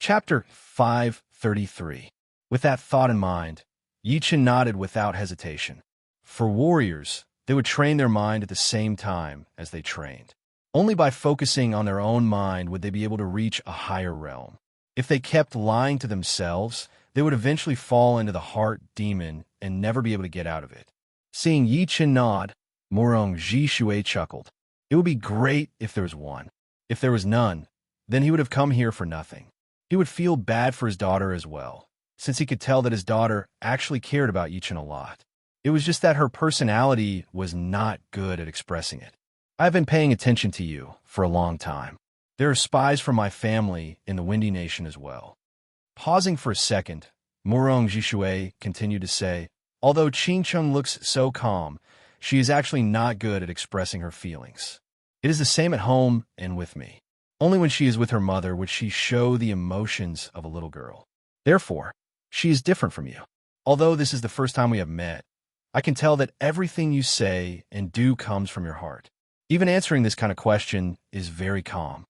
Chapter 533. With that thought in mind, Yichen nodded without hesitation. For warriors, they would train their mind at the same time as they trained. Only by focusing on their own mind would they be able to reach a higher realm. If they kept lying to themselves, they would eventually fall into the heart demon and never be able to get out of it. Seeing Yichen nod, Morong Jishui chuckled. It would be great if there was one. If there was none, then he would have come here for nothing. He would feel bad for his daughter as well, since he could tell that his daughter actually cared about Yichen a lot. It was just that her personality was not good at expressing it. I've been paying attention to you for a long time. There are spies from my family in the Windy Nation as well. Pausing for a second, Morong Jishui continued to say, although Qingcheng looks so calm, she is actually not good at expressing her feelings. It is the same at home and with me. Only when she is with her mother would she show the emotions of a little girl. Therefore, she is different from you. Although this is the first time we have met, I can tell that everything you say and do comes from your heart. Even answering this kind of question is very calm.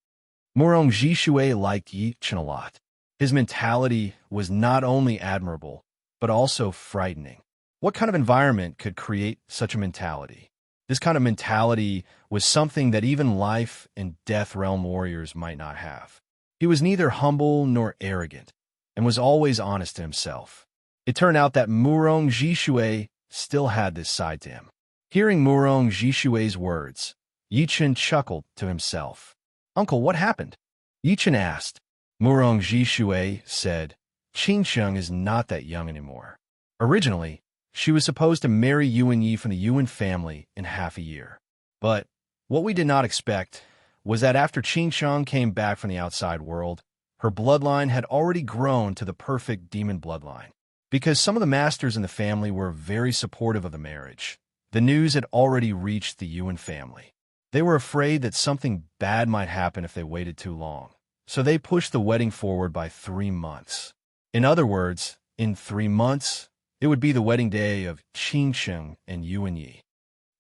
Morong Jishui liked Yichen a lot. His mentality was not only admirable, but also frightening. What kind of environment could create such a mentality? This kind of mentality was something that even life and death realm warriors might not have. He was neither humble nor arrogant, and was always honest to himself. It turned out that Morong Jishui still had this side to him. Hearing Morong Jishui's words, Yichen chuckled to himself. Uncle, what happened? Yichen asked. Morong Jishui said, Qingcheng is not that young anymore. Originally, she was supposed to marry Yuan Yi from the Yuan family in half a year. But what we did not expect was that after Qingcheng came back from the outside world, her bloodline had already grown to the perfect demon bloodline. Because some of the masters in the family were very supportive of the marriage, the news had already reached the Yuan family. They were afraid that something bad might happen if they waited too long, so they pushed the wedding forward by 3 months. In other words, in 3 months, it would be the wedding day of Qingcheng and Yuan Yi.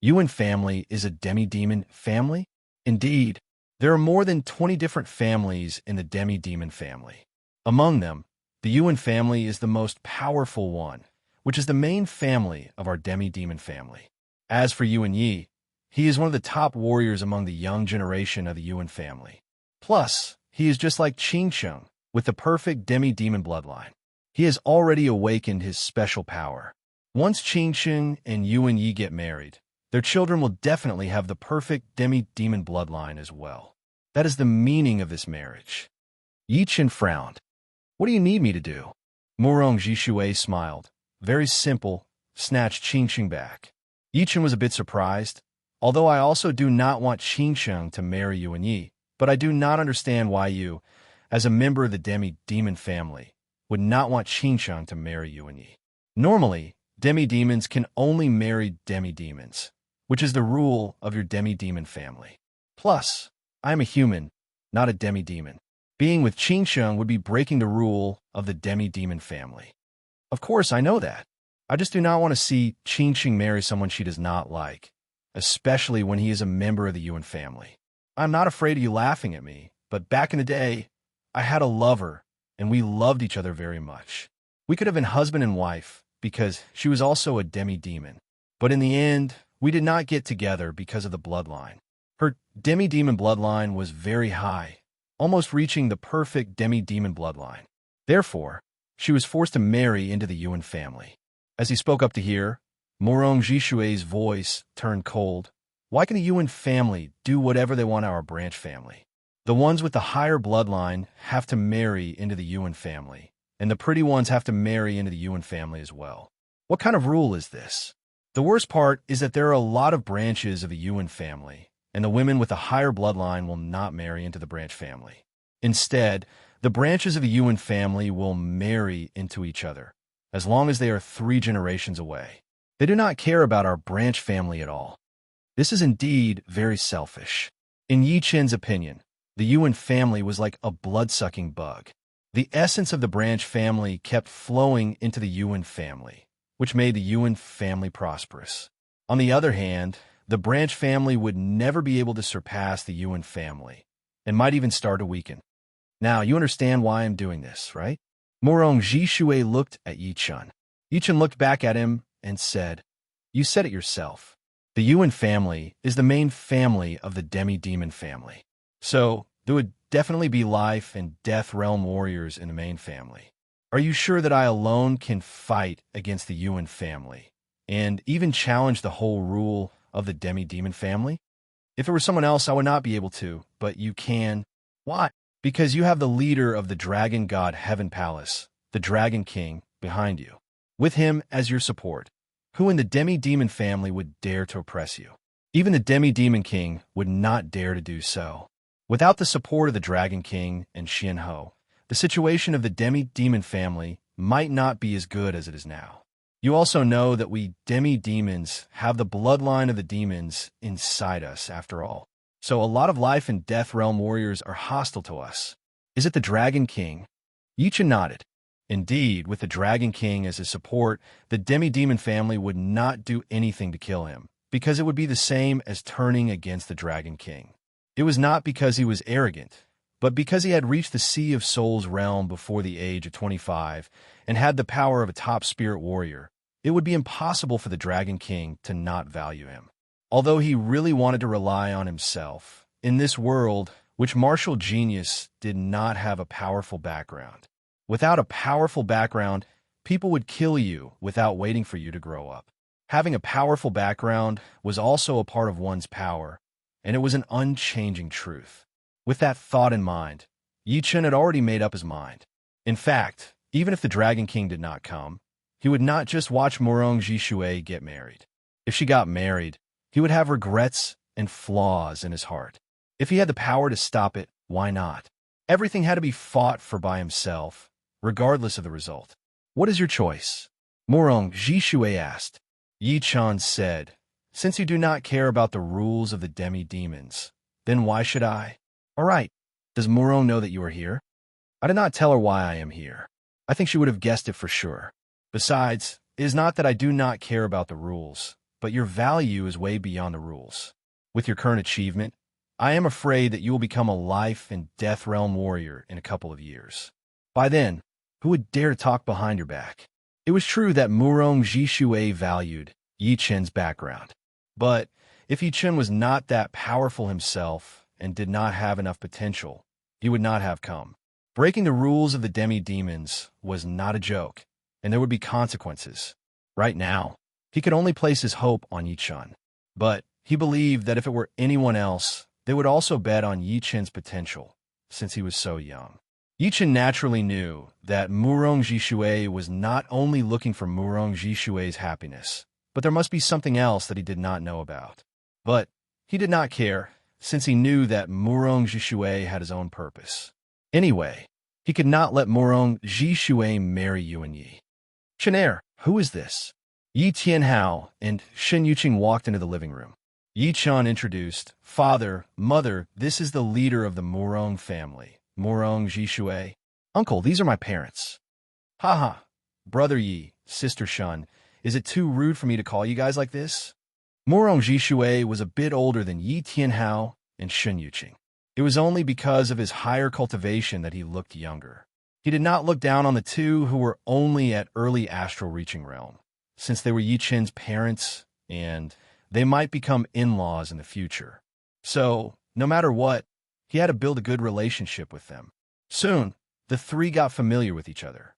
Yuan family is a demi-demon family? Indeed, there are more than 20 different families in the demi-demon family. Among them, the Yuan family is the most powerful one, which is the main family of our demi-demon family. As for Yuan Yi, he is one of the top warriors among the young generation of the Yuan family. Plus, he is just like Qingcheng, with the perfect demi-demon bloodline. He has already awakened his special power. Once Qingcheng and Yuan Yi get married, their children will definitely have the perfect demi-demon bloodline as well. That is the meaning of this marriage. Yichen frowned. What do you need me to do? Morong Jishui smiled. Very simple, snatched Qingcheng back. Yichen was a bit surprised. Although I also do not want Qingcheng to marry Yuan Yi, but I do not understand why you, as a member of the demi-demon family, would not want Qingcheng to marry Yuan Yi. Normally, demi-demons can only marry demi-demons, which is the rule of your demi-demon family. Plus, I am a human, not a demi-demon. Being with Qingcheng would be breaking the rule of the demi-demon family. Of course, I know that. I just do not want to see Qingcheng marry someone she does not like, especially when he is a member of the Yuan family. I'm not afraid of you laughing at me, but back in the day, I had a lover, and we loved each other very much. We could have been husband and wife, because she was also a demi-demon. But in the end, we did not get together because of the bloodline. Her demi-demon bloodline was very high, almost reaching the perfect demi-demon bloodline. Therefore, she was forced to marry into the Yuan family. As he spoke up to hear, Morong Jishui's voice turned cold. Why can the Yuan family do whatever they want our branch family? The ones with the higher bloodline have to marry into the Yuan family, and the pretty ones have to marry into the Yuan family as well. What kind of rule is this? The worst part is that there are a lot of branches of the Yuan family, and the women with a higher bloodline will not marry into the branch family. Instead, the branches of the Yuan family will marry into each other, as long as they are 3 generations away. They do not care about our branch family at all. This is indeed very selfish. In Yichen's opinion, the Yuan family was like a blood-sucking bug. The essence of the branch family kept flowing into the Yuan family, which made the Yuan family prosperous. On the other hand, the branch family would never be able to surpass the Yuan family, and might even start to weaken. Now, you understand why I'm doing this, right? Morong Jishui looked at Yi Chun. Yi Chun looked back at him and said, "You said it yourself. The Yuan family is the main family of the demi-demon family. So, there would definitely be life and death realm warriors in the main family. Are you sure that I alone can fight against the Yuan family and even challenge the whole rule of the demi-demon family? If it were someone else, I would not be able to, but you can. Why? Because you have the leader of the Dragon God Heaven Palace, the Dragon King, behind you, with him as your support. Who in the demi-demon family would dare to oppress you? Even the demi-demon king would not dare to do so. Without the support of the Dragon King and Xian Ho, the situation of the demi-demon family might not be as good as it is now. You also know that we demi-demons have the bloodline of the demons inside us, after all. So a lot of life and death realm warriors are hostile to us. Is it the Dragon King?" Yi Chun nodded. Indeed, with the Dragon King as his support, the demi-demon family would not do anything to kill him, because it would be the same as turning against the Dragon King. It was not because he was arrogant, but because he had reached the Sea of Souls realm before the age of 25 and had the power of a top spirit warrior. It would be impossible for the Dragon King to not value him. Although he really wanted to rely on himself, in this world, which martial genius did not have a powerful background. Without a powerful background, people would kill you without waiting for you to grow up. Having a powerful background was also a part of one's power, and it was an unchanging truth. With that thought in mind, Yi Chun had already made up his mind. In fact, even if the Dragon King did not come, he would not just watch Morong Jishui get married. If she got married, he would have regrets and flaws in his heart. If he had the power to stop it, why not? Everything had to be fought for by himself, regardless of the result. "What is your choice?" Morong Jishui asked. Yi Chun said, "Since you do not care about the rules of the demi-demons, then why should I?" "All right. Does Morong know that you are here?" "I did not tell her why I am here. I think she would have guessed it for sure. Besides, it is not that I do not care about the rules, but your value is way beyond the rules. With your current achievement, I am afraid that you will become a life and death realm warrior in a couple of years. By then, who would dare to talk behind your back?" It was true that Morong Jishui valued Yi Chun's background. But if Yi Chun was not that powerful himself and did not have enough potential, he would not have come. Breaking the rules of the demi-demons was not a joke, and there would be consequences. Right now, he could only place his hope on Yi Chun. But he believed that if it were anyone else, they would also bet on Yi Chun's potential, since he was so young. Yi Chun naturally knew that Morong Jishui was not only looking for Morong Jishui's happiness, but there must be something else that he did not know about. But he did not care, since he knew that Morong Jishui had his own purpose. Anyway, he could not let Morong Jishui marry Yuan Yi. "Chenair, who is this?" Yi Tianhao and Shen Yuqing walked into the living room. Yi Chun introduced, "Father, mother, this is the leader of the Morong family, Morong Jishui. Uncle, these are my parents." "Haha, brother Yi, sister Shun, is it too rude for me to call you guys like this?" Morong Jishui was a bit older than Yi Tianhao and Shen Yuqing. It was only because of his higher cultivation that he looked younger. He did not look down on the two who were only at early astral reaching realm, since they were Yi Chun's parents, and they might become in-laws in the future. So, no matter what, he had to build a good relationship with them. Soon, the three got familiar with each other.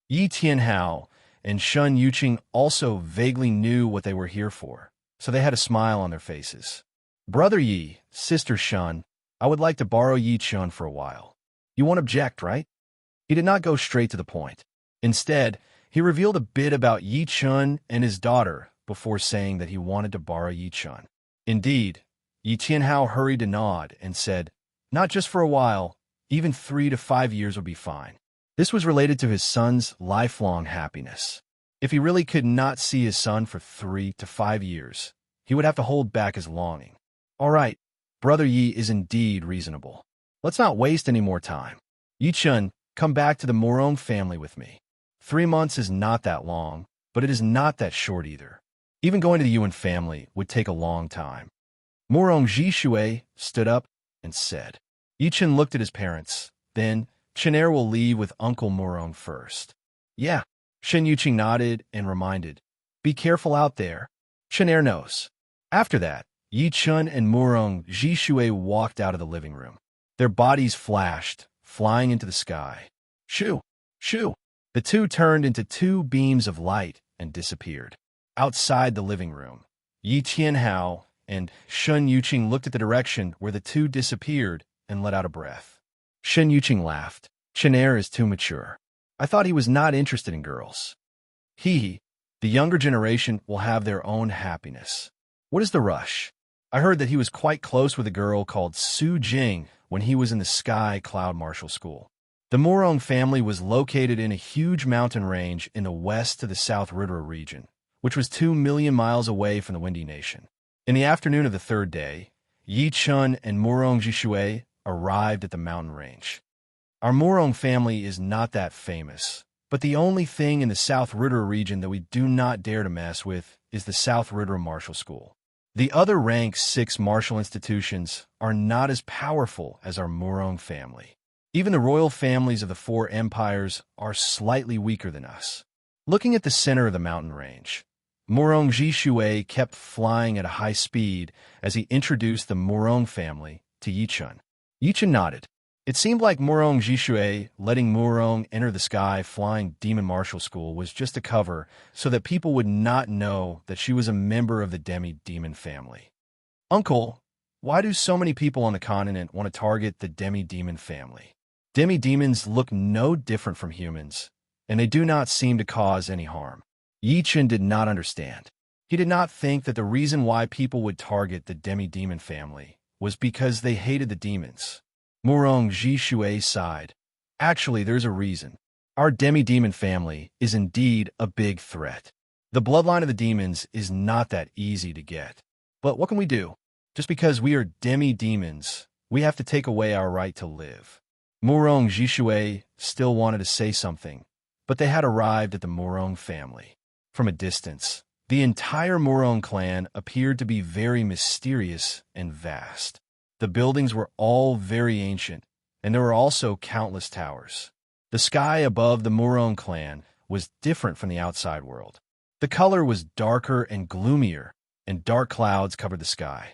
Yi Tianhao and Shen Yuqing also vaguely knew what they were here for, so they had a smile on their faces. "Brother Yi, sister Shun, I would like to borrow Yi Chun for a while. You won't object, right?" He did not go straight to the point. Instead, he revealed a bit about Yi Chun and his daughter before saying that he wanted to borrow Yi Chun. Indeed, Yi Tianhao hurried to nod and said, "Not just for a while, even 3 to 5 years would be fine." This was related to his son's lifelong happiness. If he really could not see his son for 3 to 5 years, he would have to hold back his longing. "All right, brother Yi is indeed reasonable. Let's not waste any more time. Yi Chun, come back to the Morong family with me. 3 months is not that long, but it is not that short either. Even going to the Yuan family would take a long time." Morong Jishui stood up and said. Yi Chun looked at his parents, Then, Chinair will leave with Uncle Murong first. Yeah. Shen Yuqing nodded and reminded, be careful out there. Chinair knows. After that, Yi Chun and Murong Jishui walked out of the living room. Their bodies flashed, flying into the sky. Shoo! Shoo! The two turned into two beams of light and disappeared. Outside the living room, Yi Tianhao and Shen Yuqing looked at the direction where the two disappeared and let out a breath. Shen Yuqing laughed. Chinair is too mature. I thought he was not interested in girls. Hee. The younger generation will have their own happiness. What is the rush? I heard that he was quite close with a girl called Su Jing when he was in the Sky Cloud Martial School. The Murong family was located in a huge mountain range in the west to the South Ridra region, which was 2 million miles away from the Windy Nation. In the afternoon of the third day, Yi Chun and Murong Jishui arrived at the mountain range. Our Murong family is not that famous, but the only thing in the South Ridra region that we do not dare to mess with is the South Ridra Martial School. The other rank 6 martial institutions are not as powerful as our Murong family. Even the royal families of the 4 empires are slightly weaker than us. Looking at the center of the mountain range, Murong Jishui kept flying at a high speed as he introduced the Murong family to Yi Chun. Yi Chun nodded. It seemed like Murong Jishui letting Murong enter the Sky Flying Demon Martial School was just a cover so that people would not know that she was a member of the Demi-Demon family. Uncle, why do so many people on the continent want to target the Demi-Demon family? Demi-Demons look no different from humans, and they do not seem to cause any harm. Yi Chun did not understand. He did not think that the reason why people would target the Demi-Demon family was because they hated the demons. Murong Jishui sighed. Actually, there's a reason. Our Demi-Demon family is indeed a big threat. The bloodline of the demons is not that easy to get. But what can we do? Just because we are Demi-Demons, we have to take away our right to live. Murong Jishui still wanted to say something, but they had arrived at the Murong family. From a distance, the entire Murong clan appeared to be very mysterious and vast. The buildings were all very ancient, and there were also countless towers. The sky above the Murong clan was different from the outside world. The color was darker and gloomier, and dark clouds covered the sky.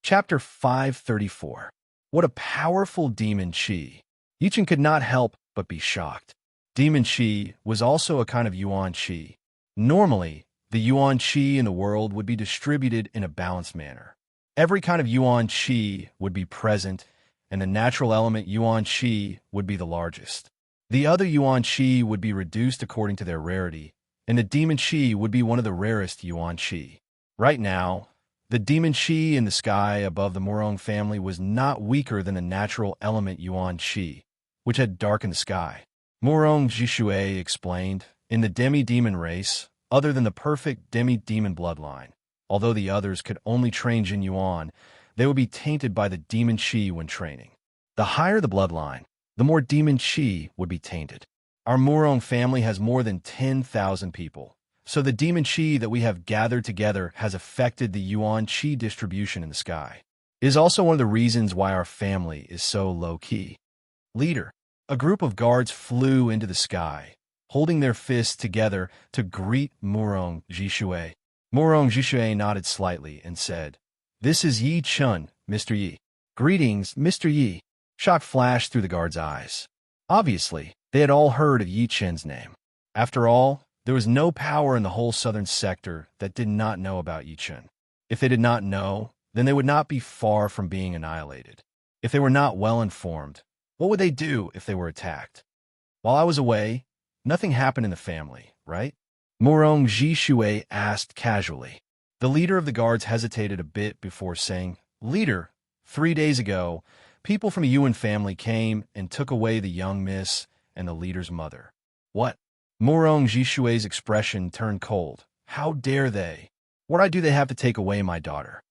Chapter 534. What a powerful demon chi! Yi Chun could not help but be shocked. Demon chi was also a kind of yuan chi. Normally, the yuan chi in the world would be distributed in a balanced manner. Every kind of yuan chi would be present, and the natural element yuan chi would be the largest. The other yuan chi would be reduced according to their rarity, and the demon chi would be one of the rarest yuan chi. Right now, the demon chi in the sky above the Murong family was not weaker than the natural element yuan chi, which had darkened the sky. Murong Jishui explained, in the demi-demon race, other than the perfect demi-demon bloodline, although the others could only train Jin Yuan, they would be tainted by the demon chi when training. The higher the bloodline, the more demon chi would be tainted. Our Murong family has more than 10,000 people, so the demon chi that we have gathered together has affected the yuan chi distribution in the sky. It is also one of the reasons why our family is so low-key. Leader, a group of guards flew into the sky, holding their fists together to greet Murong Jishui. Murong Jishui nodded slightly and said, "This is Yi Chun, Mr. Yi." "Greetings, Mr. Yi." Shock flashed through the guards' eyes. Obviously, they had all heard of Yi Chun's name. After all, there was no power in the whole southern sector that did not know about Yi Chun. If they did not know, then they would not be far from being annihilated. If they were not well informed, what would they do if they were attacked? While I was away, nothing happened in the family, right? Murong Jishui asked casually. The leader of the guards hesitated a bit before saying, "Leader, 3 days ago, people from the Yuan family came and took away the young miss and the leader's mother." "What?" Murong Jishui's expression turned cold. "How dare they? What right do they have to take away my daughter?"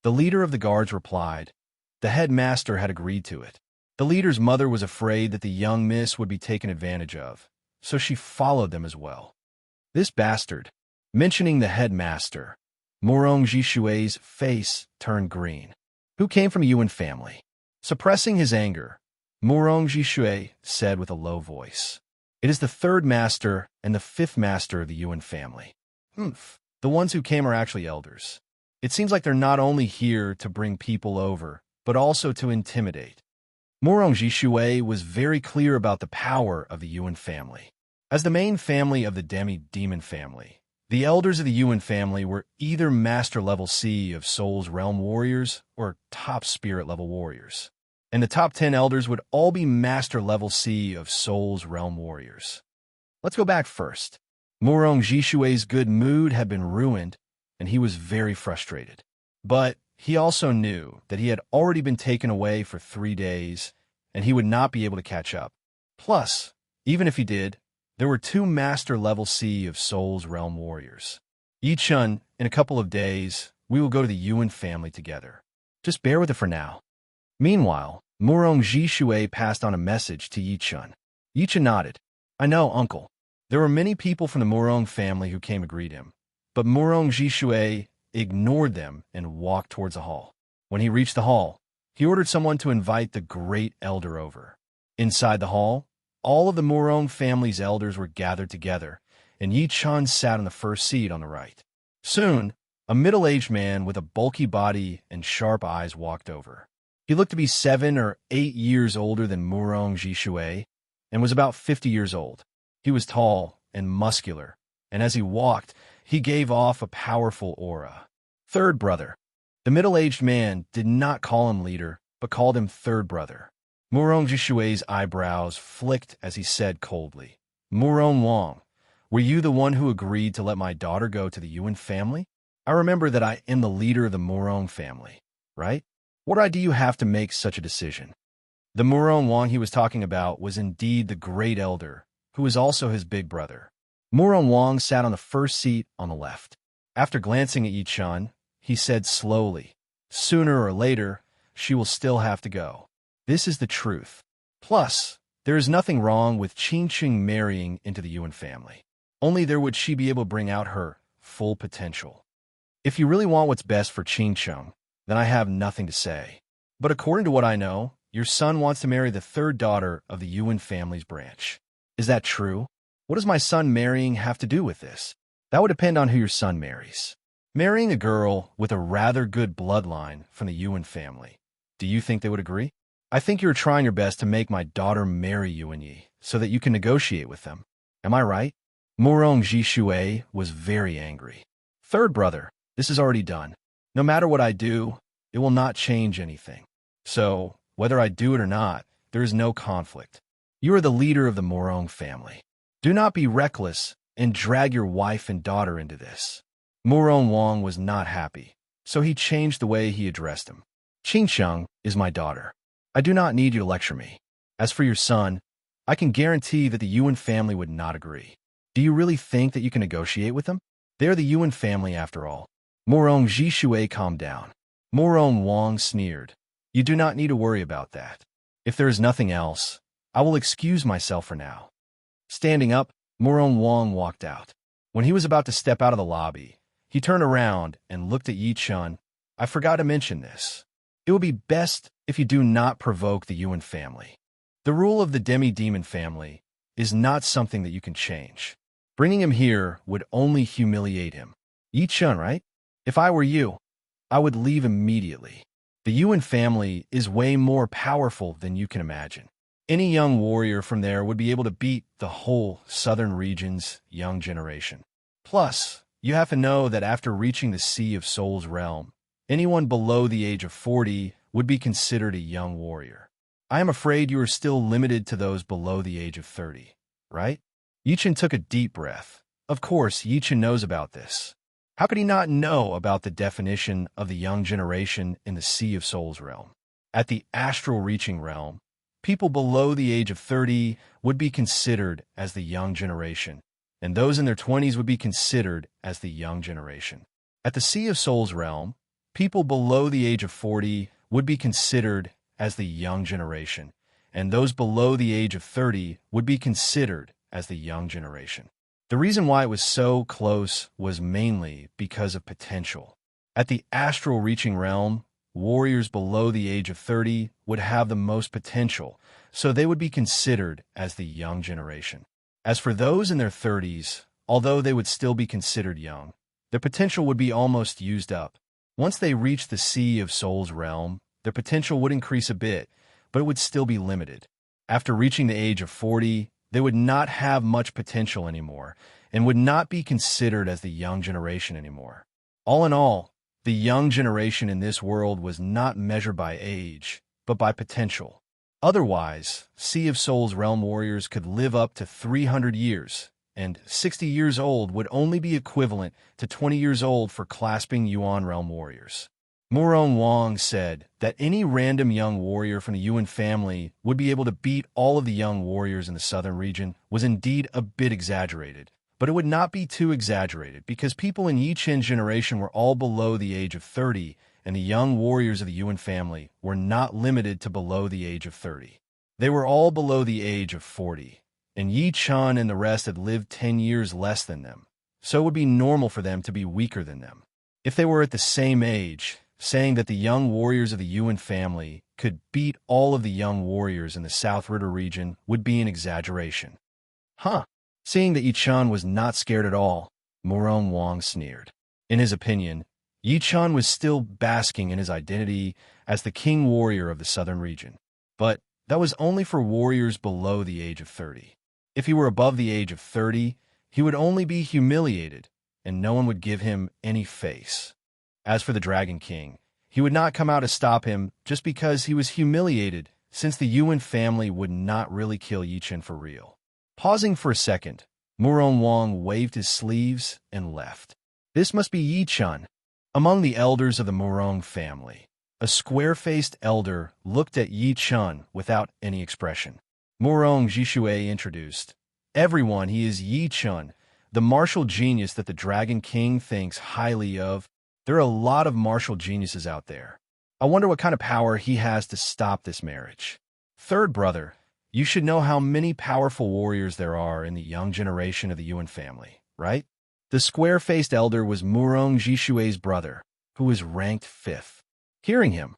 The leader of the guards replied, "The headmaster had agreed to it. The leader's mother was afraid that the young miss would be taken advantage of, so she followed them as well." This bastard. Mentioning the headmaster, Murong Jishui's face turned green. Who came from a Yuan family? Suppressing his anger, Murong Jishui said with a low voice. It is the third master and the fifth master of the Yuan family. Humph. The ones who came are actually elders. It seems like they're not only here to bring people over, but also to intimidate. Murong Jishui was very clear about the power of the Yuan family. As the main family of the demi-demon family, the elders of the Yuan family were either Master Level C of Soul's Realm warriors or top Spirit Level warriors. And the top 10 elders would all be Master Level C of Soul's Realm warriors. Let's go back first. Murong Jishui's good mood had been ruined, and he was very frustrated. But he also knew that he had already been taken away for 3 days, and he would not be able to catch up. Plus, even if he did, there were 2 Master Level C of Soul's Realm warriors. Yi-chun, in a couple of days, we will go to the Yuan family together. Just bear with it for now. Meanwhile, Murong Jishui passed on a message to Yi-chun. Yi-chun nodded. I know, uncle. There were many people from the Murong family who came to greet him, but Murong Jishui ignored them and walked towards the hall. When he reached the hall, he ordered someone to invite the great elder over. Inside the hall, all of the Murong family's elders were gathered together, and Yi-chun sat on the first seat on the right. Soon, a middle-aged man with a bulky body and sharp eyes walked over. He looked to be 7 or 8 years older than Murong Jishui and was about 50 years old. He was tall and muscular, and as he walked, he gave off a powerful aura. Third brother. The middle-aged man did not call him leader, but called him third brother. Murong Jishui's eyebrows flicked as he said coldly, Murong Wang, were you the one who agreed to let my daughter go to the Yuan family? I remember that I am the leader of the Murong family, right? What right do you have to make such a decision? The Murong Wang he was talking about was indeed the great elder, who was also his big brother. Murong Wang sat on the first seat on the left. After glancing at Yi-chun, he said slowly, sooner or later, she will still have to go. This is the truth. Plus, there is nothing wrong with Qingqing marrying into the Yuan family. Only there would she be able to bring out her full potential. If you really want what's best for Qingqing, then I have nothing to say. But according to what I know, your son wants to marry the third daughter of the Yuan family's branch. Is that true? What does my son marrying have to do with this? That would depend on who your son marries. Marrying a girl with a rather good bloodline from the Yuan family, do you think they would agree? I think you're trying your best to make my daughter marry Yuan Yi so that you can negotiate with them. Am I right? Murong Jishui was very angry. Third brother, this is already done. No matter what I do, it will not change anything. So, whether I do it or not, there is no conflict. You are the leader of the Murong family. Do not be reckless and drag your wife and daughter into this. Murong Wang was not happy, so he changed the way he addressed him. Qingqing is my daughter. I do not need you to lecture me. As for your son, I can guarantee that the Yuan family would not agree. Do you really think that you can negotiate with them? They are the Yuan family after all. Murong Jishui calmed down. Murong Wang sneered. You do not need to worry about that. If there is nothing else, I will excuse myself for now. Standing up, Murong Wang walked out. When he was about to step out of the lobby, he turned around and looked at Yi-chun. I forgot to mention this. It would be best if you do not provoke the Yuan family. The rule of the demi-demon family is not something that you can change. Bringing him here would only humiliate him. Yi-chun, right? If I were you, I would leave immediately. The Yuan family is way more powerful than you can imagine. Any young warrior from there would be able to beat the whole southern region's young generation. Plus, you have to know that after reaching the Sea of Soul's realm, anyone below the age of 40 would be considered a young warrior. I am afraid you are still limited to those below the age of 30, right? Yi-chun took a deep breath. Of course, Yi-chun knows about this. How could he not know about the definition of the young generation in the Sea of Soul's realm? At the astral reaching realm, people below the age of 30 would be considered as the young generation, and those in their 20s would be considered as the young generation. At the Sea of Soul's realm, people below the age of 40 would be considered as the young generation, and those below the age of 30 would be considered as the young generation. The reason why it was so close was mainly because of potential. At the astral reaching realm, warriors below the age of 30 would have the most potential, so they would be considered as the young generation. As for those in their 30s, although they would still be considered young, their potential would be almost used up. Once they reach the Sea of Souls realm, their potential would increase a bit, but it would still be limited. After reaching the age of 40, they would not have much potential anymore and would not be considered as the young generation anymore. All in all, the young generation in this world was not measured by age, but by potential. Otherwise, Sea of Souls realm warriors could live up to 300 years, and 60 years old would only be equivalent to 20 years old for clasping Yuan realm warriors. Murong Wang said that any random young warrior from the Yuan family would be able to beat all of the young warriors in the southern region was indeed a bit exaggerated, but it would not be too exaggerated because people in Yi Chen's generation were all below the age of 30, and the young warriors of the Yuan family were not limited to below the age of 30. They were all below the age of 40, and Yi Chen and the rest had lived 10 years less than them, so it would be normal for them to be weaker than them. If they were at the same age, saying that the young warriors of the Yuan family could beat all of the young warriors in the South Ritter region would be an exaggeration. Huh. Seeing that Yi Chen was not scared at all, Murong Wang sneered. In his opinion, Yi Chen was still basking in his identity as the king warrior of the southern region. But that was only for warriors below the age of 30. If he were above the age of 30, he would only be humiliated, and no one would give him any face. As for the Dragon King, he would not come out to stop him just because he was humiliated, since the Yuan family would not really kill Yi Chen for real. Pausing for a second, Murong Wang waved his sleeves and left. This must be Yi Chen. Among the elders of the Murong family, a square-faced elder looked at Yi Chen without any expression. Murong Jishue introduced, "Everyone, he is Yi Chen, the martial genius that the Dragon King thinks highly of. There are a lot of martial geniuses out there. I wonder what kind of power he has to stop this marriage. Third brother, you should know how many powerful warriors there are in the young generation of the Yuan family, right?" The square-faced elder was Murong Jishue's brother, who was ranked 5th. Hearing him,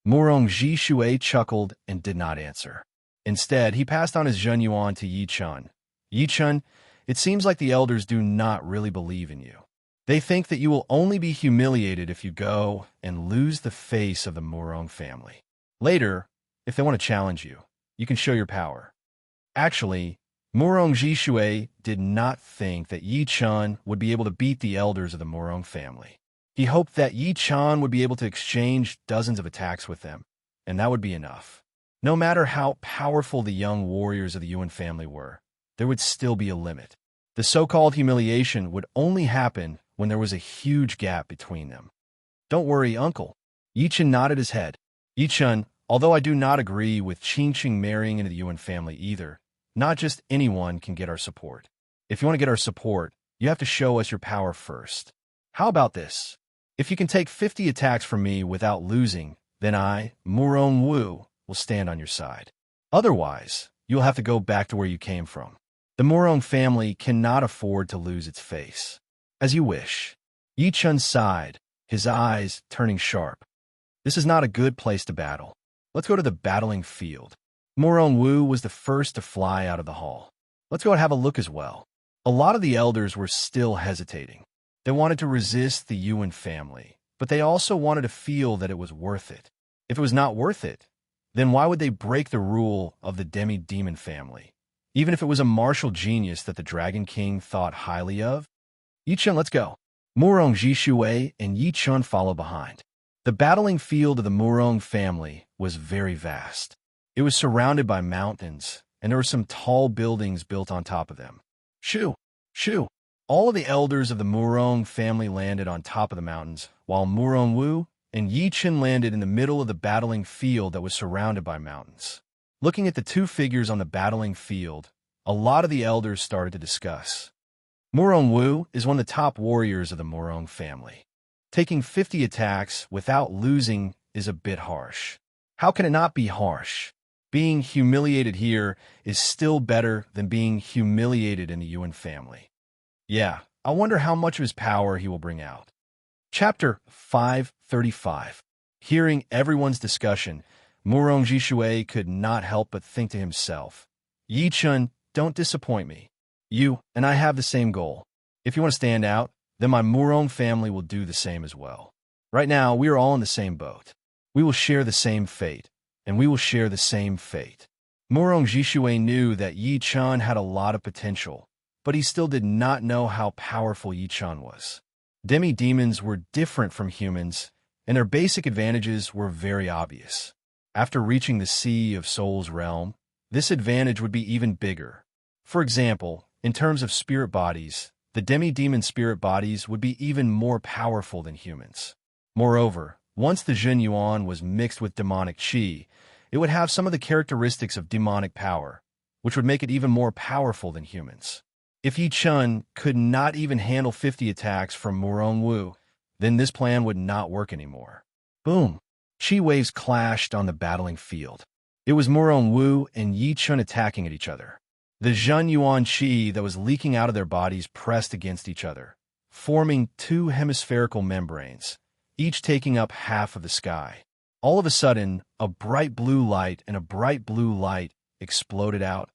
Murong Jishue chuckled and did not answer. Instead, he passed on his Zhenyuan to Yi Chen. "Yi Chen, it seems like the elders do not really believe in you. They think that you will only be humiliated if you go and lose the face of the Murong family. Later, if they want to challenge you, you can show your power." Actually, Murong Jishue did not think that Yi Chen would be able to beat the elders of the Murong family. He hoped that Yi Chen would be able to exchange dozens of attacks with them, and that would be enough. No matter how powerful the young warriors of the Yuan family were, there would still be a limit. The so-called humiliation would only happen when there was a huge gap between them. "Don't worry, uncle." Yi Chen nodded his head. "Yi Chen, although I do not agree with Qingqing marrying into the Yuan family either, not just anyone can get our support. If you want to get our support, you have to show us your power first. How about this? If you can take 50 attacks from me without losing, then I, Murong Wu, will stand on your side. Otherwise, you'll have to go back to where you came from. The Murong family cannot afford to lose its face." "As you wish." Yi Chen sighed, his eyes turning sharp. "This is not a good place to battle. Let's go to the battling field." Murong Wu was the first to fly out of the hall. "Let's go and have a look as well." A lot of the elders were still hesitating. They wanted to resist the Yuan family, but they also wanted to feel that it was worth it. If it was not worth it, then why would they break the rule of the demi-demon family, even if it was a martial genius that the Dragon King thought highly of? "Yi Chen, let's go." Murong Jishue and Yi Chen followed behind. The battling field of the Murong family was very vast. It was surrounded by mountains, and there were some tall buildings built on top of them. Shoo! Shoo! All of the elders of the Murong family landed on top of the mountains, while Murong Wu and Yi Chen landed in the middle of the battling field that was surrounded by mountains. Looking at the two figures on the battling field, a lot of the elders started to discuss. Murong Wu is one of the top warriors of the Murong family. Taking 50 attacks without losing is a bit harsh. How can it not be harsh? Being humiliated here is still better than being humiliated in the Yuan family. Yeah, I wonder how much of his power he will bring out. Chapter 535. Hearing everyone's discussion, Murong Jishui could not help but think to himself, Yi Chun, don't disappoint me. You and I have the same goal. If you want to stand out, then my Murong family will do the same as well. Right now, we are all in the same boat. We will share the same fate, and we will share the same fate. Murong Jishui knew that Yi Chun had a lot of potential, but he still did not know how powerful Yi Chun was. Demi-demons were different from humans, and their basic advantages were very obvious. After reaching the Sea of Souls realm, this advantage would be even bigger. For example, in terms of spirit bodies, the demi-demon spirit bodies would be even more powerful than humans. Moreover, once the Jin Yuan was mixed with demonic qi, it would have some of the characteristics of demonic power, which would make it even more powerful than humans. If Yi Chun could not even handle 50 attacks from Murong Wu, then this plan would not work anymore. Boom! Qi waves clashed on the battling field. It was Murong Wu and Yi Chun attacking at each other. The Jin Yuan Qi that was leaking out of their bodies pressed against each other, forming two hemispherical membranes, each taking up half of the sky. All of a sudden, a bright blue light and a bright blue light exploded out,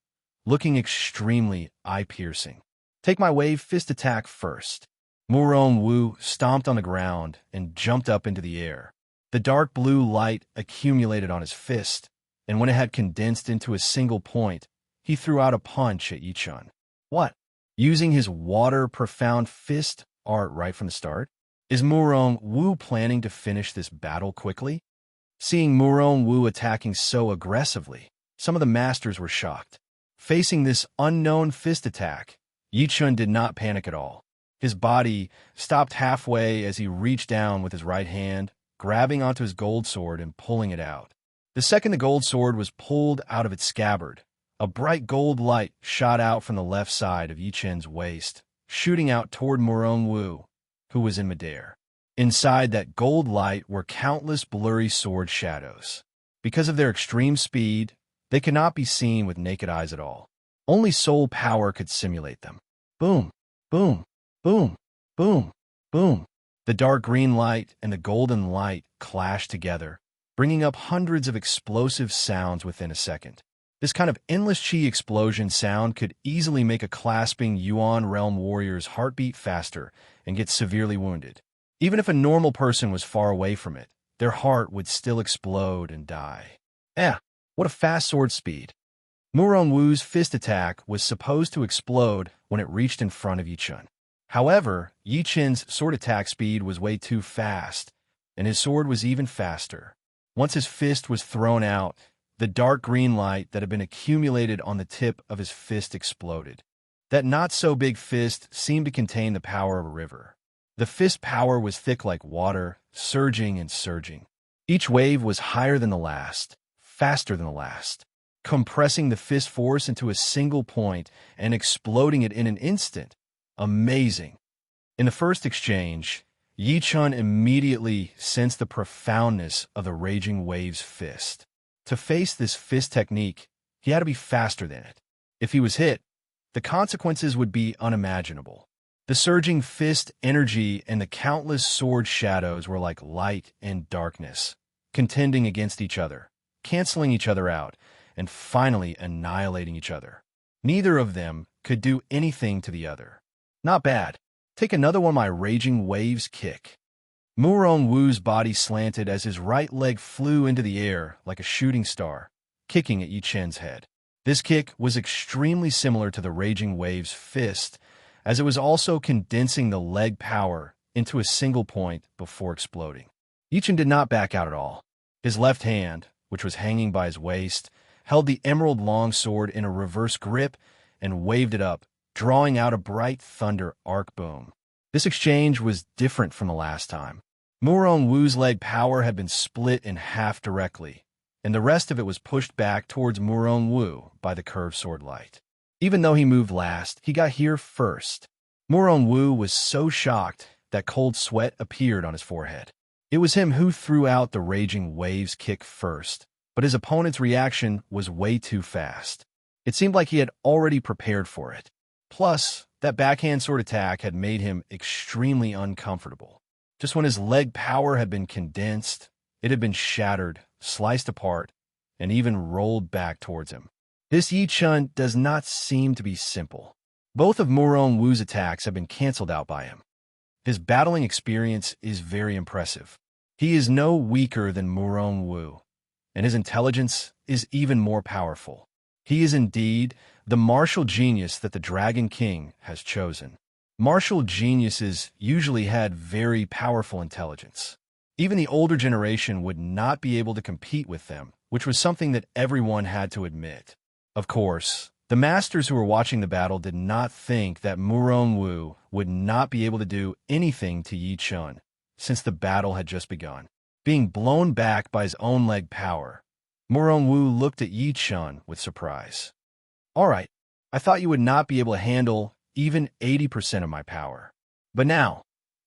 looking extremely eye-piercing. Take my wave fist attack first. Murong Wu stomped on the ground and jumped up into the air. The dark blue light accumulated on his fist, and when it had condensed into a single point, he threw out a punch at Yi Chun. What? Using his water profound fist art right from the start? Is Murong Wu planning to finish this battle quickly? Seeing Murong Wu attacking so aggressively, some of the masters were shocked. Facing this unknown fist attack, Yi Chun did not panic at all. His body stopped halfway as he reached down with his right hand, grabbing onto his gold sword and pulling it out. The second the gold sword was pulled out of its scabbard, a bright gold light shot out from the left side of Yi Chun's waist, shooting out toward Murong Wu, who was in midair. Inside that gold light were countless blurry sword shadows. Because of their extreme speed, they could not be seen with naked eyes at all. Only soul power could simulate them. Boom, boom, boom, boom, boom. The dark green light and the golden light clashed together, bringing up hundreds of explosive sounds within a second. This kind of endless qi explosion sound could easily make a clasping Yuan realm warrior's heartbeat faster and get severely wounded. Even if a normal person was far away from it, their heart would still explode and die. What a fast sword speed. Murong Wu's fist attack was supposed to explode when it reached in front of Yi Chun. However, Yi Chun's sword attack speed was way too fast, and his sword was even faster. Once his fist was thrown out, the dark green light that had been accumulated on the tip of his fist exploded. That not-so-big fist seemed to contain the power of a river. The fist power was thick like water, surging and surging. Each wave was higher than the last, faster than the last, compressing the fist force into a single point and exploding it in an instant. Amazing. In the first exchange, Yi Chun immediately sensed the profoundness of the raging wave's fist. To face this fist technique, he had to be faster than it. If he was hit, the consequences would be unimaginable. The surging fist energy and the countless sword shadows were like light and darkness, contending against each other, canceling each other out, and finally annihilating each other. Neither of them could do anything to the other. Not bad. Take another one of my raging waves kick. Murong Wu's body slanted as his right leg flew into the air like a shooting star, kicking at Yi Chun's head. This kick was extremely similar to the raging wave's fist, as it was also condensing the leg power into a single point before exploding. Yi Chun did not back out at all. His left hand, which was hanging by his waist, held the emerald longsword in a reverse grip and waved it up, drawing out a bright thunder arc boom. This exchange was different from the last time. Murong Wu's leg power had been split in half directly, and the rest of it was pushed back towards Murong Wu by the curved sword light. Even though he moved last, he got here first. Murong Wu was so shocked that cold sweat appeared on his forehead. It was him who threw out the raging waves kick first, but his opponent's reaction was way too fast. It seemed like he had already prepared for it. Plus, that backhand sword attack had made him extremely uncomfortable. Just when his leg power had been condensed, It had been shattered, sliced apart, and even rolled back towards him. This Yi Chun does not seem to be simple. Both of Murong Wu's attacks have been cancelled out by him. His battling experience is very impressive. He is no weaker than Murong Wu, and his intelligence is even more powerful. He is indeed the martial genius that the Dragon King has chosen. Martial geniuses usually had very powerful intelligence. Even the older generation would not be able to compete with them, which was something that everyone had to admit. Of course, the masters who were watching the battle did not think that Murong Wu would not be able to do anything to Yi Chun, since the battle had just begun. Being blown back by his own leg power, Murong Wu looked at Yi Chun with surprise. "All right, I thought you would not be able to handle even 80% of my power. But now,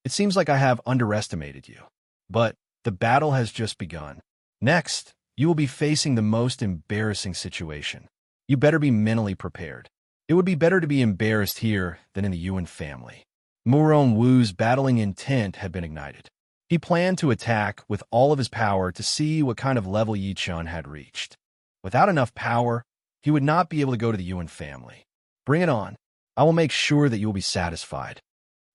it seems like I have underestimated you. But the battle has just begun. Next, you will be facing the most embarrassing situation. You better be mentally prepared. It would be better to be embarrassed here than in the Yuan family." Murong Wu's battling intent had been ignited. He planned to attack with all of his power to see what kind of level Yi Chun had reached. Without enough power, he would not be able to go to the Yuan family. "Bring it on. I will make sure that you will be satisfied."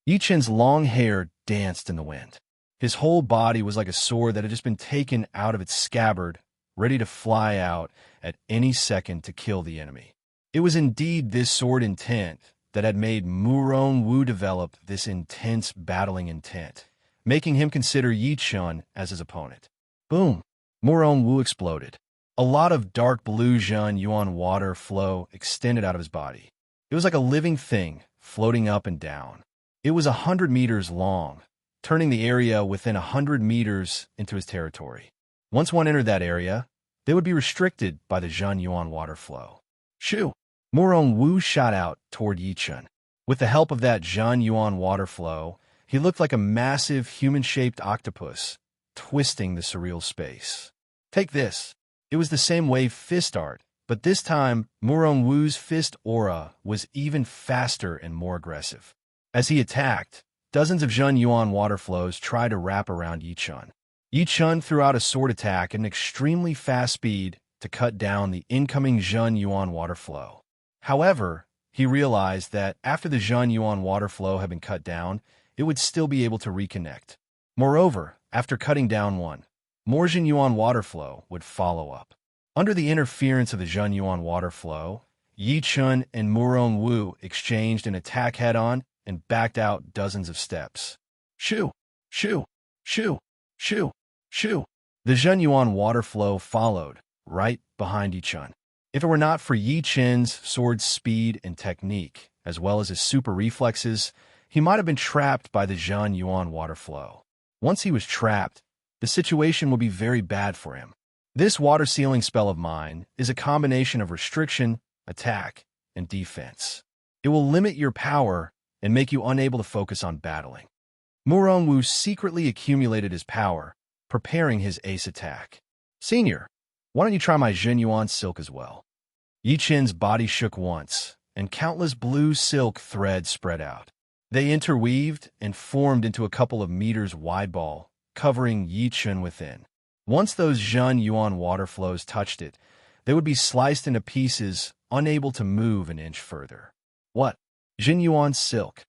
Yi Chun's long hair danced in the wind. His whole body was like a sword that had just been taken out of its scabbard, ready to fly out at any second to kill the enemy. It was indeed this sword intent that had made Murong Wu develop this intense battling intent, making him consider Yi Chun as his opponent. Boom! Murong Wu exploded. A lot of dark blue Zhen Yuan water flow extended out of his body. It was like a living thing, floating up and down. It was 100 meters long, turning the area within 100 meters into his territory. Once one entered that area, they would be restricted by the Zhen Yuan water flow. Shoo! Murong Wu shot out toward Yi Chun. With the help of that Zhen Yuan water flow, he looked like a massive human-shaped octopus, twisting the surreal space. Take this. It was the same wave fist art, but this time, Murong Wu's fist aura was even faster and more aggressive. As he attacked, dozens of Zhen Yuan water flows tried to wrap around Yi Chun. Yi Chun threw out a sword attack at an extremely fast speed to cut down the incoming Zhen Yuan water flow. However, he realized that after the Zhen Yuan water flow had been cut down, it would still be able to reconnect. Moreover, after cutting down one, more Zhen Yuan water flow would follow up. Under the interference of the Zhen Yuan water flow, Yi Chun and Murong Wu exchanged an attack head-on and backed out dozens of steps. Shoo! Shoo! Shoo! Shoo! Shoo! The Zhen Yuan water flow followed, right behind Yi Chun. If it were not for Yi Chun's sword speed and technique, as well as his super reflexes, he might have been trapped by the Zhen Yuan water flow. Once he was trapped, the situation would be very bad for him. This water sealing spell of mine is a combination of restriction, attack, and defense. It will limit your power and make you unable to focus on battling. Murong Wu secretly accumulated his power, preparing his ace attack. "Senior, why don't you try my Zhen Yuan silk as well?" Yi Chun's body shook once, and countless blue silk threads spread out. They interweaved and formed into a couple of meters wide ball, covering Yi Chun within. Once those Zhen Yuan water flows touched it, they would be sliced into pieces, unable to move an inch further. What? Zhen Yuan silk?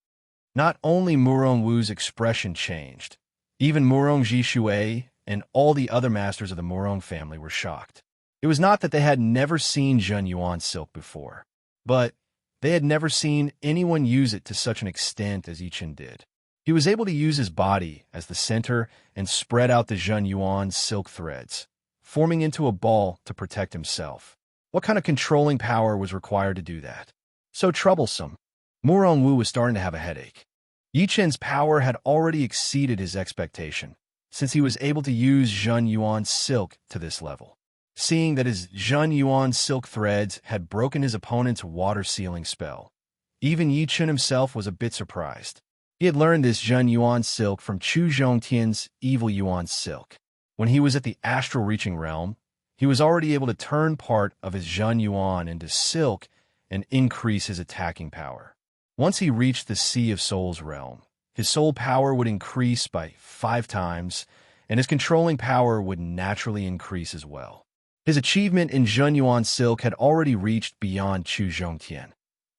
Not only Murong Wu's expression changed, even Murong Jishui and all the other masters of the Murong family were shocked. It was not that they had never seen Zhen Yuan silk before, but they had never seen anyone use it to such an extent as Yi Chun did. He was able to use his body as the center and spread out the Zhen Yuan silk threads, forming into a ball to protect himself. What kind of controlling power was required to do that? So troublesome. Murong Wu was starting to have a headache. Yi Chun's power had already exceeded his expectation, since he was able to use Zhen Yuan silk to this level. Seeing that his Zhen Yuan silk threads had broken his opponent's water sealing spell, even Yi Chun himself was a bit surprised. He had learned this Zhen Yuan silk from Chu Zhongtian's evil Yuan silk. When he was at the astral reaching realm, he was already able to turn part of his Zhen Yuan into silk and increase his attacking power. Once he reached the Sea of Souls realm, his soul power would increase by 5 times, and his controlling power would naturally increase as well. His achievement in Zhenyuan Silk had already reached beyond Chu Zhongtian,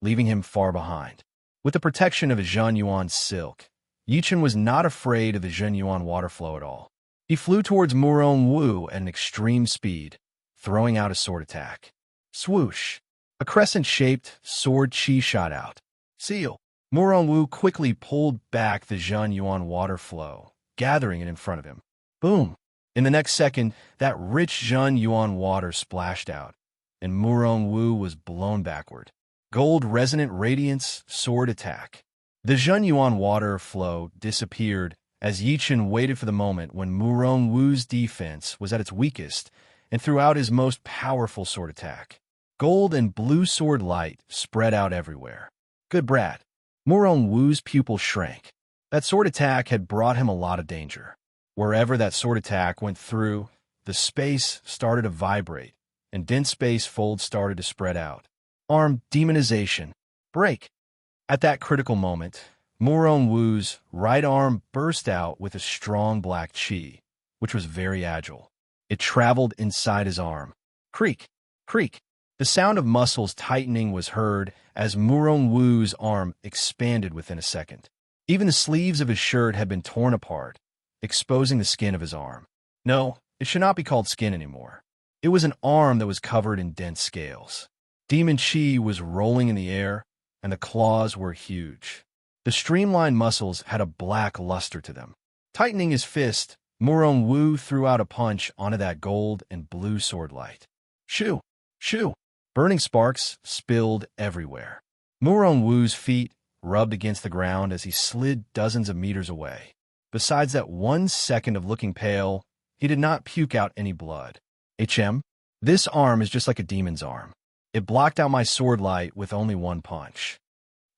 leaving him far behind. With the protection of his Zhenyuan Silk, Yichen was not afraid of the Zhenyuan water flow at all. He flew towards Murong Wu at an extreme speed, throwing out a sword attack. Swoosh! A crescent-shaped sword chi shot out. Seal! Murong Wu quickly pulled back the Zhenyuan water flow, gathering it in front of him. Boom! In the next second, that rich Zhenyuan water splashed out, and Murong Wu was blown backward. Gold Resonant Radiance Sword Attack. The Zhenyuan water flow disappeared as Yichen waited for the moment when Murong Wu's defense was at its weakest and threw out his most powerful sword attack. Gold and blue sword light spread out everywhere. Good brat. Murong Wu's pupil shrank. That sword attack had brought him a lot of danger. Wherever that sword attack went through, the space started to vibrate, and dense space folds started to spread out. Arm demonization. Break. At that critical moment, Murong Wu's right arm burst out with a strong black chi, which was very agile. It traveled inside his arm. Creak, creak. The sound of muscles tightening was heard as Murong Wu's arm expanded within a second. Even the sleeves of his shirt had been torn apart, exposing the skin of his arm. No, it should not be called skin anymore. It was an arm that was covered in dense scales. Demon chi was rolling in the air, and the claws were huge. The streamlined muscles had a black luster to them. Tightening his fist, Murong Wu threw out a punch onto that gold and blue sword light. Shoo! Shoo! Burning sparks spilled everywhere. Murong Wu's feet rubbed against the ground as he slid dozens of meters away. Besides that 1 second of looking pale, he did not puke out any blood. HM, this arm is just like a demon's arm. It blocked out my sword light with only one punch.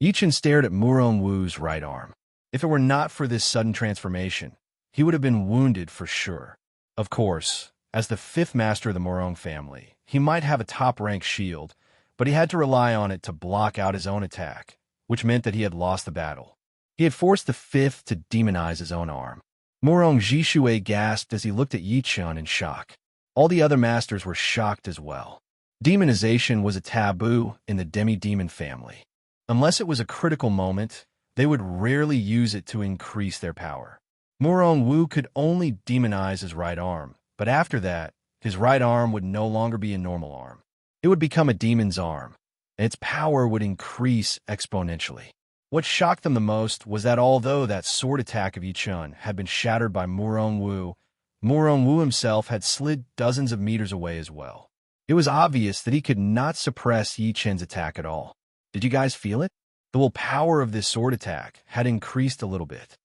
Yichen stared at Murong Wu's right arm. If it were not for this sudden transformation, he would have been wounded for sure. Of course, as the 5th master of the Murong family, he might have a top-rank shield, but he had to rely on it to block out his own attack, which meant that he had lost the battle. He had forced the 5th to demonize his own arm. Murong Jishue gasped as he looked at Yichen in shock. All the other masters were shocked as well. Demonization was a taboo in the demi-demon family. Unless it was a critical moment, they would rarely use it to increase their power. Murong Wu could only demonize his right arm, but after that, his right arm would no longer be a normal arm. It would become a demon's arm, and its power would increase exponentially. What shocked them the most was that although that sword attack of Yichen had been shattered by Murong Wu himself had slid dozens of meters away as well. It was obvious that he could not suppress Yichen's attack at all. Did you guys feel it? The will power of this sword attack had increased a little bit.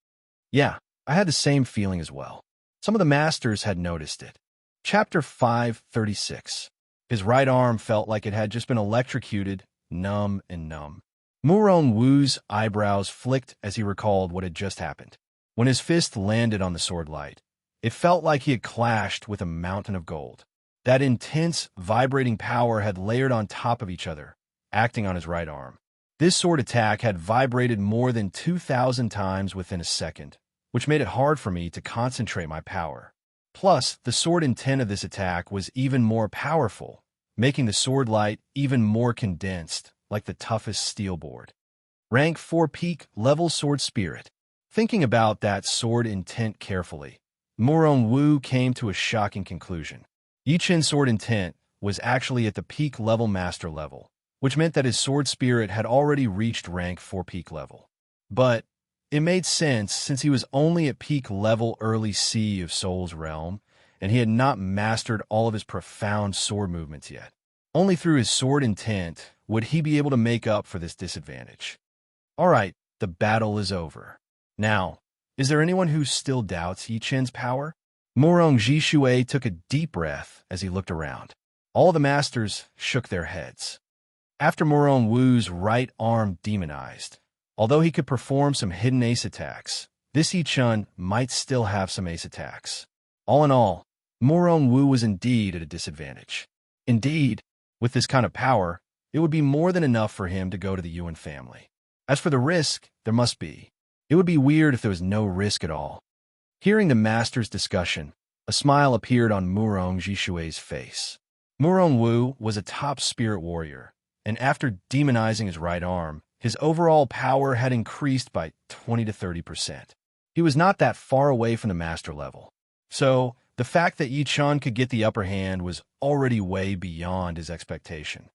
Yeah, I had the same feeling as well. Some of the masters had noticed it. Chapter 536. His right arm felt like it had just been electrocuted, numb and numb. Murong Wu's eyebrows flicked as he recalled what had just happened. When his fist landed on the sword light, it felt like he had clashed with a mountain of gold. That intense, vibrating power had layered on top of each other, acting on his right arm. This sword attack had vibrated more than 2,000 times within a second, which made it hard for me to concentrate my power. Plus, the sword intent of this attack was even more powerful, making the sword light even more condensed, like the toughest steel board. Rank 4 peak level sword spirit. Thinking about that sword intent carefully, Murong Wu came to a shocking conclusion. Yichen's sword intent was actually at the peak level master level, which meant that his sword spirit had already reached rank 4 peak level. But it made sense since he was only at peak level early C of Soul's realm, and he had not mastered all of his profound sword movements yet. Only through his sword intent would he be able to make up for this disadvantage. All right, the battle is over. Now, is there anyone who still doubts Yichen's power? Murong Jishue took a deep breath as he looked around. All the masters shook their heads. After Murong Wu's right arm demonized, although he could perform some hidden ace attacks, this Yichen might still have some ace attacks. All in all, Murong Wu was indeed at a disadvantage. Indeed, with this kind of power, it would be more than enough for him to go to the Yuan family. As for the risk, there must be. It would be weird if there was no risk at all. Hearing the master's discussion, a smile appeared on Murong Jishue's face. Murong Wu was a top spirit warrior, and after demonizing his right arm, his overall power had increased by 20 to 30%. He was not that far away from the master level. So, the fact that Yi Chun could get the upper hand was already way beyond his expectation.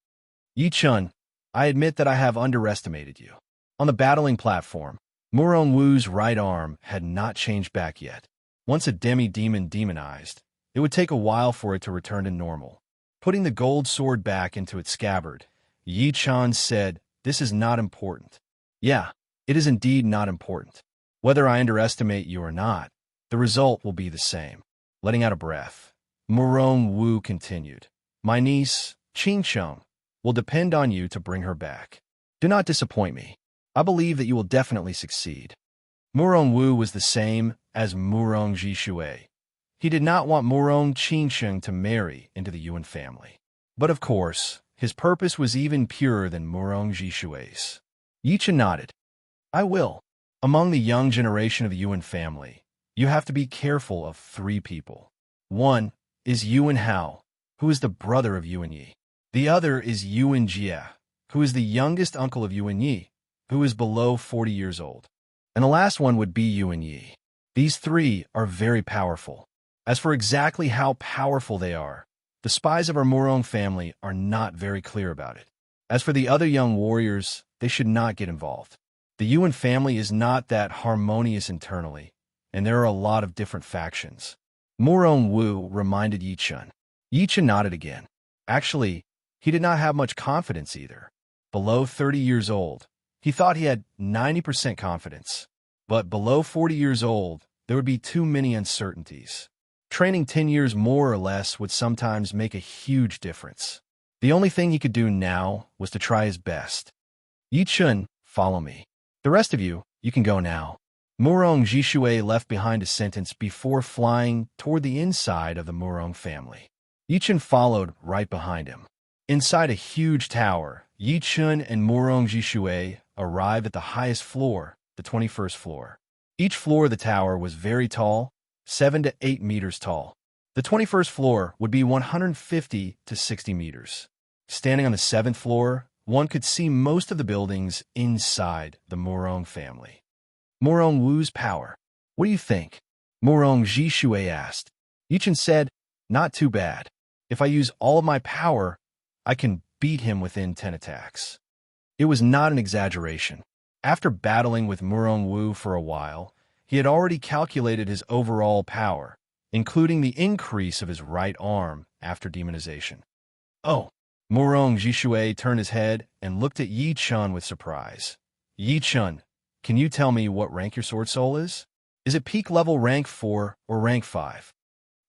Yi Chun, I admit that I have underestimated you. On the battling platform, Murong Wu's right arm had not changed back yet. Once a demi-demon demonized, it would take a while for it to return to normal. Putting the gold sword back into its scabbard, Yi Chun said, "This is not important." Yeah, it is indeed not important. Whether I underestimate you or not, the result will be the same. Letting out a breath, Murong Wu continued, "My niece, Qing Cheng, will depend on you to bring her back. Do not disappoint me. I believe that you will definitely succeed." Murong Wu was the same as Murong Jishue. He did not want Murong Qingsheng to marry into the Yuan family. But of course, his purpose was even purer than Murong Jishue's. Yi Chun nodded. "I will. Among the young generation of the Yuan family, you have to be careful of 3 people. One is Yuan Hao, who is the brother of Yuan Yi. The other is Yuan Jie, who is the youngest uncle of Yuan Yi, who is below 40 years old. And the last one would be Yuan Yi. These 3 are very powerful. As for exactly how powerful they are, the spies of our Murong family are not very clear about it. As for the other young warriors, they should not get involved. The Yuan family is not that harmonious internally, and there are a lot of different factions." Murong Wu reminded Yi Chun. Yi Chun nodded again. Actually, he did not have much confidence either. Below 30 years old, he thought he had 90% confidence. But below 40 years old, there would be too many uncertainties. Training 10 years more or less would sometimes make a huge difference. The only thing he could do now was to try his best. "Yi Chun, follow me. The rest of you, you can go now." Murong Jishue left behind a sentence before flying toward the inside of the Murong family. Yi Chun followed right behind him. Inside a huge tower, Yi Chun and Murong Jishue arrived at the highest floor, the 21st floor. Each floor of the tower was very tall, 7 to 8 meters tall. The 21st floor would be 150 to 60 meters. Standing on the 7th floor, one could see most of the buildings inside the Murong family. Murong Wu's power. "What do you think?" Murong Jishue asked. Yi Chun said, "Not too bad. If I use all of my power, I can beat him within 10 attacks." It was not an exaggeration. After battling with Murong Wu for a while, he had already calculated his overall power, including the increase of his right arm after demonization. "Oh." Murong Jishue turned his head and looked at Yi Chun with surprise. "Yi Chun, can you tell me what rank your sword soul is? Is it peak level rank 4 or rank 5?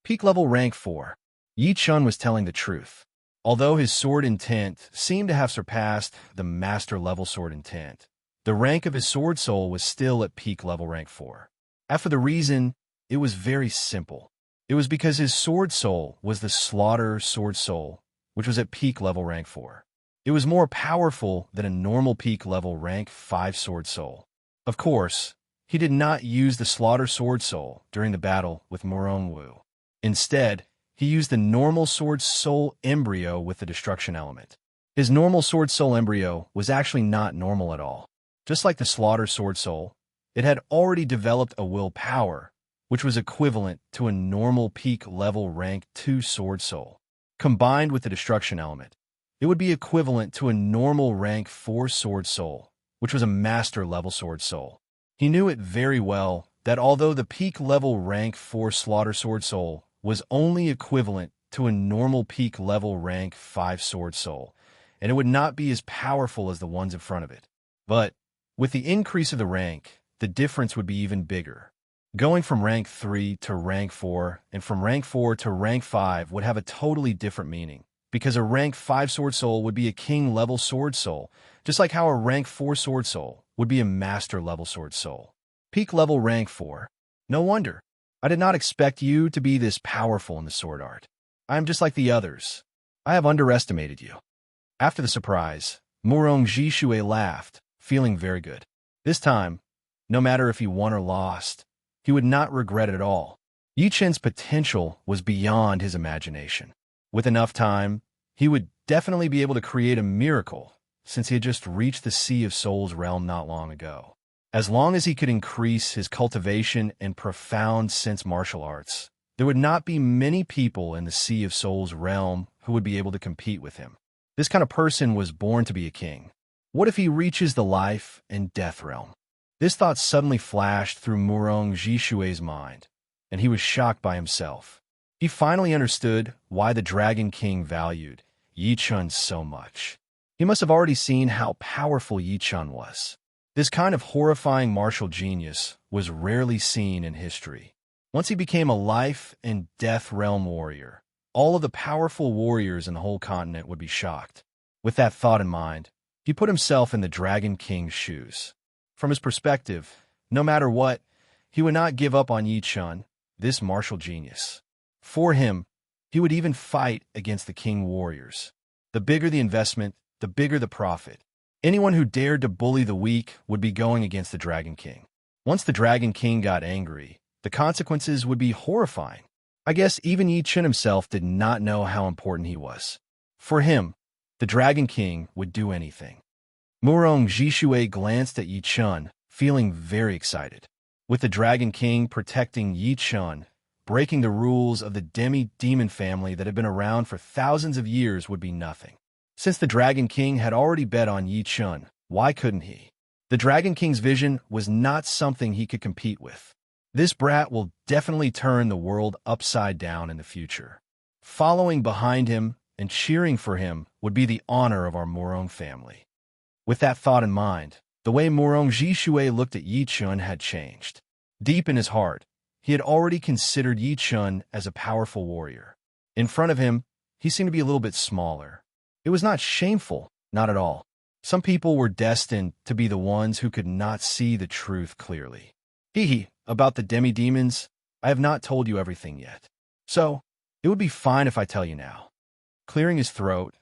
Peak level rank 4. Yi Chun was telling the truth. Although his sword intent seemed to have surpassed the master level sword intent, the rank of his sword soul was still at peak level rank 4. As for the reason, it was very simple. It was because his sword soul was the slaughter sword soul, which was at peak level rank 4. It was more powerful than a normal peak level rank 5 sword soul. Of course, he did not use the slaughter sword soul during the battle with Murong Wu. Instead, he used the normal sword soul embryo with the destruction element. His normal sword soul embryo was actually not normal at all. Just like the slaughter sword soul, it had already developed a will power, which was equivalent to a normal peak level rank 2 sword soul. Combined with the destruction element, it would be equivalent to a normal rank 4 sword soul, which was a master level sword soul. He knew it very well that although the peak level rank 4 slaughter sword soul was only equivalent to a normal peak level rank 5 sword soul, and it would not be as powerful as the ones in front of it. But with the increase of the rank, the difference would be even bigger. Going from rank 3 to rank 4 and from rank 4 to rank 5 would have a totally different meaning, because a rank 5 sword soul would be a king-level sword soul, just like how a rank 4 sword soul would be a master-level sword soul. Peak level rank 4. No wonder. I did not expect you to be this powerful in the sword art. I am just like the others. I have underestimated you. After the surprise, Murong Jishue laughed, feeling very good. This time, no matter if he won or lost, he would not regret it at all. Yi Chen's potential was beyond his imagination. With enough time, he would definitely be able to create a miracle, since he had just reached the Sea of Souls realm not long ago. As long as he could increase his cultivation and profound sense martial arts, there would not be many people in the Sea of Souls realm who would be able to compete with him. This kind of person was born to be a king. What if he reaches the life and death realm? This thought suddenly flashed through Murong Jishue's mind, and he was shocked by himself. He finally understood why the Dragon King valued Yi Chun so much. He must have already seen how powerful Yi Chun was. This kind of horrifying martial genius was rarely seen in history. Once he became a life and death realm warrior, all of the powerful warriors in the whole continent would be shocked. With that thought in mind, he put himself in the Dragon King's shoes. From his perspective, no matter what, he would not give up on Yi Chun, this martial genius. For him, he would even fight against the king warriors. The bigger the investment, the bigger the profit. Anyone who dared to bully the weak would be going against the Dragon King. Once the Dragon King got angry, the consequences would be horrifying. I guess even Yi Chen himself did not know how important he was. For him, the Dragon King would do anything. Murong Jishue glanced at Yi Chun, feeling very excited. With the Dragon King protecting Yi Chun, breaking the rules of the demi-demon family that had been around for thousands of years would be nothing. Since the Dragon King had already bet on Yi Chun, why couldn't he? The Dragon King's vision was not something he could compete with. This brat will definitely turn the world upside down in the future. Following behind him and cheering for him would be the honor of our Murong family. With that thought in mind, the way Murong Jishue looked at Yi Chun had changed. Deep in his heart, he had already considered Yi Chun as a powerful warrior. In front of him, he seemed to be a little bit smaller. It was not shameful, not at all. Some people were destined to be the ones who could not see the truth clearly. About the demi-demons, I have not told you everything yet. So, it would be fine if I tell you now. Clearing his throat,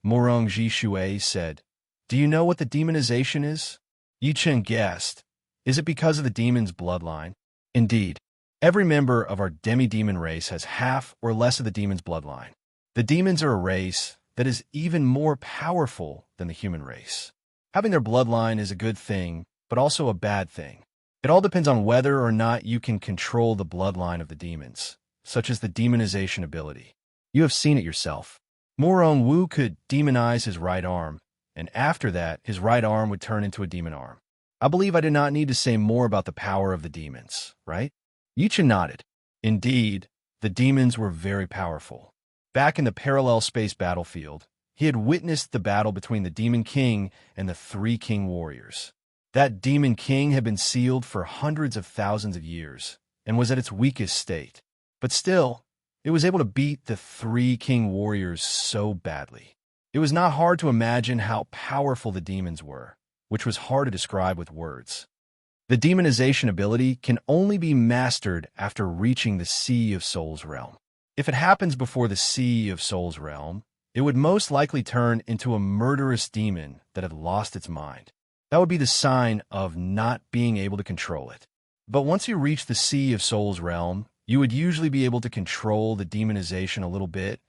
Murong Jishue said, "Do you know what the demonization is?" Yi Chen guessed. Is it because of the demon's bloodline? Indeed. Every member of our demi-demon race has half or less of the demon's bloodline. The demons are a race that is even more powerful than the human race. Having their bloodline is a good thing, but also a bad thing. It all depends on whether or not you can control the bloodline of the demons, such as the demonization ability. You have seen it yourself. Murong Wu could demonize his right arm, and after that, his right arm would turn into a demon arm. I believe I did not need to say more about the power of the demons, right? Yi Chen nodded. Indeed, the demons were very powerful. Back in the parallel space battlefield, he had witnessed the battle between the Demon King and the three King Warriors. That Demon King had been sealed for hundreds of thousands of years and was at its weakest state. But still, it was able to beat the three King Warriors so badly. It was not hard to imagine how powerful the demons were, which was hard to describe with words. The demonization ability can only be mastered after reaching the Sea of Souls realm. If it happens before the Sea of Souls realm, it would most likely turn into a murderous demon that had lost its mind. That would be the sign of not being able to control it. But once you reach the Sea of Souls realm, you would usually be able to control the demonization a little bit,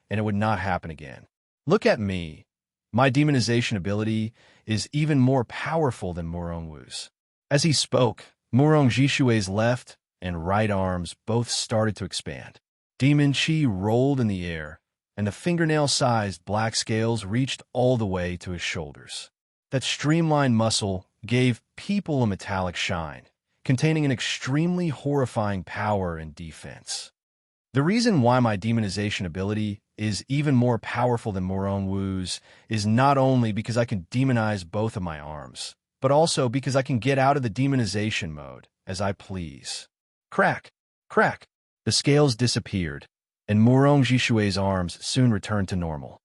and it would not happen again. Look at me. My demonization ability is even more powerful than Murong Wu's. As he spoke, Murong Jishue's left and right arms both started to expand. Demon Chi rolled in the air, and the fingernail-sized black scales reached all the way to his shoulders. That streamlined muscle gave people a metallic shine, containing an extremely horrifying power and defense. The reason why my demonization ability is even more powerful than Murong Wu's is not only because I can demonize both of my arms, but also because I can get out of the demonization mode as I please. Crack! Crack! The scales disappeared, and Murong Jishue's arms soon returned to normal.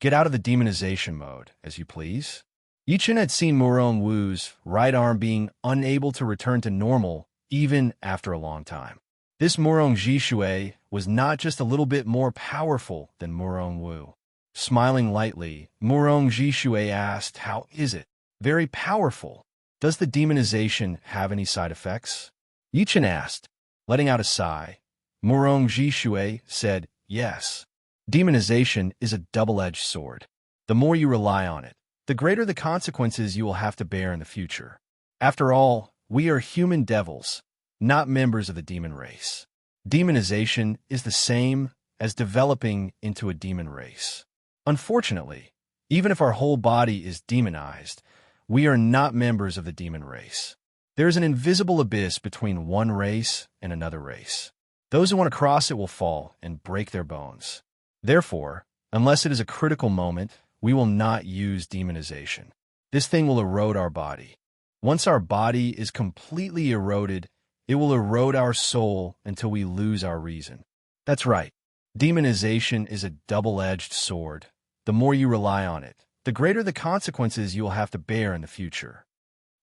Get out of the demonization mode as you please. Yi Chen had seen Murong Wu's right arm being unable to return to normal even after a long time. This Murong Jishue was not just a little bit more powerful than Murong Wu. Smiling lightly, Murong Jishue asked, "How is it?" "Very powerful. Does the demonization have any side effects?" Yichen asked. Letting out a sigh, Murong Jishui said, yes. Demonization is a double-edged sword. The more you rely on it, the greater the consequences you will have to bear in the future. After all, we are human devils, not members of the demon race. Demonization is the same as developing into a demon race. Unfortunately, even if our whole body is demonized, we are not members of the demon race. There is an invisible abyss between one race and another race. Those who want to cross it will fall and break their bones. Therefore, unless it is a critical moment, we will not use demonization. This thing will erode our body. Once our body is completely eroded, it will erode our soul until we lose our reason. That's right. Demonization is a double-edged sword. The more you rely on it, the greater the consequences you will have to bear in the future.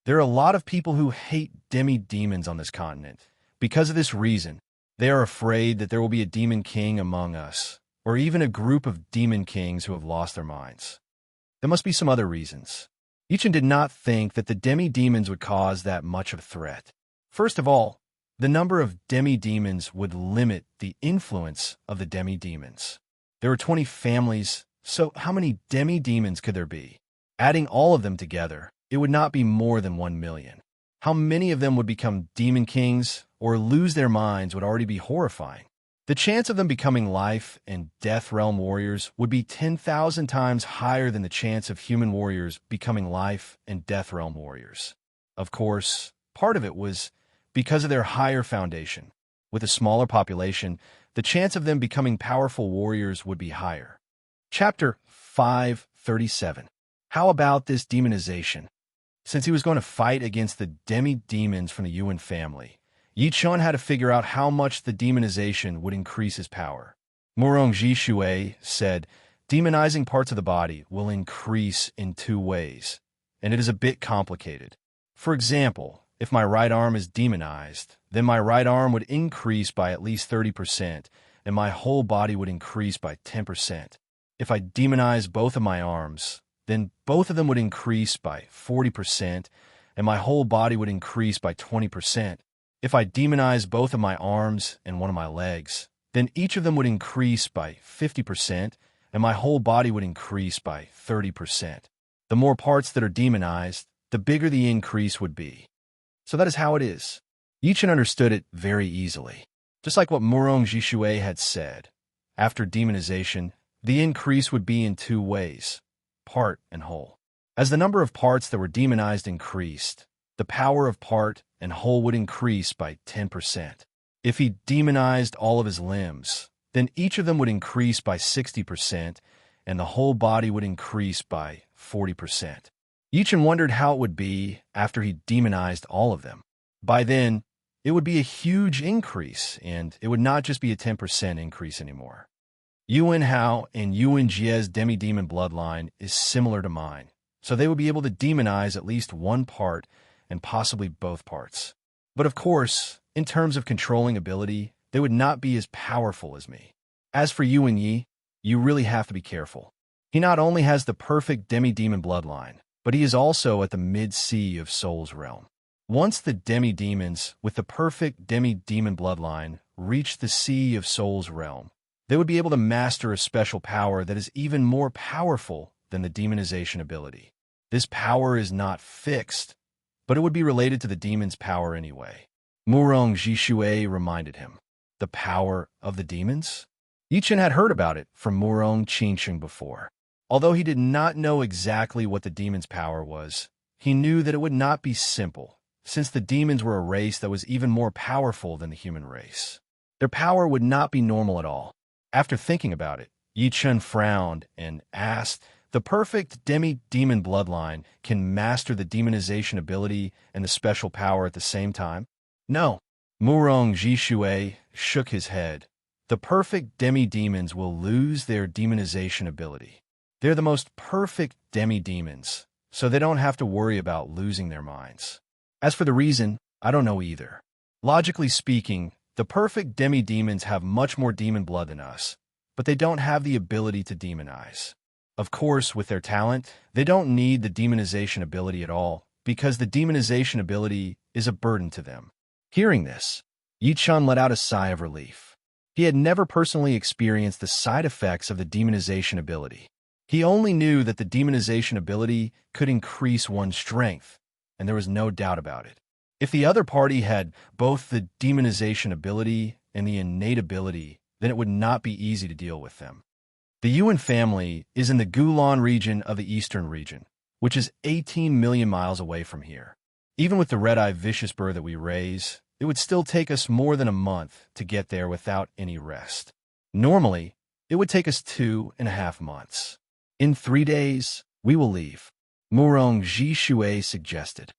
There are a lot of people who hate demi-demons on this continent. Because of this reason, they are afraid that there will be a demon king among us, or even a group of demon kings who have lost their minds. There must be some other reasons. Yichen did not think that the demi-demons would cause that much of a threat. First of all, the number of demi-demons would limit the influence of the demi-demons. There are 20 families, so how many demi-demons could there be? Adding all of them together, it would not be more than 1 million. How many of them would become demon kings or lose their minds would already be horrifying. The chance of them becoming life and death realm warriors would be 10,000 times higher than the chance of human warriors becoming life and death realm warriors. Of course, part of it was because of their higher foundation. With a smaller population, the chance of them becoming powerful warriors would be higher. Chapter 537. How about this demonization? Since he was going to fight against the demi-demons from the Yuan family, Yichen had to figure out how much the demonization would increase his power. Murong Jishui said, demonizing parts of the body will increase in 2 ways, and it is a bit complicated. For example, if my right arm is demonized, then my right arm would increase by at least 30%, and my whole body would increase by 10%. If I demonize both of my arms, then both of them would increase by 40%, and my whole body would increase by 20%. If I demonize both of my arms and one of my legs, then each of them would increase by 50%, and my whole body would increase by 30%. The more parts that are demonized, the bigger the increase would be. So that is how it is. Yichen understood it very easily. Just like what Murong Jishui had said, after demonization, the increase would be in 2 ways, part and whole. As the number of parts that were demonized increased, the power of part and whole would increase by 10%. If he demonized all of his limbs, then each of them would increase by 60%, and the whole body would increase by 40%. Yichen wondered how it would be after he demonized all of them. By then, it would be a huge increase, and it would not just be a 10% increase anymore. Yuan Hao and Yuan Jie's demi-demon bloodline is similar to mine, so they would be able to demonize at least one part and possibly both parts. But of course, in terms of controlling ability, they would not be as powerful as me. As for Yuan Yi, you really have to be careful. He not only has the perfect demi-demon bloodline, but he is also at the mid-sea of Soul's realm. Once the demi-demons with the perfect demi-demon bloodline reach the sea of Soul's realm, they would be able to master a special power that is even more powerful than the demonization ability. This power is not fixed, but it would be related to the demon's power anyway. Murong Jishui reminded him. The power of the demons? Yichen had heard about it from Murong Qingsheng before. Although he did not know exactly what the demon's power was, he knew that it would not be simple, since the demons were a race that was even more powerful than the human race. Their power would not be normal at all. After thinking about it, Yichen frowned and asked, the perfect demi-demon bloodline can master the demonization ability and the special power at the same time? No. Murong Jishui shook his head. The perfect demi-demons will lose their demonization ability. They're the most perfect demi-demons, so they don't have to worry about losing their minds. As for the reason, I don't know either. Logically speaking, the perfect demi-demons have much more demon blood than us, but they don't have the ability to demonize. Of course, with their talent, they don't need the demonization ability at all, because the demonization ability is a burden to them. Hearing this, Yi Chun let out a sigh of relief. He had never personally experienced the side effects of the demonization ability. He only knew that the demonization ability could increase one's strength, and there was no doubt about it. If the other party had both the demonization ability and the innate ability, then it would not be easy to deal with them. The Yuan family is in the Gulan region of the Eastern region, which is 18 million miles away from here. Even with the red-eye vicious bird that we raise, it would still take us more than a month to get there without any rest. Normally, it would take us 2.5 months. In 3 days, we will leave, Murong Jishui suggested.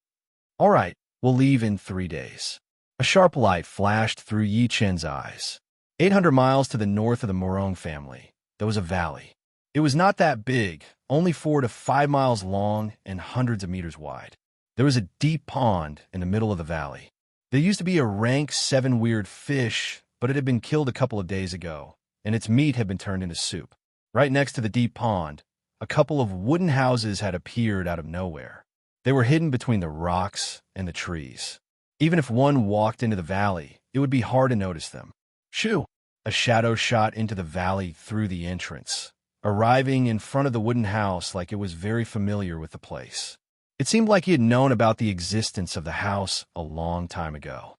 All right, we'll leave in 3 days. A sharp light flashed through Yi Chen's eyes. 800 miles to the north of the Murong family, there was a valley. It was not that big, only 4 to 5 miles long and hundreds of meters wide. There was a deep pond in the middle of the valley. There used to be a rank 7 weird fish, but it had been killed a couple of days ago, and its meat had been turned into soup. Right next to the deep pond, a couple of wooden houses had appeared out of nowhere. They were hidden between the rocks and the trees. Even if one walked into the valley, it would be hard to notice them. Shoo! A shadow shot into the valley through the entrance, arriving in front of the wooden house like it was very familiar with the place. It seemed like he had known about the existence of the house a long time ago.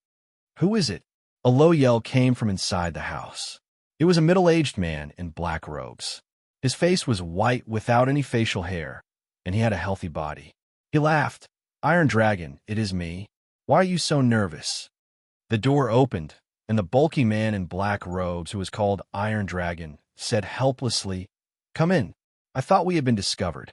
Who is it? A low yell came from inside the house. It was a middle-aged man in black robes. His face was white without any facial hair, and he had a healthy body. He laughed. Iron Dragon, it is me. Why are you so nervous? The door opened, and the bulky man in black robes, who was called Iron Dragon, said helplessly, "Come in. I thought we had been discovered."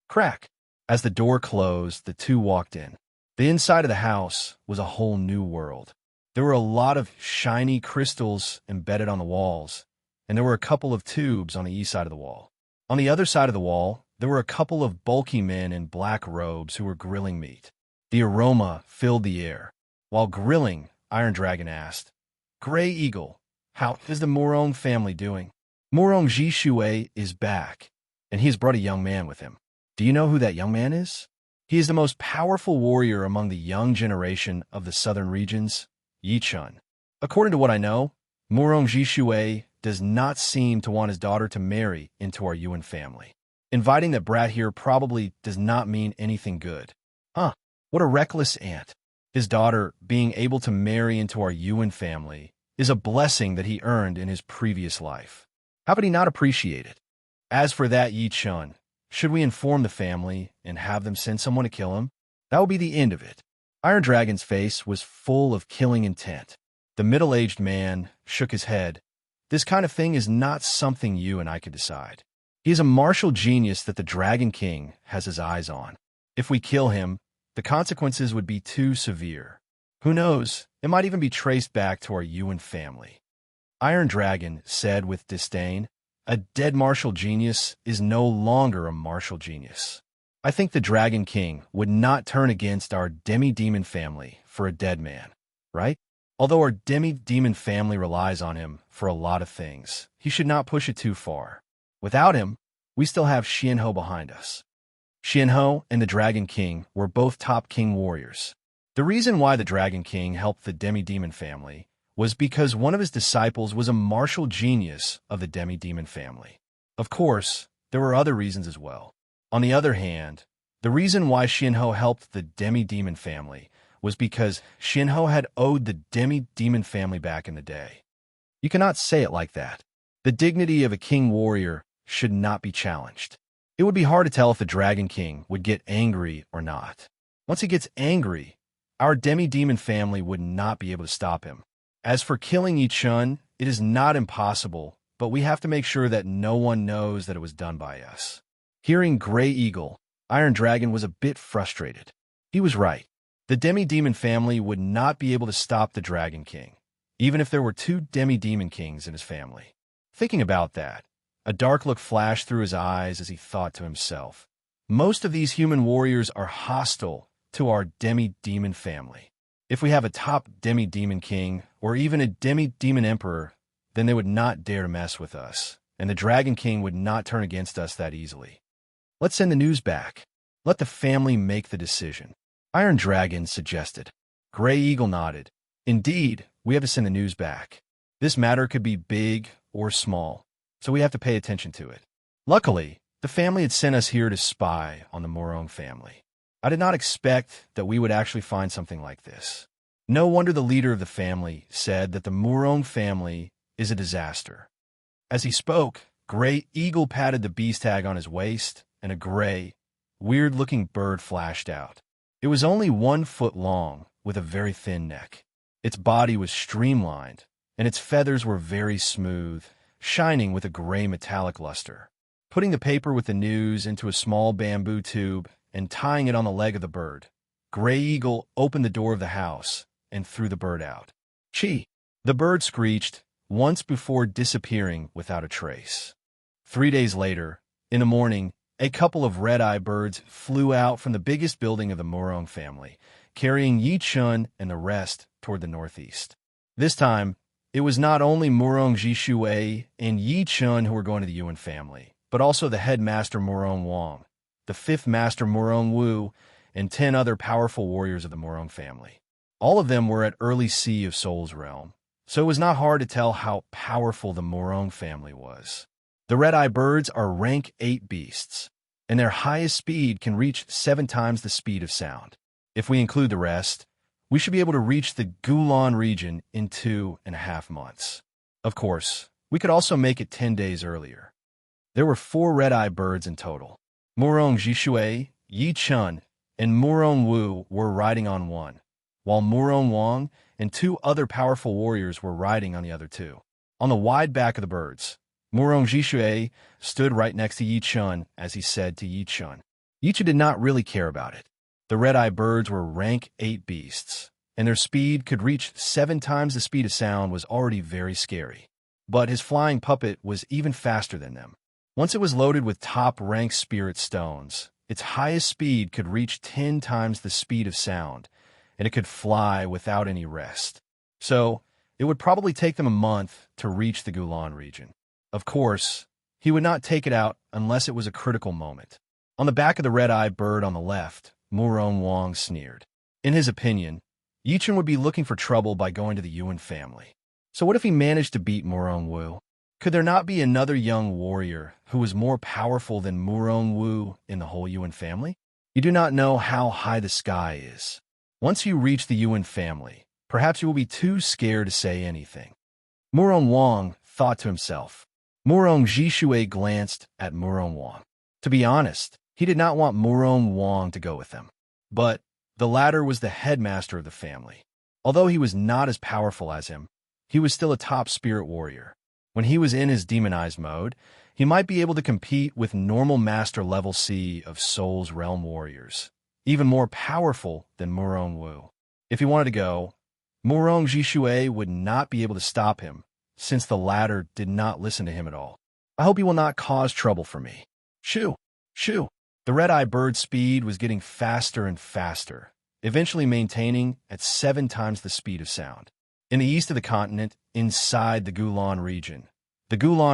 Crack! As the door closed, the two walked in. The inside of the house was a whole new world. There were a lot of shiny crystals embedded on the walls, and there were a couple of tubes on the east side of the wall. On the other side of the wall, there were a couple of bulky men in black robes who were grilling meat. The aroma filled the air. While grilling, Iron Dragon asked, "Gray Eagle, how is the Murong family doing?" Murong Jishui is back, and he has brought a young man with him. Do you know who that young man is? He is the most powerful warrior among the young generation of the southern regions, Yi Chun. According to what I know, Murong Jishui does not seem to want his daughter to marry into our Yuan family. Inviting that brat here probably does not mean anything good. Huh, what a reckless aunt. His daughter being able to marry into our Yuan family is a blessing that he earned in his previous life. How could he not appreciate it? As for that Yi Chun, should we inform the family and have them send someone to kill him? That would be the end of it. Iron Dragon's face was full of killing intent. The middle-aged man shook his head. This kind of thing is not something you and I could decide. He is a martial genius that the Dragon King has his eyes on. If we kill him, the consequences would be too severe. Who knows, it might even be traced back to our Yuan family. Iron Dragon said with disdain, "A dead martial genius is no longer a martial genius. I think the Dragon King would not turn against our demi-demon family for a dead man, right? Although our demi-demon family relies on him for a lot of things, he should not push it too far. Without him, we still have Xianhou behind us." Xianhou and the Dragon King were both top king warriors. The reason why the Dragon King helped the demi-demon family was because one of his disciples was a martial genius of the demi-demon family. Of course, there were other reasons as well. On the other hand, the reason why Xianhou helped the demi-demon family was because Xianhou had owed the demi-demon family back in the day. You cannot say it like that. The dignity of a king warrior should not be challenged. It would be hard to tell if the Dragon King would get angry or not. Once he gets angry, our demi-demon family would not be able to stop him. As for killing Yi Chun, it is not impossible, but we have to make sure that no one knows that it was done by us. Hearing Gray Eagle, Iron Dragon was a bit frustrated. He was right. The demi-demon family would not be able to stop the Dragon King, even if there were 2 demi-demon kings in his family. Thinking about that, a dark look flashed through his eyes as he thought to himself, most of these human warriors are hostile to our demi-demon family. If we have a top demi-demon king, or even a demi-demon emperor, then they would not dare to mess with us, and the Dragon King would not turn against us that easily. Let's send the news back. Let the family make the decision, Iron Dragon suggested. Gray Eagle nodded. Indeed, we have to send the news back. This matter could be big or small, so we have to pay attention to it. Luckily, the family had sent us here to spy on the Morong family. I did not expect that we would actually find something like this. No wonder the leader of the family said that the Morong family is a disaster. As he spoke, Gray Eagle patted the beast tag on his waist, and a gray, weird-looking bird flashed out. It was only 1 foot long, with a very thin neck. Its body was streamlined, and its feathers were very smooth, shining with a gray metallic luster. Putting the paper with the news into a small bamboo tube and tying it on the leg of the bird, Gray Eagle opened the door of the house and threw the bird out. Chee! The bird screeched once before disappearing without a trace. 3 days later, in the morning, a couple of red-eye birds flew out from the biggest building of the Morong family, carrying Yi Chun and the rest toward the northeast. This time, it was not only Morong Jishui and Yi Chun who were going to the Yuan family, but also the headmaster Morong Wang, the 5th master Morong Wu, and 10 other powerful warriors of the Morong family. All of them were at early sea of Soul's realm, so it was not hard to tell how powerful the Morong family was. The red-eye birds are rank 8 beasts, and their highest speed can reach 7 times the speed of sound. If we include the rest, we should be able to reach the Gulan region in 2.5 months. Of course, we could also make it 10 days earlier. There were 4 red-eye birds in total. Morong Jishui, Yi Chun, and Morong Wu were riding on one, while Morong Wang and 2 other powerful warriors were riding on the other 2. On the wide back of the birds, Morong Jishui stood right next to Yi Chun as he said to Yi Chun. Yi Chun did not really care about it. The red-eye birds were rank 8 beasts, and their speed could reach 7 times the speed of sound was already very scary. But his flying puppet was even faster than them. Once it was loaded with top-rank spirit stones, its highest speed could reach 10 times the speed of sound, and it could fly without any rest. So, it would probably take them a month to reach the Gulan region. Of course, he would not take it out unless it was a critical moment. On the back of the red-eyed bird on the left, Morong Wang sneered. In his opinion, Yi Chun would be looking for trouble by going to the Yuan family. So what if he managed to beat Morong Wu? Could there not be another young warrior who was more powerful than Morong Wu in the whole Yuan family? You do not know how high the sky is. Once you reach the Yuan family, perhaps you will be too scared to say anything. Morong Wang thought to himself. Morong Jishui glanced at Morong Wang. To be honest, he did not want Morong Wang to go with them. But the latter was the headmaster of the family. Although he was not as powerful as him, he was still a top spirit warrior. When he was in his demonized mode, he might be able to compete with normal master level C of Soul's realm warriors, even more powerful than Morong Wu. If he wanted to go, Morong Jishui would not be able to stop him, since the latter did not listen to him at all. I hope he will not cause trouble for me. Shoo! Shoo! The red-eye bird's speed was getting faster and faster, eventually maintaining at 7 times the speed of sound. In the east of the continent, inside the Gulan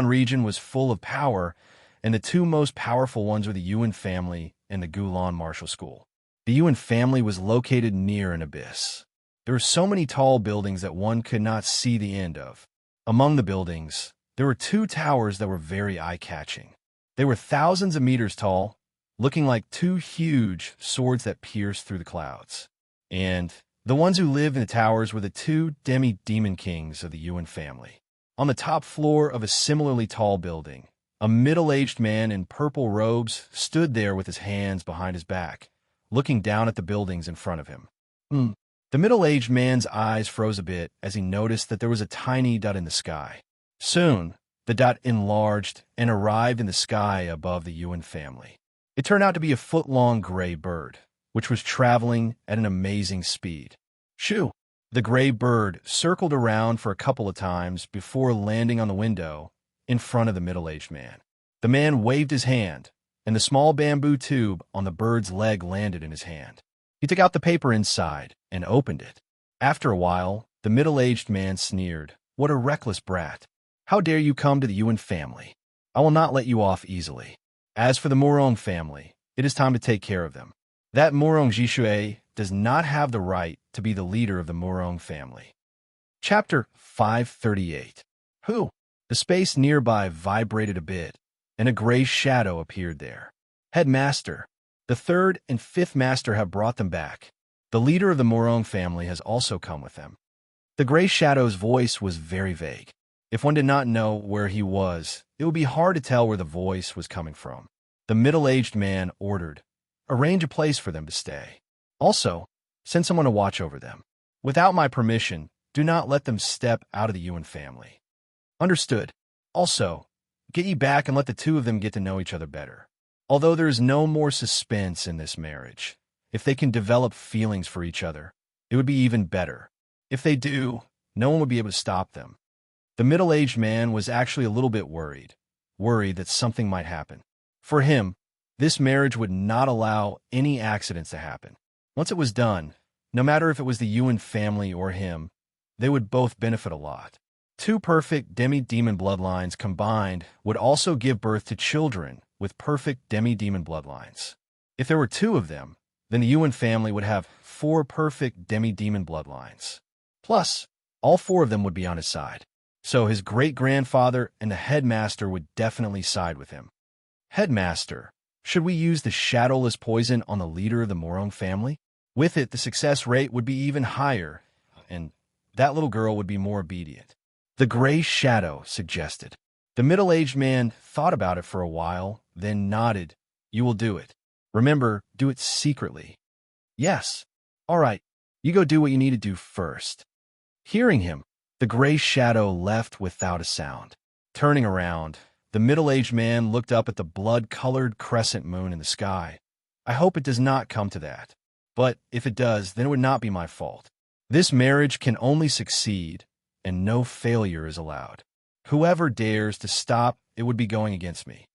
region was full of power, and the 2 most powerful ones were the Yuan family and the Gulan martial school. The Yuan family was located near an abyss. There were so many tall buildings that one could not see the end of. Among the buildings, there were 2 towers that were very eye-catching. They were thousands of meters tall, looking like 2 huge swords that pierced through the clouds. And the ones who lived in the towers were the 2 demi-demon kings of the Yuan family. On the top floor of a similarly tall building, a middle-aged man in purple robes stood there with his hands behind his back, looking down at the buildings in front of him. The middle-aged man's eyes froze a bit as he noticed that there was a tiny dot in the sky. Soon, the dot enlarged and arrived in the sky above the Yuan family. It turned out to be a foot-long gray bird, which was traveling at an amazing speed. Shoo! The gray bird circled around for a couple of times before landing on the window in front of the middle-aged man. The man waved his hand, and the small bamboo tube on the bird's leg landed in his hand. He took out the paper inside and opened it. After a while, the middle-aged man sneered. What a reckless brat. How dare you come to the Yuan family? I will not let you off easily. As for the Morong family, it is time to take care of them. That Morong Jishui does not have the right to be the leader of the Morong family. Chapter 538. Who? The space nearby vibrated a bit, and a gray shadow appeared there. Headmaster. The third and fifth master have brought them back. The leader of the Morong family has also come with them. The gray shadow's voice was very vague. If one did not know where he was, it would be hard to tell where the voice was coming from. The middle-aged man ordered, "Arrange a place for them to stay. Also, send someone to watch over them. Without my permission, do not let them step out of the Yuan family." Understood. Also, get ye back and let the two of them get to know each other better. Although there is no more suspense in this marriage, if they can develop feelings for each other, it would be even better. If they do, no one would be able to stop them. The middle-aged man was actually a little bit worried that something might happen. For him, this marriage would not allow any accidents to happen. Once it was done, no matter if it was the Yuan family or him, they would both benefit a lot. Two perfect demi-demon bloodlines combined would also give birth to children with perfect demi-demon bloodlines. If there were two of them, then the Yuan family would have 4 perfect demi-demon bloodlines. Plus, all 4 of them would be on his side. So his great-grandfather and the headmaster would definitely side with him. Headmaster, should we use the shadowless poison on the leader of the Morong family? With it, the success rate would be even higher, and that little girl would be more obedient. The gray shadow suggested. The middle-aged man thought about it for a while, then nodded. "You will do it. Remember, do it secretly." "Yes. All right, you go do what you need to do first." Hearing him, the gray shadow left without a sound. Turning around, the middle-aged man looked up at the blood-colored crescent moon in the sky. "I hope it does not come to that. But if it does, then it would not be my fault. This marriage can only succeed, and no failure is allowed. Whoever dares to stop it would be going against me."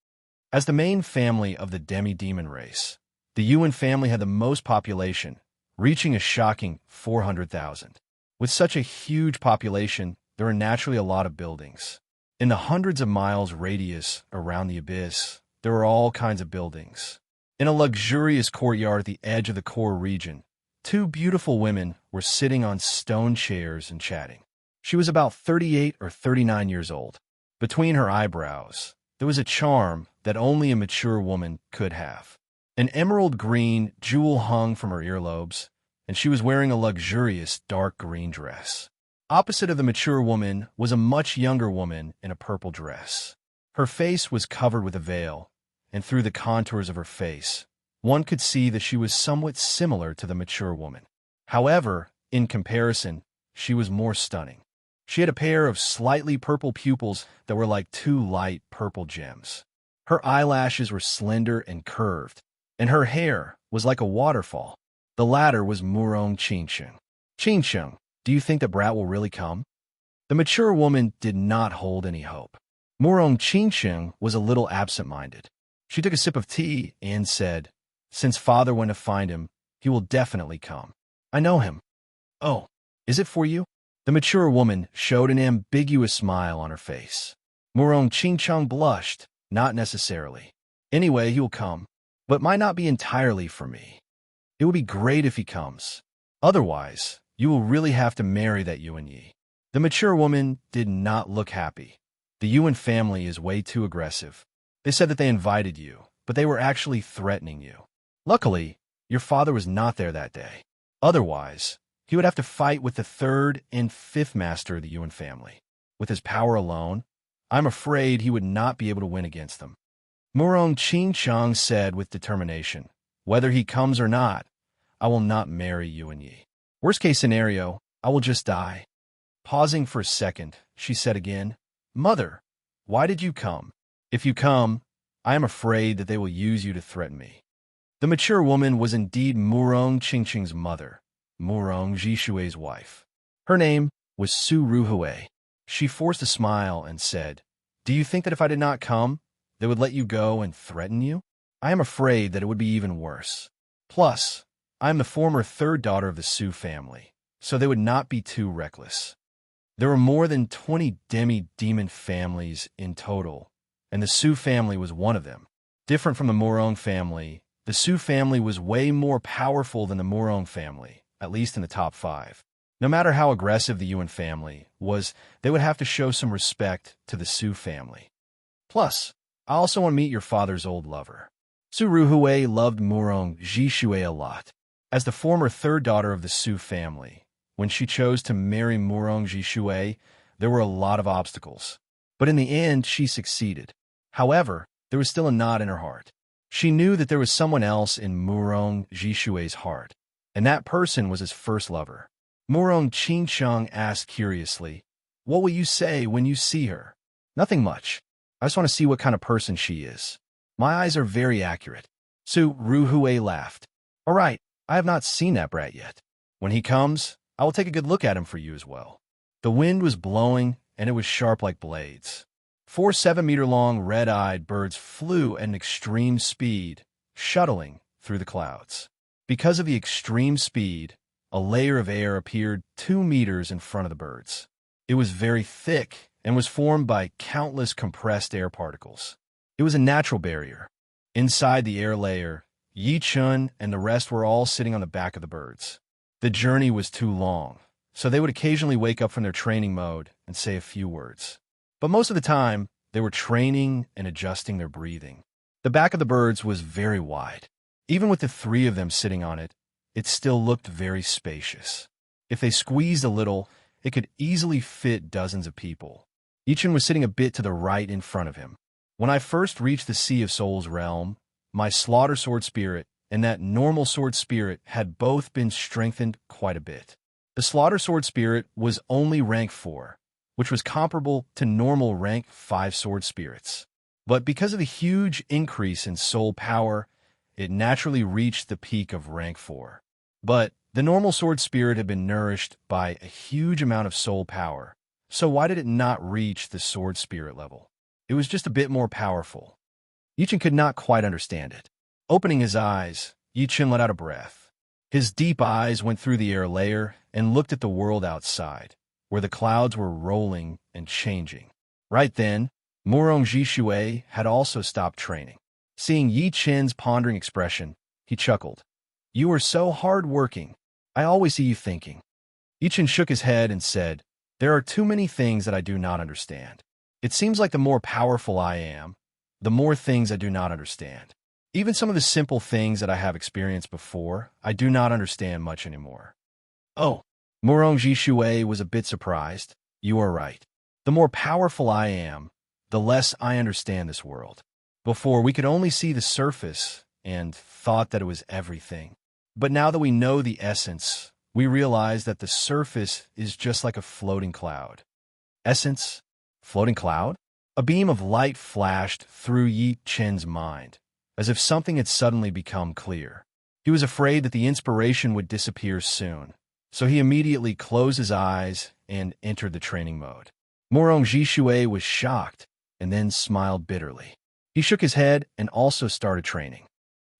As the main family of the demi-demon race, the Yuan family had the most population, reaching a shocking 400,000. With such a huge population, there are naturally a lot of buildings. In the hundreds of miles radius around the abyss, there are all kinds of buildings. In a luxurious courtyard at the edge of the core region, 2 beautiful women were sitting on stone chairs and chatting. She was about 38 or 39 years old. Between her eyebrows, there was a charm that only a mature woman could have. An emerald green jewel hung from her earlobes, and she was wearing a luxurious dark green dress. Opposite of the mature woman was a much younger woman in a purple dress. Her face was covered with a veil, and through the contours of her face, one could see that she was somewhat similar to the mature woman. However, in comparison, she was more stunning. She had a pair of slightly purple pupils that were like 2 light purple gems. Her eyelashes were slender and curved, and her hair was like a waterfall. The latter was Murong Qingsheng. "Qingsheng, do you think that Brat will really come?" The mature woman did not hold any hope. Murong Qingsheng was a little absent-minded. She took a sip of tea and said, "Since father went to find him, he will definitely come. I know him." "Oh, is it for you?" The mature woman showed an ambiguous smile on her face. Murong Qingsheng blushed, "Not necessarily. Anyway, he will come, but might not be entirely for me. It would be great if he comes. Otherwise, you will really have to marry that Yuan Yi." The mature woman did not look happy. "The Yuan family is way too aggressive. They said that they invited you, but they were actually threatening you. Luckily, your father was not there that day. Otherwise, he would have to fight with the 3rd and 5th master of the Yuan family. With his power alone, I'm afraid he would not be able to win against them." Murong Qingsheng said with determination, "Whether he comes or not, I will not marry Yuan Yi. Worst case scenario, I will just die." Pausing for a second, she said again, "Mother, why did you come? If you come, I am afraid that they will use you to threaten me." The mature woman was indeed Murong Qingsheng's mother, Murong Jishui's wife. Her name was Su Ruhui. She forced a smile and said, "Do you think that if I did not come, they would let you go and threaten you? I am afraid that it would be even worse. Plus, I am the former 3rd daughter of the Su family, so they would not be too reckless. There were more than 20 demi-demon families in total, and the Su family was one of them. Different from the Morong family, the The Su family was way more powerful than the Murong family, at least in the top 5. No matter how aggressive the Yuan family was, they would have to show some respect to the Su family. Plus, I also want to meet your father's old lover. Su Ruhui loved Murong Jishui a lot. As the former third daughter of the Su family, when she chose to marry Murong Jishui, there were a lot of obstacles. But in the end, she succeeded. However, there was still a knot in her heart. She knew that there was someone else in Murong Jishui's heart, and that person was his first lover. Murong Qingcheng asked curiously, "What will you say when you see her?" "Nothing much. I just want to see what kind of person she is. My eyes are very accurate." Su Ruhui laughed. "All right, I have not seen that brat yet. When he comes, I will take a good look at him for you as well." The wind was blowing, and it was sharp like blades. 4 7-meter-long red-eyed birds flew at an extreme speed, shuttling through the clouds. Because of the extreme speed, a layer of air appeared 2 meters in front of the birds. It was very thick and was formed by countless compressed air particles. It was a natural barrier. Inside the air layer, Yi Chun and the rest were all sitting on the back of the birds. The journey was too long, so they would occasionally wake up from their training mode and say a few words. But most of the time, they were training and adjusting their breathing. The back of the birds was very wide. Even with the 3 of them sitting on it, it still looked very spacious. If they squeezed a little, it could easily fit dozens of people. Yichun was sitting a bit to the right in front of him. When I first reached the Sea of Souls realm, my slaughter sword spirit and that normal sword spirit had both been strengthened quite a bit. The slaughter sword spirit was only rank 4, which was comparable to normal rank 5 sword spirits. But because of the huge increase in soul power, it naturally reached the peak of rank 4. But the normal sword spirit had been nourished by a huge amount of soul power, so why did it not reach the sword spirit level? It was just a bit more powerful. Yichun could not quite understand it. Opening his eyes, Yichun let out a breath. His deep eyes went through the air layer and looked at the world outside, where the clouds were rolling and changing. Right then, Murong Jishui had also stopped training. Seeing Yi Chen's pondering expression, he chuckled. "You are so hard-working. I always see you thinking." Yi Chen shook his head and said, "There are too many things that I do not understand. It seems like the more powerful I am, the more things I do not understand. Even some of the simple things that I have experienced before, I do not understand much anymore." "Oh." Murong Jishui was a bit surprised. "You are right. The more powerful I am, the less I understand this world. Before, we could only see the surface and thought that it was everything. But now that we know the essence, we realize that the surface is just like a floating cloud." "Essence? Floating cloud?" A beam of light flashed through Yi Chen's mind, as if something had suddenly become clear. He was afraid that the inspiration would disappear soon, so he immediately closed his eyes and entered the training mode. Murong Jishui was shocked and then smiled bitterly. He shook his head and also started training.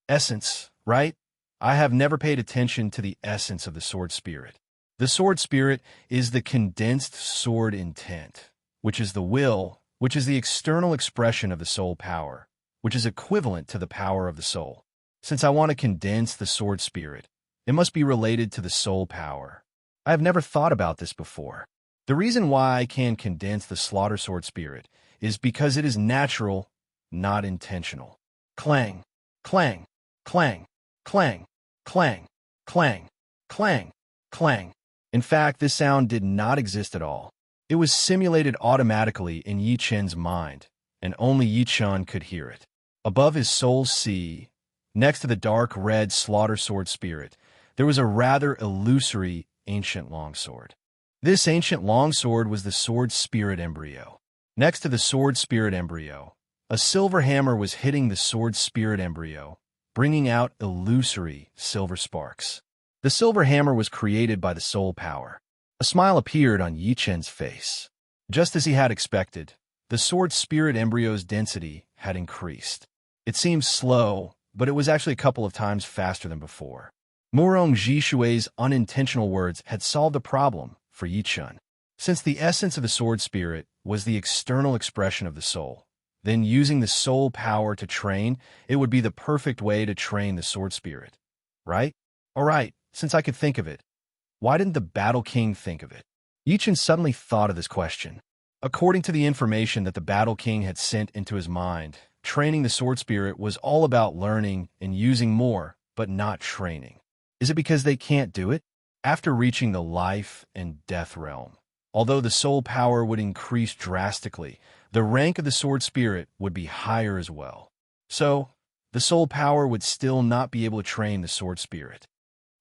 "Essence, right? I have never paid attention to the essence of the sword spirit. The sword spirit is the condensed sword intent, which is the will, which is the external expression of the soul power, which is equivalent to the power of the soul. Since I want to condense the sword spirit, it must be related to the soul power. I have never thought about this before. The reason why I can condense the slaughter sword spirit is because it is natural, not intentional. Clang, clang, clang, clang, clang, clang, clang, clang. In fact, this sound did not exist at all. It was simulated automatically in Yi Chen's mind, and only Yi Chen could hear it. Above his soul sea, next to the dark red slaughter sword spirit, there was a rather illusory ancient longsword. This ancient longsword was the sword spirit embryo. Next to the sword spirit embryo, a silver hammer was hitting the sword spirit embryo, bringing out illusory silver sparks. The silver hammer was created by the soul power. A smile appeared on Yi Chen's face. Just as he had expected, the sword spirit embryo's density had increased. It seemed slow, but it was actually a couple of times faster than before. Murong Jishui's unintentional words had solved the problem for Yi Chen. Since the essence of the sword spirit was the external expression of the soul, then using the soul power to train, it would be the perfect way to train the sword spirit. Right? Alright, since I could think of it, why didn't the Battle King think of it? Yichen suddenly thought of this question. According to the information that the Battle King had sent into his mind, training the sword spirit was all about learning and using more, but not training. Is it because they can't do it? After reaching the life and death realm, although the soul power would increase drastically, the rank of the sword spirit would be higher as well. So, the soul power would still not be able to train the sword spirit.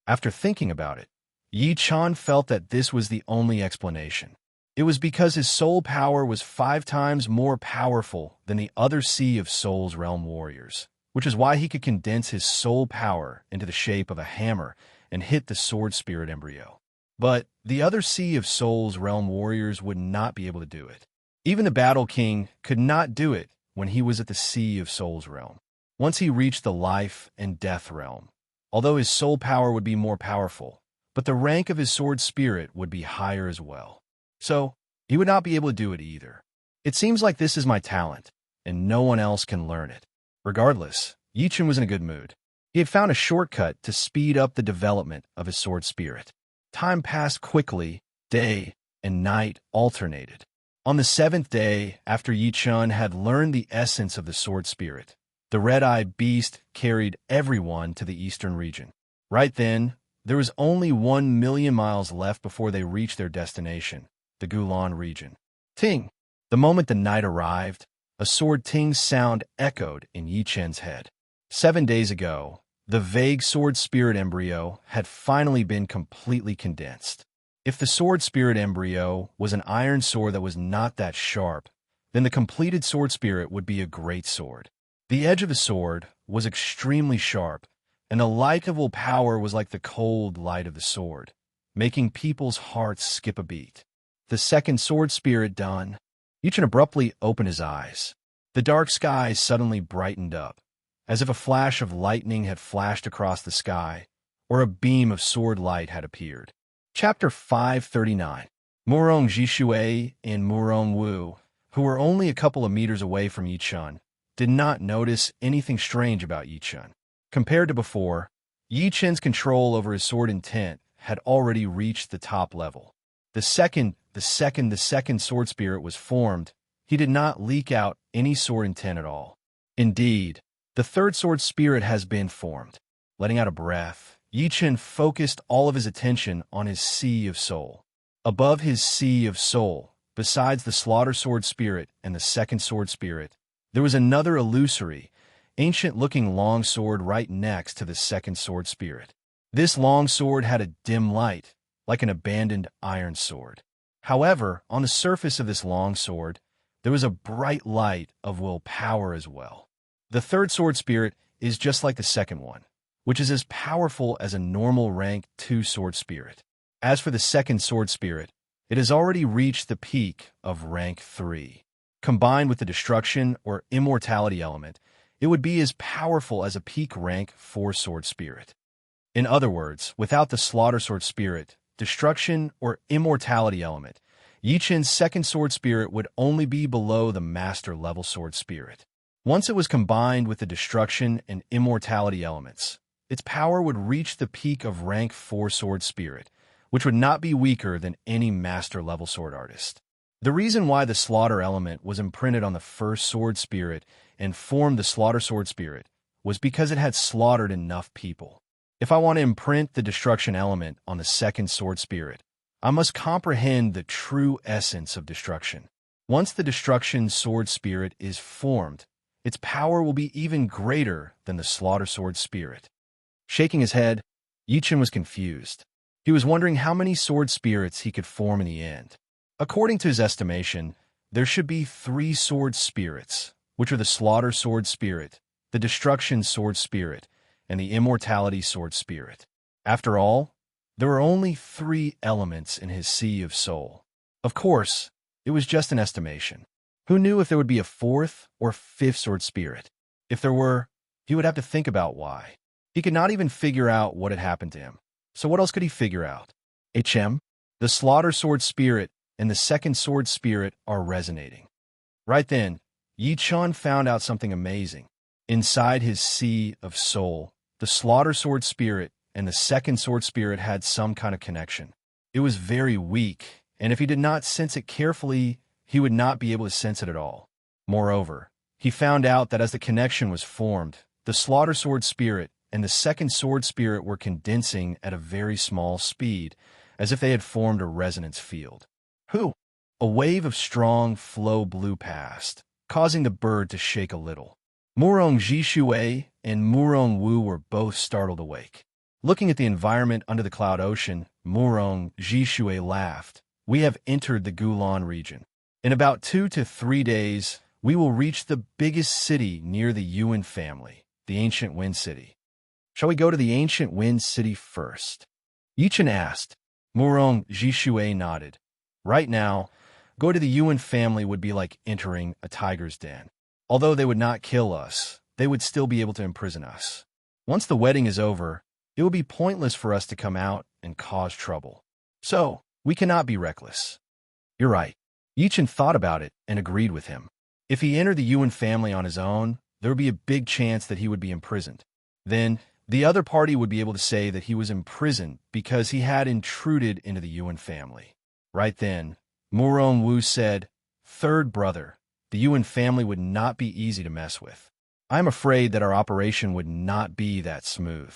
After thinking about it, Yi Chan felt that this was the only explanation. It was because his soul power was 5 times more powerful than the other Sea of Souls realm warriors, which is why he could condense his soul power into the shape of a hammer and hit the sword spirit embryo. But the other Sea of Souls realm warriors would not be able to do it. Even the Battle King could not do it when he was at the Sea of Souls realm. Once he reached the life and death realm, although his soul power would be more powerful, but the rank of his sword spirit would be higher as well. So, he would not be able to do it either. It seems like this is my talent, and no one else can learn it. Regardless, Yichen was in a good mood. He had found a shortcut to speed up the development of his sword spirit. Time passed quickly, day and night alternated. On the 7th day, after Yichen had learned the essence of the sword spirit, the red-eyed beast carried everyone to the eastern region. Right then, there was only 1,000,000 miles left before they reached their destination, the Gulan region. Ting! The moment the night arrived, a sword ting sound echoed in Yichen's head. 7 days ago, the vague sword spirit embryo had finally been completely condensed. If the sword spirit embryo was an iron sword that was not that sharp, then the completed sword spirit would be a great sword. The edge of the sword was extremely sharp, and the likable power was like the cold light of the sword, making people's hearts skip a beat. The second sword spirit done, Yichen abruptly opened his eyes. The dark sky suddenly brightened up, as if a flash of lightning had flashed across the sky, or a beam of sword light had appeared. Chapter 539. Murong Jishui and Murong Wu, who were only a couple of meters away from Yichen, did not notice anything strange about Yichen. Compared to before, Yichen's control over his sword intent had already reached the top level. The second sword spirit was formed, he did not leak out any sword intent at all. Indeed, the third sword spirit has been formed. Letting out a breath, Yichen focused all of his attention on his Sea of Soul. Above his Sea of Soul, besides the slaughter sword spirit and the second sword spirit, there was another illusory, ancient-looking long sword right next to the second sword spirit. This long sword had a dim light, like an abandoned iron sword. However, on the surface of this long sword, there was a bright light of willpower as well. The third sword spirit is just like the second one, which is as powerful as a normal rank 2 sword spirit. As for the second sword spirit, it has already reached the peak of rank 3. Combined with the destruction or immortality element, it would be as powerful as a peak rank 4 sword spirit. In other words, without the slaughter sword spirit, destruction or immortality element, Yichen's second sword spirit would only be below the master level sword spirit. Once it was combined with the destruction and immortality elements, its power would reach the peak of rank 4 sword spirit, which would not be weaker than any master level sword artist. The reason why the slaughter element was imprinted on the first sword spirit and formed the slaughter sword spirit was because it had slaughtered enough people. If I want to imprint the destruction element on the second sword spirit, I must comprehend the true essence of destruction. Once the destruction sword spirit is formed, its power will be even greater than the slaughter sword spirit. Shaking his head, Yichen was confused. He was wondering how many sword spirits he could form in the end. According to his estimation, there should be 3 sword spirits, which are the slaughter sword spirit, the destruction sword spirit, and the immortality sword spirit. After all, there were only 3 elements in his Sea of Soul. Of course, it was just an estimation. Who knew if there would be a 4th or 5th sword spirit? If there were, he would have to think about why. He could not even figure out what had happened to him. So what else could he figure out? The slaughter sword spirit and the second sword spirit are resonating. Right then, Yi Chun found out something amazing. Inside his sea of soul, the slaughter sword spirit and the second sword spirit had some kind of connection. It was very weak, and if he did not sense it carefully, he would not be able to sense it at all. Moreover, he found out that as the connection was formed, the slaughter sword spirit and the second sword spirit were condensing at a very small speed, as if they had formed a resonance field. Who? A wave of strong flow blew past, causing the bird to shake a little. Murong Jishui and Murong Wu were both startled awake. Looking at the environment under the cloud ocean, Murong Jishui laughed. We have entered the Gulan region. In about 2 to 3 days, we will reach the biggest city near the Yuan family, the ancient Wind City. Shall we go to the ancient Wind City first? Yichen asked. Murong Jishui nodded. Right now, go to the Yuan family would be like entering a tiger's den. Although they would not kill us, they would still be able to imprison us. Once the wedding is over, it will be pointless for us to come out and cause trouble. So, we cannot be reckless. You're right. Yichen thought about it and agreed with him. If he entered the Yuan family on his own, there would be a big chance that he would be imprisoned. Then, the other party would be able to say that he was imprisoned because he had intruded into the Yuan family. Right then, Murong Wu said, "Third brother, the Yuan family would not be easy to mess with. I'm afraid that our operation would not be that smooth.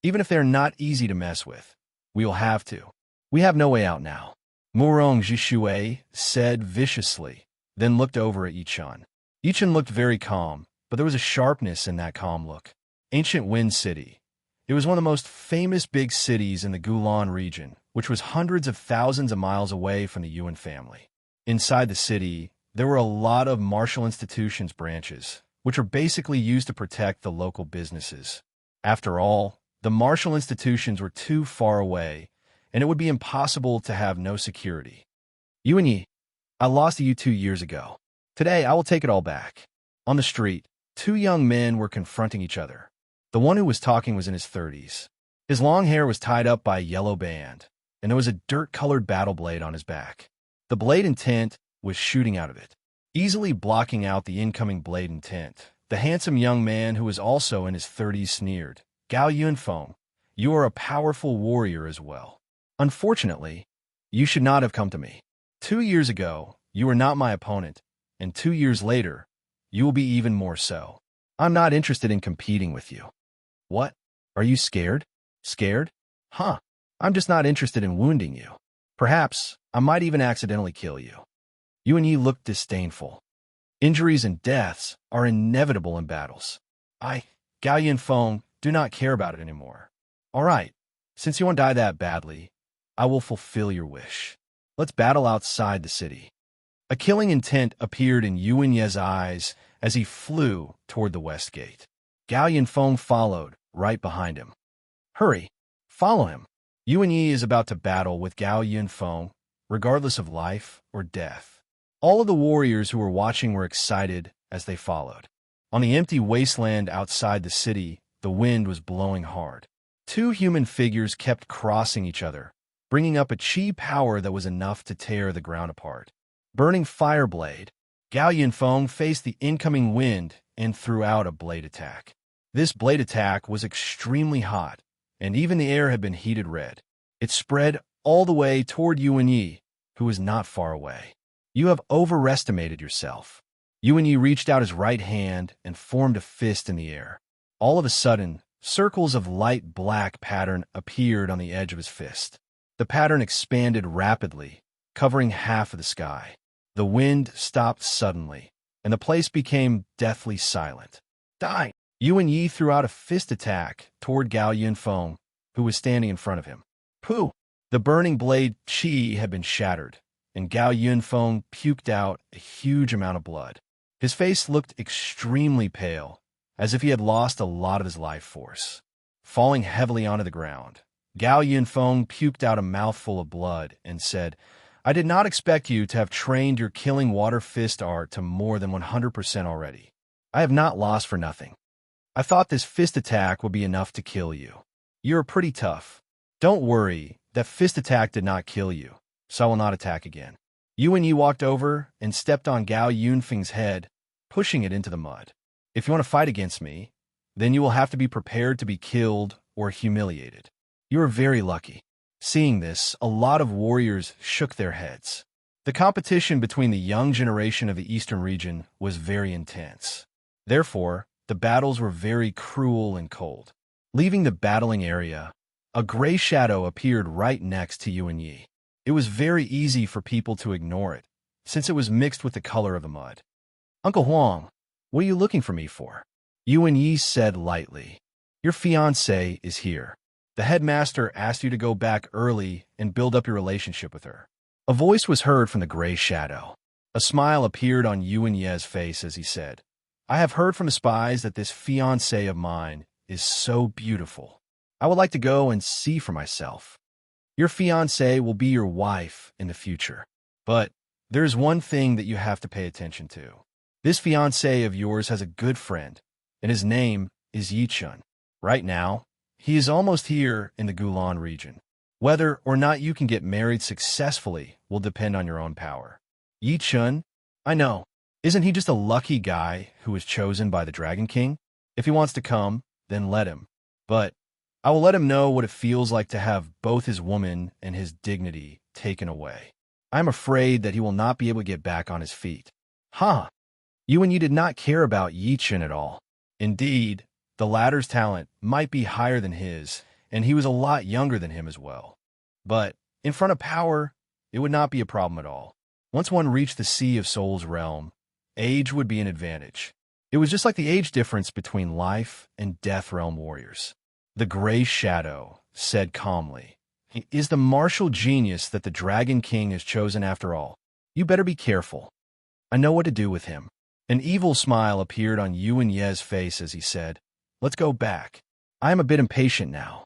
Even if they're not easy to mess with, we will have to. We have no way out now." Murong Jishui said viciously, then looked over at Yichen. Yichen looked very calm, but there was a sharpness in that calm look. Ancient Wind City. It was one of the most famous big cities in the Gulan region, which was hundreds of thousands of miles away from the Yuan family. Inside the city, there were a lot of martial institutions branches, which are basically used to protect the local businesses. After all, the martial institutions were too far away, and it would be impossible to have no security. You and Yi, I lost you 2 years ago. Today, I will take it all back. On the street, 2 young men were confronting each other. The one who was talking was in his 30s. His long hair was tied up by a yellow band, and there was a dirt-colored battle blade on his back. The blade intent was shooting out of it, easily blocking out the incoming blade intent. The handsome young man who was also in his 30s sneered, "Gao Yunfeng, you are a powerful warrior as well. Unfortunately, you should not have come to me. 2 years ago, you were not my opponent, and 2 years later, you will be even more so. I'm not interested in competing with you." What? Are you scared? Scared? Huh. I'm just not interested in wounding you. Perhaps I might even accidentally kill you. Yuan Yi looked disdainful. Injuries and deaths are inevitable in battles. I, Gao Yunfeng, do not care about it anymore. All right, since you want to die that badly, I will fulfill your wish. Let's battle outside the city. A killing intent appeared in Yuan Ye's eyes as he flew toward the west gate. Gao Yunfeng followed, right behind him. Hurry, follow him. Yuan Yi is about to battle with Gao Yunfeng, regardless of life or death. All of the warriors who were watching were excited as they followed. On the empty wasteland outside the city, the wind was blowing hard. 2 human figures kept crossing each other, bringing up a chi power that was enough to tear the ground apart. Burning fire blade, Gao Yunfeng faced the incoming wind and threw out a blade attack. This blade attack was extremely hot, and even the air had been heated red. It spread all the way toward Yuan Yi, who was not far away. You have overestimated yourself. Yuan Yi reached out his right hand and formed a fist in the air. All of a sudden, circles of light black pattern appeared on the edge of his fist. The pattern expanded rapidly, covering half of the sky. The wind stopped suddenly, and the place became deathly silent. Die! Yuan Yi threw out a fist attack toward Gao Yunfeng, who was standing in front of him. Pooh! The burning blade chi had been shattered, and Gao Yunfeng puked out a huge amount of blood. His face looked extremely pale, as if he had lost a lot of his life force. Falling heavily onto the ground, Gao Yunfeng puked out a mouthful of blood and said, "I did not expect you to have trained your killing water fist art to more than 100% already. I have not lost for nothing. I thought this fist attack would be enough to kill you. You're pretty tough. Don't worry, that fist attack did not kill you, so I will not attack again." Yuan Yi walked over and stepped on Gao Yunfeng's head, pushing it into the mud. If you want to fight against me, then you will have to be prepared to be killed or humiliated. You are very lucky. Seeing this, a lot of warriors shook their heads. The competition between the young generation of the eastern region was very intense. Therefore, the battles were very cruel and cold. Leaving the battling area, a gray shadow appeared right next to Yuan Yi. It was very easy for people to ignore it, since it was mixed with the color of the mud. "Uncle Huang, what are you looking for me for?" Yuan Yi said lightly. "Your fiancée is here. The headmaster asked you to go back early and build up your relationship with her." A voice was heard from the gray shadow. A smile appeared on Yuan Ye's face as he said, "I have heard from the spies that this fiancée of mine is so beautiful. I would like to go and see for myself. Your fiancée will be your wife in the future. But there's one thing that you have to pay attention to. This fiancé of yours has a good friend, and his name is Yichun. Right now, he is almost here in the Gulan region. Whether or not you can get married successfully will depend on your own power." "Yichun? I know. Isn't he just a lucky guy who was chosen by the Dragon King? If he wants to come, then let him. But I will let him know what it feels like to have both his woman and his dignity taken away. I am afraid that he will not be able to get back on his feet." "Huh." Yuan Yi did not care about Yichun at all. Indeed, the latter's talent might be higher than his, and he was a lot younger than him as well. But in front of power, it would not be a problem at all. Once one reached the Sea of Souls realm, age would be an advantage. It was just like the age difference between life and death realm warriors. The gray shadow said calmly, "He is the martial genius that the Dragon King has chosen after all. You better be careful. I know what to do with him." An evil smile appeared on Yuan Ye's face as he said, "Let's go back. I am a bit impatient now."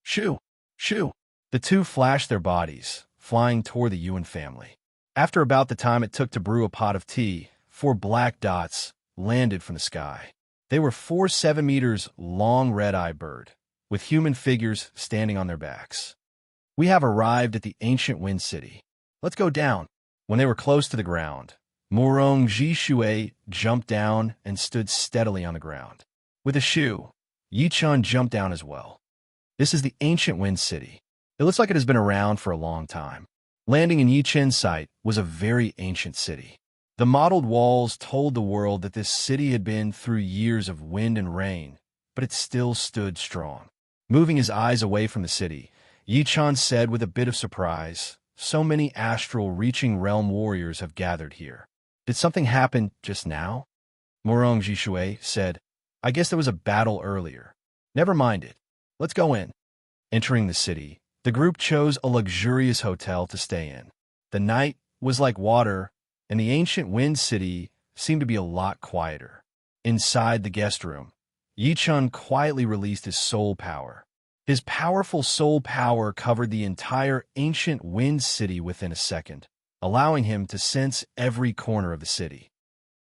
"Shoo! Shoo!" The two flashed their bodies, flying toward the Yuan family. After about the time it took to brew a pot of tea, 4 black dots landed from the sky. They were 4 7-meter long red-eye bird, with human figures standing on their backs. "We have arrived at the ancient Wind City. Let's go down." When they were close to the ground, Murong Jishui jumped down and stood steadily on the ground. With a shoe, Yichun jumped down as well. This is the ancient Wind City. It looks like it has been around for a long time. Landing in Yichun's site was a very ancient city. The mottled walls told the world that this city had been through years of wind and rain, but it still stood strong. Moving his eyes away from the city, Yichun said with a bit of surprise, "So many astral reaching realm warriors have gathered here. Did something happen just now?" Murong Jishui said, "I guess there was a battle earlier. Never mind it. Let's go in." Entering the city, the group chose a luxurious hotel to stay in. The night was like water, and the ancient Wind City seemed to be a lot quieter. Inside the guest room, Yichun quietly released his soul power. His powerful soul power covered the entire ancient Wind City within a second, allowing him to sense every corner of the city.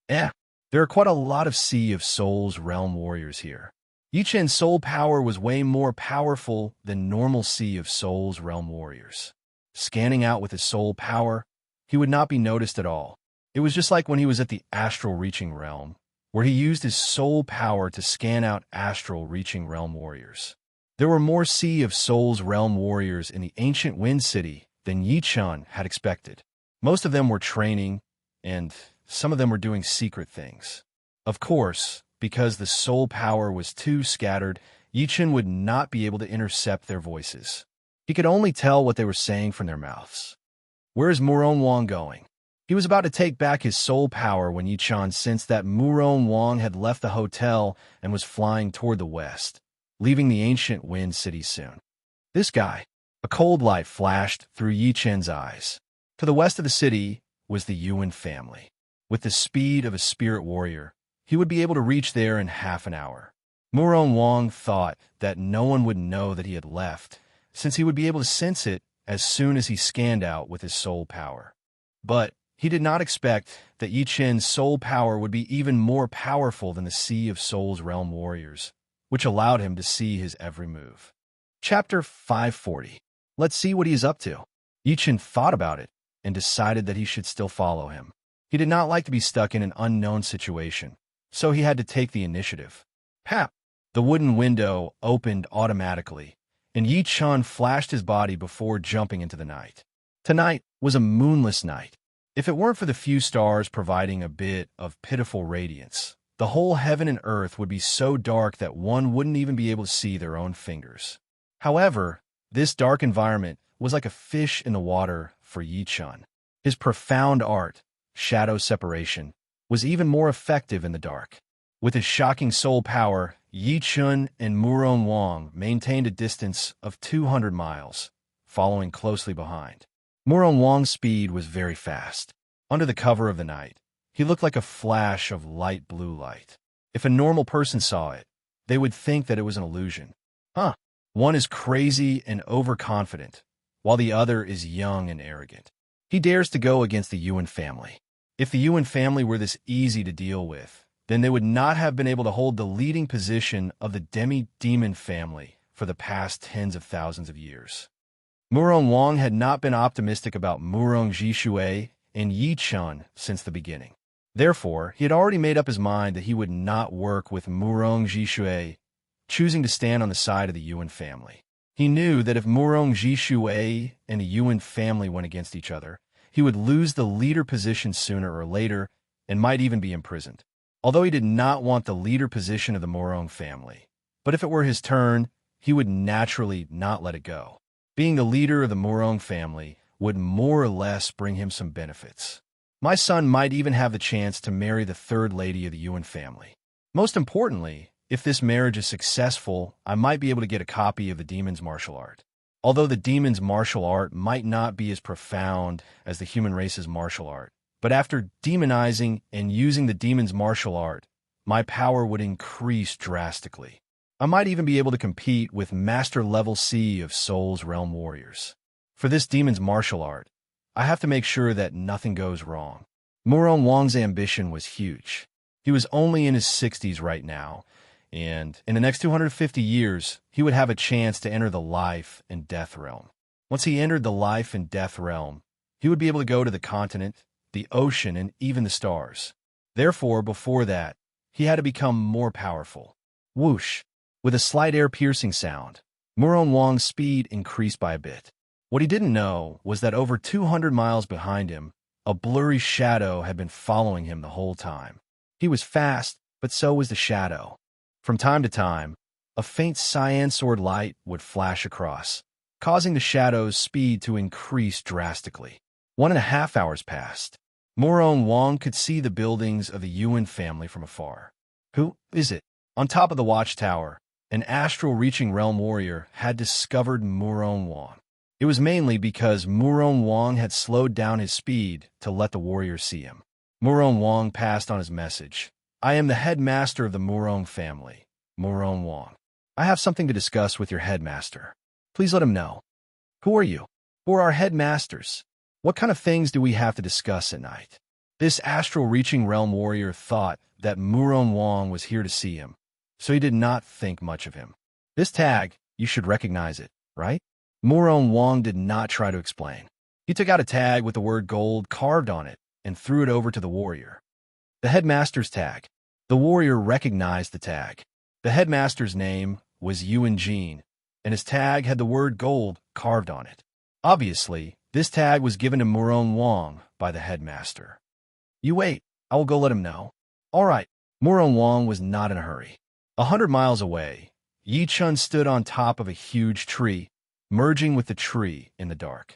There are quite a lot of Sea of Souls realm warriors here. Yichun's soul power was way more powerful than normal Sea of Souls realm warriors. Scanning out with his soul power, he would not be noticed at all. It was just like when he was at the astral reaching realm, where he used his soul power to scan out astral reaching realm warriors. There were more Sea of Souls realm warriors in the ancient Wind City than Yichun had expected. Most of them were training, and some of them were doing secret things. Of course, because the soul power was too scattered, Yichun would not be able to intercept their voices. He could only tell what they were saying from their mouths. Where is Murong Wang going? He was about to take back his soul power when Yichun sensed that Murong Wang had left the hotel and was flying toward the west, leaving the ancient Wind City soon. This guy. A cold light flashed through Yichun's eyes. To the west of the city was the Yuan family. With the speed of a spirit warrior, he would be able to reach there in half an hour. Murong Wang thought that no one would know that he had left, since he would be able to sense it as soon as he scanned out with his soul power. But he did not expect that Yichun's soul power would be even more powerful than the Sea of Souls realm warriors, which allowed him to see his every move. Chapter 540. Let's see what he is up to. Yichun thought about it and decided that he should still follow him. He did not like to be stuck in an unknown situation, so he had to take the initiative. Pap! The wooden window opened automatically, and Yi Chun flashed his body before jumping into the night. Tonight was a moonless night. If it weren't for the few stars providing a bit of pitiful radiance, the whole heaven and earth would be so dark that one wouldn't even be able to see their own fingers. However, this dark environment was like a fish in the water for Yi Chun. His profound art, shadow separation, was even more effective in the dark. With his shocking soul power, Yi Chun and Murong Wang maintained a distance of 200 miles, following closely behind. Murong Wang's speed was very fast. Under the cover of the night, he looked like a flash of light blue light. If a normal person saw it, they would think that it was an illusion. One is crazy and overconfident, while the other is young and arrogant. He dares to go against the Yuan family. If the Yuan family were this easy to deal with, then they would not have been able to hold the leading position of the demi-demon family for the past tens of thousands of years. Murong Wang had not been optimistic about Murong Jishui and Yi Chun since the beginning. Therefore, he had already made up his mind that he would not work with Murong Jishui, choosing to stand on the side of the Yuan family. He knew that if Murong Jishui and the Yuan family went against each other, he would lose the leader position sooner or later and might even be imprisoned. Although he did not want the leader position of the Murong family, but if it were his turn, he would naturally not let it go. Being the leader of the Murong family would more or less bring him some benefits. My son might even have the chance to marry the third lady of the Yuan family. Most importantly, if this marriage is successful, I might be able to get a copy of the demon's martial art. Although the demon's martial art might not be as profound as the human race's martial art, but after demonizing and using the demon's martial art, my power would increase drastically. I might even be able to compete with Master Level C of Soul's Realm Warriors. For this demon's martial art, I have to make sure that nothing goes wrong. Murong Wang's ambition was huge. He was only in his 60s right now, and in the next 250 years, he would have a chance to enter the life and death realm. Once he entered the life and death realm, he would be able to go to the continent, the ocean, and even the stars. Therefore, before that, he had to become more powerful. Whoosh! With a slight air-piercing sound, Murong Wang's speed increased by a bit. What he didn't know was that over 200 miles behind him, a blurry shadow had been following him the whole time. He was fast, but so was the shadow. From time to time, a faint cyan sword light would flash across, causing the shadow's speed to increase drastically. 1.5 hours passed. Murong Wang could see the buildings of the Yuan family from afar. Who is it? On top of the watchtower, an astral-reaching realm warrior had discovered Murong Wang. It was mainly because Murong Wang had slowed down his speed to let the warrior see him. Murong Wang passed on his message. I am the headmaster of the Murong family, Murong Wang. I have something to discuss with your headmaster. Please let him know. Who are you? Who are our headmasters? What kind of things do we have to discuss at night? This astral-reaching realm warrior thought that Murong Wang was here to see him, so he did not think much of him. This tag, you should recognize it, right? Murong Wang did not try to explain. He took out a tag with the word gold carved on it and threw it over to the warrior. The headmaster's tag. The warrior recognized the tag. The headmaster's name was Yuan Jin, and his tag had the word gold carved on it. Obviously, this tag was given to Murong Wang by the headmaster. You wait, I will go let him know. All right, Murong Wang was not in a hurry. 100 miles away, Yi Chun stood on top of a huge tree, merging with the tree in the dark.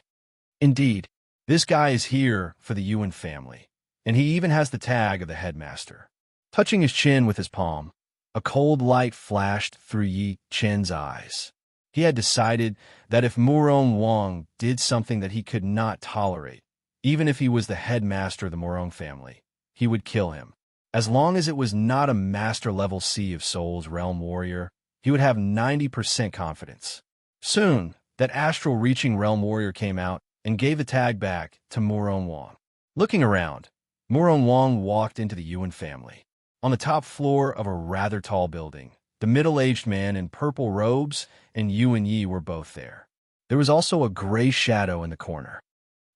Indeed, this guy is here for the Yuan family, and he even has the tag of the headmaster. Touching his chin with his palm, a cold light flashed through Yi Chun's eyes. He had decided that if Murong Wang did something that he could not tolerate, even if he was the headmaster of the Murong family, he would kill him. As long as it was not a Master Level C of Soul's Realm Warrior, he would have 90% confidence. Soon, that astral-reaching Realm Warrior came out and gave the tag back to Murong Wang. Looking around, Murong Wang walked into the Yuan family. On the top floor of a rather tall building, the middle-aged man in purple robes and Yuan Yi were both there. There was also a gray shadow in the corner.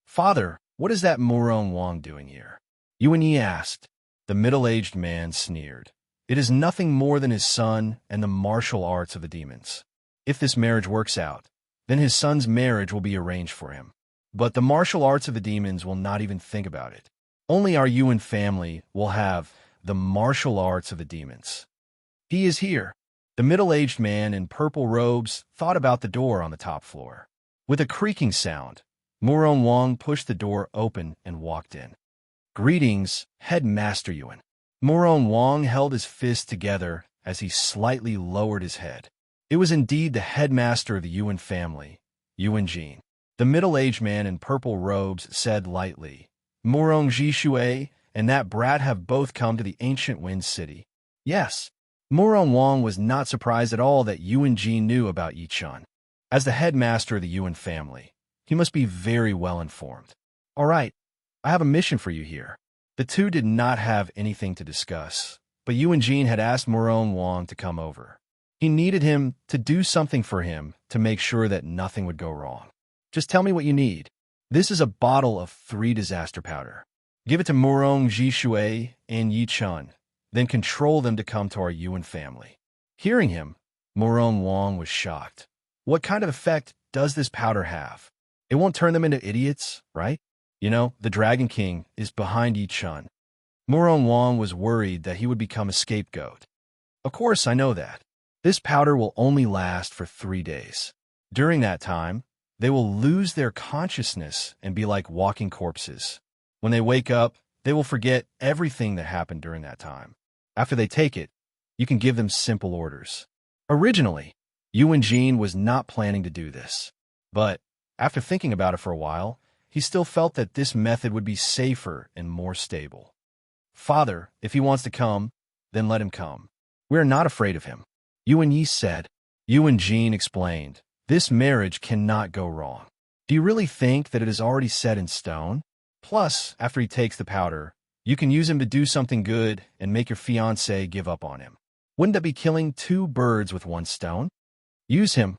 Father, what is that Murong Wang doing here? Yuan Yi asked. The middle-aged man sneered. It is nothing more than his son and the martial arts of the demons. If this marriage works out, then his son's marriage will be arranged for him. But the martial arts of the demons will not even think about it. Only our Yuan family will have the martial arts of the demons. He is here. The middle-aged man in purple robes thought about the door on the top floor. With a creaking sound, Murong Wang pushed the door open and walked in. Greetings, Headmaster Yuan. Murong Wang held his fists together as he slightly lowered his head. It was indeed the headmaster of the Yuan family, Yuan Jin. The middle-aged man in purple robes said lightly, Murong Jishui and that brat have both come to the ancient Wind City. Yes. Murong Wang was not surprised at all that Yuan Jin knew about Yichun. As the headmaster of the Yuan family, he must be very well informed. All right, I have a mission for you here. The two did not have anything to discuss, but Yuan Jin had asked Murong Wang to come over. He needed him to do something for him to make sure that nothing would go wrong. Just tell me what you need. This is a bottle of 3 disaster powder. Give it to Murong Jishui and Yichun, then control them to come to our Yuan family. Hearing him, Murong Wang was shocked. What kind of effect does this powder have? It won't turn them into idiots, right? You know, the Dragon King is behind Yichun. Murong Wang was worried that he would become a scapegoat. Of course, I know that. This powder will only last for 3 days. During that time, they will lose their consciousness and be like walking corpses. When they wake up, they will forget everything that happened during that time. After they take it, you can give them simple orders. Originally, Yuan Jin was not planning to do this. But after thinking about it for a while, he still felt that this method would be safer and more stable. Father, if he wants to come, then let him come. We are not afraid of him. Yuan Yi said. Yuan Jin explained, this marriage cannot go wrong. Do you really think that it is already set in stone? Plus, after he takes the powder, you can use him to do something good and make your fiancé give up on him. Wouldn't that be killing 2 birds with 1 stone? Use him.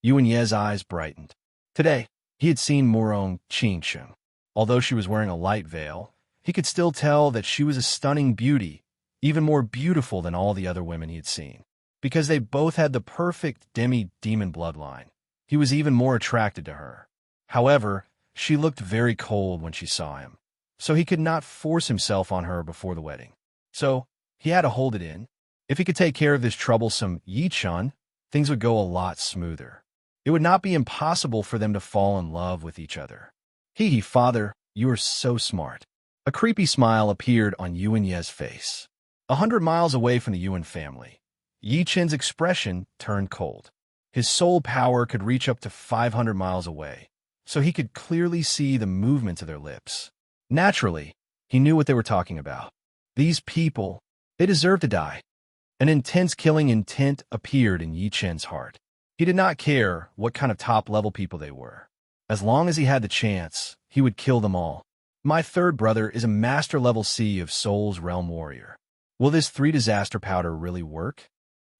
Yuan Ye's eyes brightened. Today, he had seen Murong Qingsheng. Although she was wearing a light veil, he could still tell that she was a stunning beauty, even more beautiful than all the other women he had seen. Because they both had the perfect demi-demon bloodline, he was even more attracted to her. However, she looked very cold when she saw him, so he could not force himself on her before the wedding. So, he had to hold it in. If he could take care of this troublesome Yichun, things would go a lot smoother. It would not be impossible for them to fall in love with each other. Hee, father, you are so smart. A creepy smile appeared on Yuan Ye's face. 100 miles away from the Yuan family, Yichun's expression turned cold. His soul power could reach up to 500 miles away, so he could clearly see the movements of their lips. Naturally, he knew what they were talking about. These people, they deserve to die. An intense killing intent appeared in Yichun's heart. He did not care what kind of top-level people they were. As long as he had the chance, he would kill them all. My third brother is a master-level Sea of Souls Realm Warrior. Will this 3 disaster powder really work?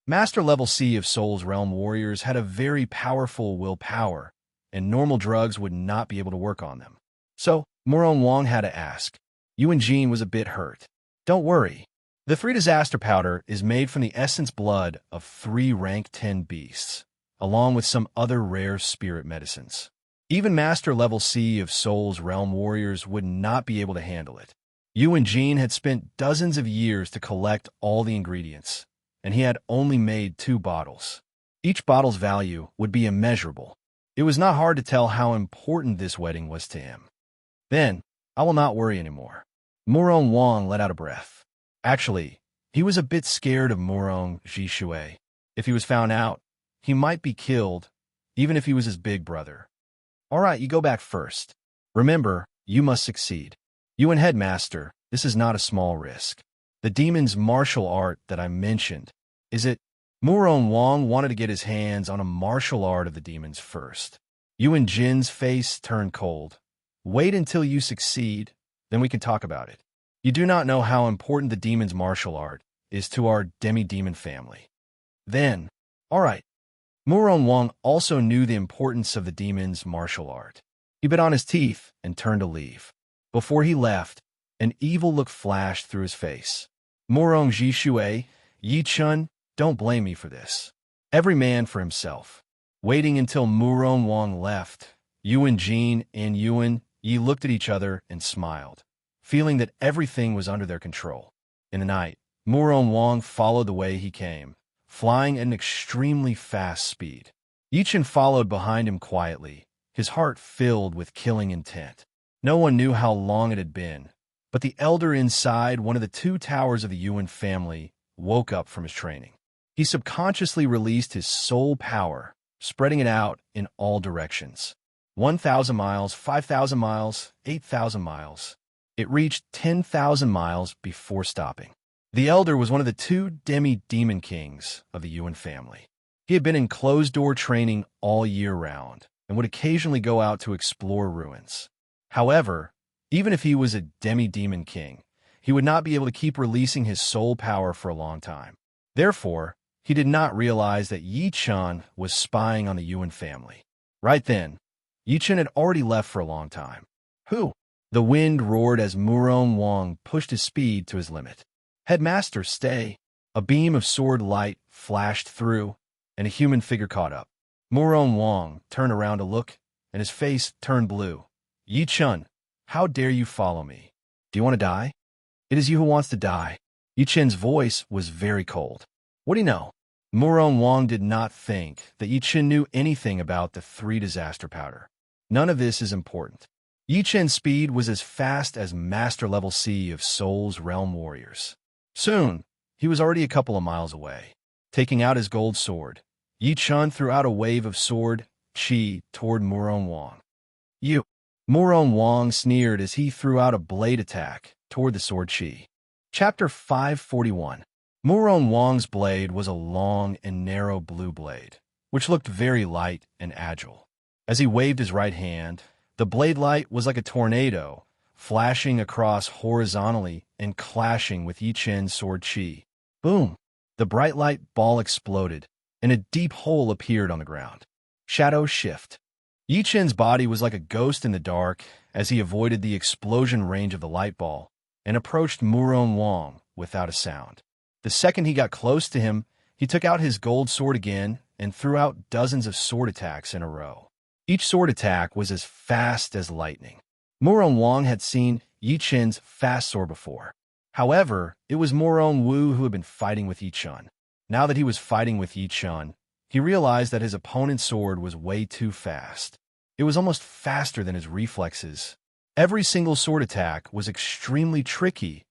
Master-level Sea of Souls Realm Warriors had a very powerful willpower, and normal drugs would not be able to work on them. So, Murong Wang had to ask. Yuan Jin was a bit hurt. Don't worry. The 3 disaster powder is made from the essence blood of 3 rank 10 beasts, along with some other rare spirit medicines. Even master-level Sea of Souls Realm Warriors would not be able to handle it. Yuan Jin had spent dozens of years to collect all the ingredients, and he had only made 2 bottles. Each bottle's value would be immeasurable. It was not hard to tell how important this wedding was to him. Then, I will not worry anymore. Murong Wang let out a breath. Actually, he was a bit scared of Murong Jishui. If he was found out, he might be killed, even if he was his big brother. All right, you go back first. Remember, you must succeed. You and Headmaster, this is not a small risk. The demon's martial art that I mentioned, is it? Murong Wang wanted to get his hands on a martial art of the demons first. Yuan Jin's face turned cold. Wait until you succeed, then we can talk about it. You do not know how important the demon's martial art is to our demi-demon family. Then, all right. Murong Wang also knew the importance of the demon's martial art. He bit on his teeth and turned to leave. Before he left, An evil look flashed through his face. Murong Jishui, Yi Chun, don't blame me for this. Every man for himself. Waiting until Murong Wang left, Yuan Jin and Yuan Yi looked at each other and smiled, feeling that everything was under their control. In the night, Murong Wang followed the way he came, flying at an extremely fast speed. Yi Chun followed behind him quietly, his heart filled with killing intent. No one knew how long it had been, but the elder inside one of the two towers of the Yuan family woke up from his training. He subconsciously released his soul power, spreading it out in all directions. 1,000 miles, 5,000 miles, 8,000 miles. It reached 10,000 miles before stopping. The elder was one of the two demi-demon kings of the Yuan family. He had been in closed-door training all year round and would occasionally go out to explore ruins. However, even if he was a demi-demon king, he would not be able to keep releasing his soul power for a long time. Therefore, he did not realize that Yi Chun was spying on the Yuan family. Right then, Yi Chun had already left for a long time. Who? The wind roared as Murong Wang pushed his speed to his limit. Headmaster, stay! A beam of sword light flashed through, and a human figure caught up. Murong Wang turned around to look, and his face turned blue. Yi Chun, how dare you follow me? Do you want to die? It is you who wants to die. Yi Chun's voice was very cold. What do you know? Murong Wang did not think that Yi Chun knew anything about the 3 disaster powder. None of this is important. Yi Chun's speed was as fast as master-level C of Soul's Realm warriors. Soon, he was already a couple of miles away. Taking out his gold sword, Yi Chun threw out a wave of sword chi toward Murong Wang. You! Murong Wang sneered as he threw out a blade attack toward the sword chi. Chapter 541. Murong Wang's blade was a long and narrow blue blade, which looked very light and agile. As he waved his right hand, the blade light was like a tornado, flashing across horizontally and clashing with Yi Chun's sword chi. Boom! The bright light ball exploded, and a deep hole appeared on the ground. Shadow shift. Yi Chun's body was like a ghost in the dark as he avoided the explosion range of the light ball and approached Murong Wang without a sound. The second he got close to him, he took out his gold sword again and threw out dozens of sword attacks in a row. Each sword attack was as fast as lightning. Murong Wang had seen Yi Chun's fast sword before. However, it was Murong Wu who had been fighting with Yi Chun. Now that he was fighting with Yi Chun, he realized that his opponent's sword was way too fast. It was almost faster than his reflexes. Every single sword attack was extremely tricky,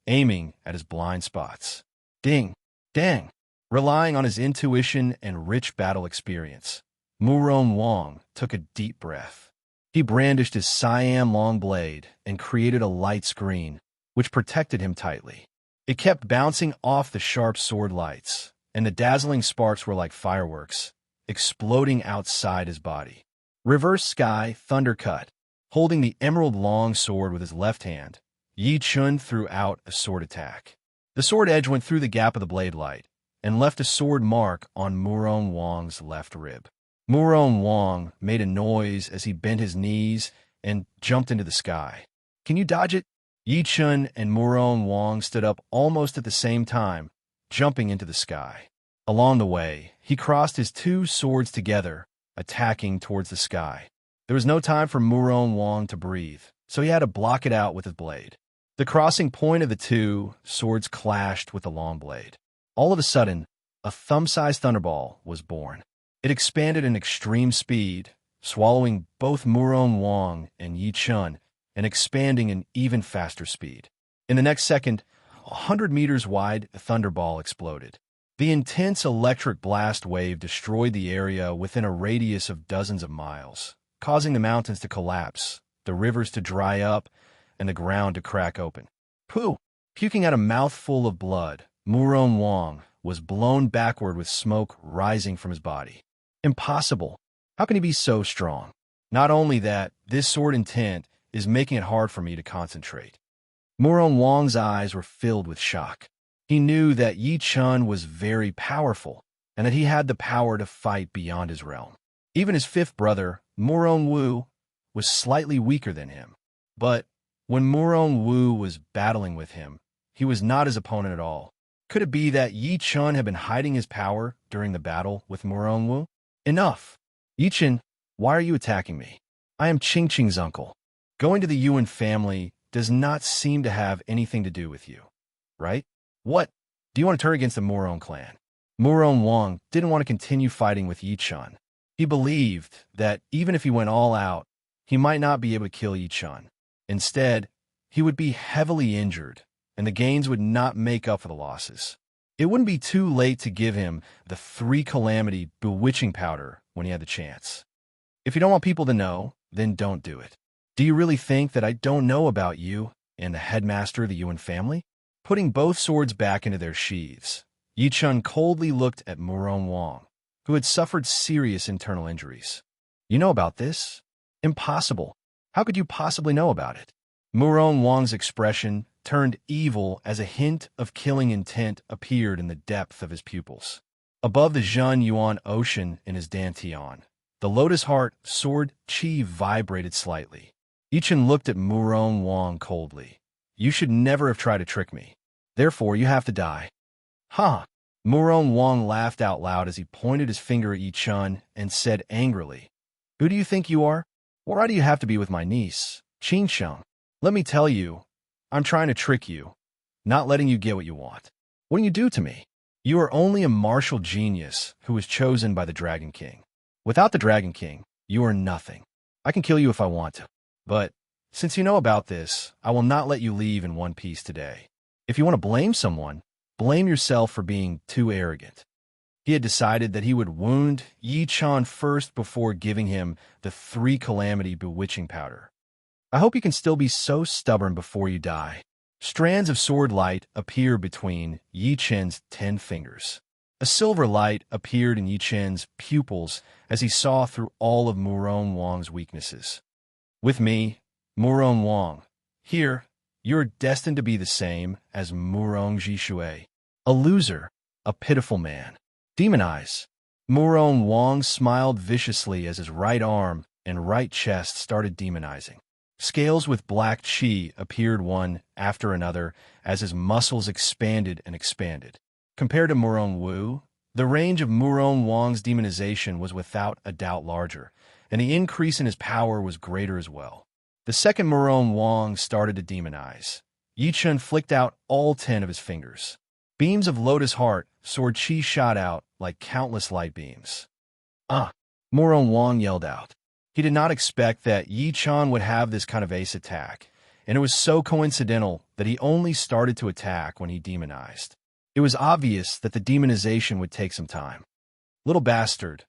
aiming at his blind spots. Ding! Dang! Relying on his intuition and rich battle experience, Murong Wang took a deep breath. He brandished his Siam long blade and created a light screen, which protected him tightly. It kept bouncing off the sharp sword lights, and the dazzling sparks were like fireworks, exploding outside his body. Reverse Sky Thundercut. Holding the emerald long sword with his left hand, Yi Chun threw out a sword attack. The sword edge went through the gap of the blade light and left a sword mark on Murong Wang's left rib. Murong Wang made a noise as he bent his knees and jumped into the sky. Can you dodge it? Yi Chun and Murong Wang stood up almost at the same time, jumping into the sky. Along the way, he crossed his two swords together, attacking towards the sky. There was no time for Murong Wang to breathe, so he had to block it out with his blade. The crossing point of the two swords clashed with the long blade. All of a sudden, a thumb-sized thunderball was born. It expanded in extreme speed, swallowing both Murong Wang and Yi Chun, and expanding in even faster speed. In the next second, 100 meters wide, a thunderball exploded. The intense electric blast wave destroyed the area within a radius of dozens of miles, causing the mountains to collapse, the rivers to dry up, and the ground to crack open. Pooh! Puking out a mouthful of blood, Murong Wang was blown backward with smoke rising from his body. Impossible! How can he be so strong? Not only that, this sword intent is making it hard for me to concentrate. Murong Wang's eyes were filled with shock. He knew that Yi Chun was very powerful, and that he had the power to fight beyond his realm. Even his fifth brother, Murong Wu, was slightly weaker than him. But When Murong Wu was battling with him, he was not his opponent at all. Could it be that Yi Chun had been hiding his power during the battle with Murong Wu? Enough! Yi Chun, why are you attacking me? I am Qing Qing's uncle. Going to the Yuan family does not seem to have anything to do with you, right? What? Do you want to turn against the Murong clan? Murong Wang didn't want to continue fighting with Yi Chun. He believed that even if he went all out, he might not be able to kill Yi Chun. Instead, he would be heavily injured, and the gains would not make up for the losses. It wouldn't be too late to give him the 3-calamity bewitching powder when he had the chance. If you don't want people to know, then don't do it. Do you really think that I don't know about you and the headmaster of the Yuan family? Putting both swords back into their sheaths, Yi Chun coldly looked at Murong Wang, who had suffered serious internal injuries. You know about this? Impossible. How could you possibly know about it? Murong Wang's expression turned evil as a hint of killing intent appeared in the depth of his pupils. Above the Zhen Yuan ocean in his dantian, the lotus heart sword chi vibrated slightly. Yi Chun looked at Murong Wang coldly. You should never have tried to trick me. Therefore, you have to die. Ha! Murong Wang laughed out loud as he pointed his finger at Yi Chun and said angrily, Who do you think you are? Why do you have to be with my niece, Qing Sheng? Let me tell you, I'm trying to trick you, not letting you get what you want. What do you do to me? You are only a martial genius who was chosen by the Dragon King. Without the Dragon King, you are nothing. I can kill you if I want to. But since you know about this, I will not let you leave in one piece today. If you want to blame someone, blame yourself for being too arrogant. He had decided that he would wound Yi Chun first before giving him the 3-calamity bewitching powder. I hope you can still be so stubborn before you die. Strands of sword light appear between Yi Chun's 10 fingers. A silver light appeared in Yi Chun's pupils as he saw through all of Murong Wang's weaknesses. With me, Murong Wang, here, you're destined to be the same as Murong Jishui, a loser, a pitiful man. Demon eyes. Murong Wang smiled viciously as his right arm and right chest started demonizing. Scales with black chi appeared one after another as his muscles expanded and expanded. Compared to Murong Wu, the range of Murong Wang's demonization was without a doubt larger, and the increase in his power was greater as well. The second Murong Wang started to demonize. Yi Chun flicked out all 10 of his fingers. Beams of lotus heart sword chi shot out like countless light beams. Murong Wang yelled out. He did not expect that Yi Chun would have this kind of ace attack, and it was so coincidental that he only started to attack when he demonized. It was obvious that the demonization would take some time. Little bastard,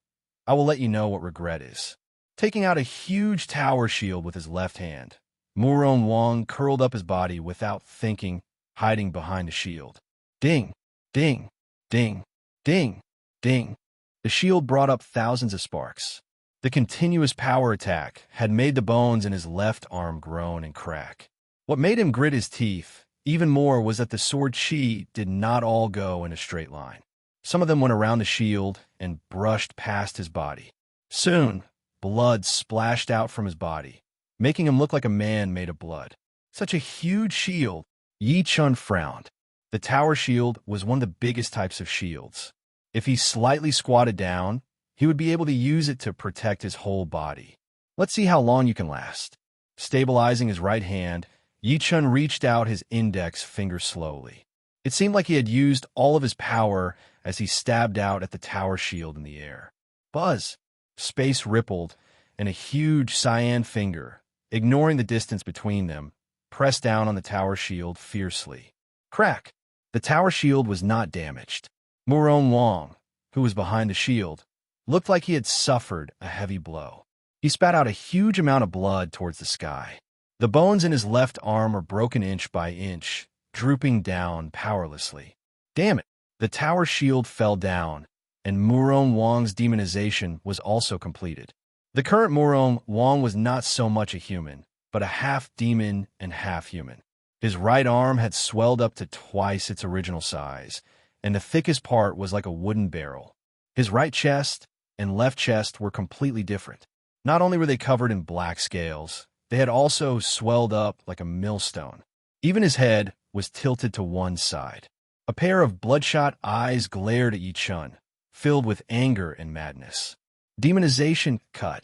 I will let you know what regret is. Taking out a huge tower shield with his left hand, Murong Wang curled up his body without thinking, hiding behind the shield. Ding, ding, ding, ding, ding. The shield brought up thousands of sparks. The continuous power attack had made the bones in his left arm groan and crack. What made him grit his teeth even more was that the sword chi did not all go in a straight line. Some of them went around the shield and brushed past his body. Soon, blood splashed out from his body, making him look like a man made of blood. Such a huge shield. Yi Chun frowned. The tower shield was one of the biggest types of shields. If he slightly squatted down, he would be able to use it to protect his whole body. Let's see how long you can last. Stabilizing his right hand, Yi Chun reached out his index finger slowly. It seemed like he had used all of his power as he stabbed out at the tower shield in the air. Buzz! Space rippled, and a huge cyan finger, ignoring the distance between them, pressed down on the tower shield fiercely. Crack! The tower shield was not damaged. Murong Wang, who was behind the shield, looked like he had suffered a heavy blow. He spat out a huge amount of blood towards the sky. The bones in his left arm were broken inch by inch, drooping down powerlessly. Damn it! The tower shield fell down, and Murong Wang's demonization was also completed. The current Murong Wang was not so much a human, but a half-demon and half-human. His right arm had swelled up to twice its original size, and the thickest part was like a wooden barrel. His right chest and left chest were completely different. Not only were they covered in black scales, they had also swelled up like a millstone. Even his head was tilted to one side. A pair of bloodshot eyes glared at Yi Chun, filled with anger and madness. Demonization cut.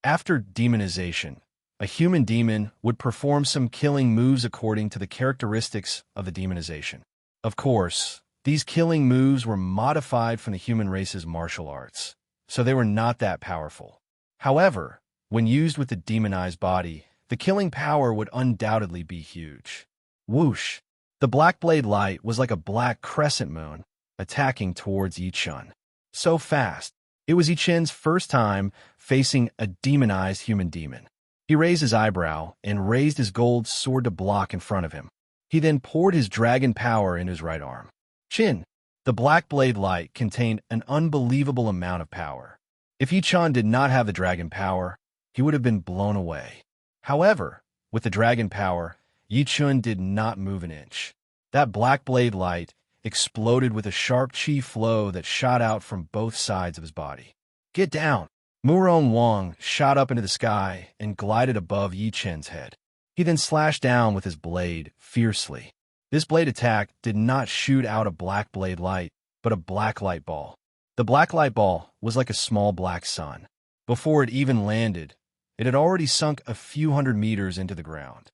After demonization, a human demon would perform some killing moves according to the characteristics of the demonization. Of course, these killing moves were modified from the human race's martial arts, so they were not that powerful. However, when used with the demonized body, the killing power would undoubtedly be huge. Whoosh! The black blade light was like a black crescent moon, attacking towards Yi Chun. So fast. It was Yi Chun's first time facing a demonized human demon. He raised his eyebrow and raised his gold sword to block in front of him. He then poured his dragon power in his right arm. Chin! The black blade light contained an unbelievable amount of power. If Yi Chun did not have the dragon power, he would have been blown away. However, with the dragon power, Yi Chun did not move an inch. That black blade light exploded with a sharp chi flow that shot out from both sides of his body. Get down! Murong Wang shot up into the sky and glided above Yi Chun's head. He then slashed down with his blade fiercely. This blade attack did not shoot out a black blade light, but a black light ball. The black light ball was like a small black sun. Before it even landed, it had already sunk a few hundred meters into the ground.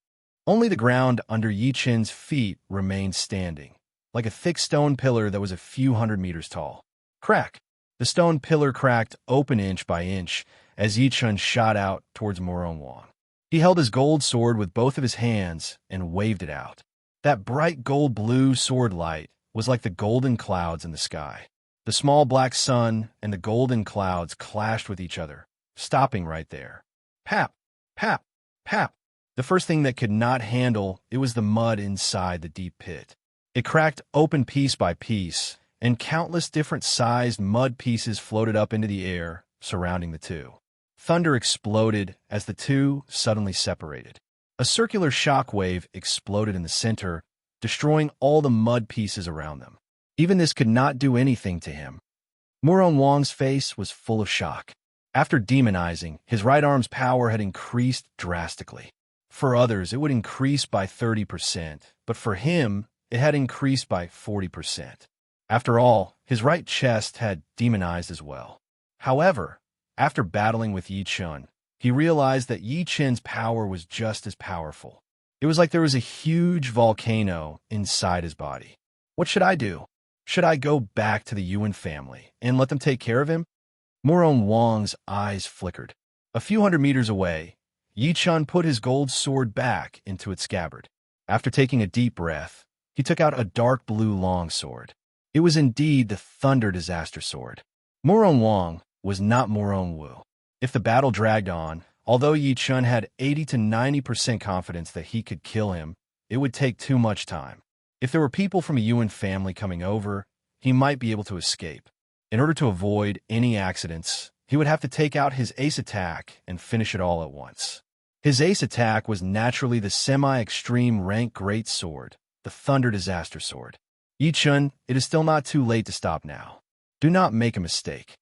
Only the ground under Yi Chun's feet remained standing, like a thick stone pillar that was a few hundred meters tall. Crack! The stone pillar cracked open inch by inch as Yi Chun shot out towards Murong Wang. He held his gold sword with both of his hands and waved it out. That bright gold-blue sword light was like the golden clouds in the sky. The small black sun and the golden clouds clashed with each other, stopping right there. Pap! Pap! Pap! The first thing that could not handle it was the mud inside the deep pit. It cracked open piece by piece, and countless different-sized mud pieces floated up into the air, surrounding the two. Thunder exploded as the two suddenly separated. A circular shock wave exploded in the center, destroying all the mud pieces around them. Even this could not do anything to him. Murong Wang's face was full of shock. After demonizing, his right arm's power had increased drastically. For others, it would increase by 30%, but for him, it had increased by 40%. After all, his right chest had demonized as well. However, after battling with Yi Chun, he realized that Yi Chun's power was just as powerful. It was like there was a huge volcano inside his body. What should I do? Should I go back to the Yuan family and let them take care of him? Murong Wang's eyes flickered. A few hundred meters away, Yi Chun put his gold sword back into its scabbard. After taking a deep breath, he took out a dark blue longsword. It was indeed the Thunder Disaster Sword. Murong Wang was not Murong Wu. If the battle dragged on, although Yi Chun had 80 to 90% confidence that he could kill him, it would take too much time. If there were people from a Yuan family coming over, he might be able to escape. In order to avoid any accidents, he would have to take out his ace attack and finish it all at once. His ace attack was naturally the semi-extreme rank great sword, the Thunder Disaster Sword. Yi Chun, it is still not too late to stop now. Do not make a mistake.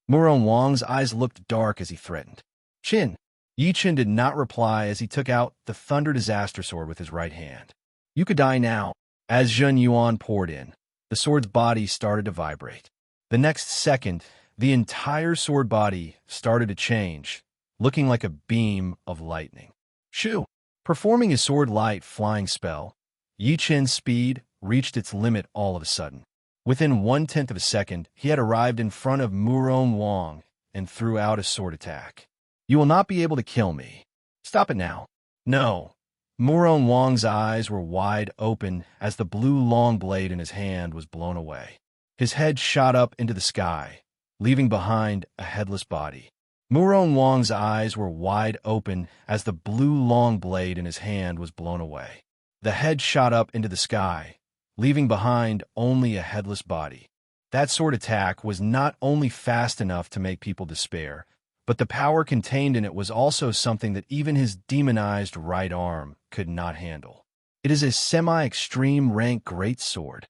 Murong Wang's eyes looked dark as he threatened. Chin. Yi Chun did not reply as he took out the Thunder Disaster Sword with his right hand. You could die now. As Zhen Yuan poured in, the sword's body started to vibrate. The next second, the entire sword body started to change, looking like a beam of lightning. Shoo! Performing his sword light flying spell, Yi Chun's speed reached its limit all of a sudden. Within 1/10 of a second, he had arrived in front of Murong Wang and threw out a sword attack. You will not be able to kill me. Stop it now. No. Murong Wang's eyes were wide open as the blue long blade in his hand was blown away. His head shot up into the sky, leaving behind a headless body. Murong Wang's eyes were wide open as the blue long blade in his hand was blown away. The head shot up into the sky, leaving behind only a headless body. That sword attack was not only fast enough to make people despair, but the power contained in it was also something that even his demonized right arm could not handle. It is a semi-extreme rank great sword.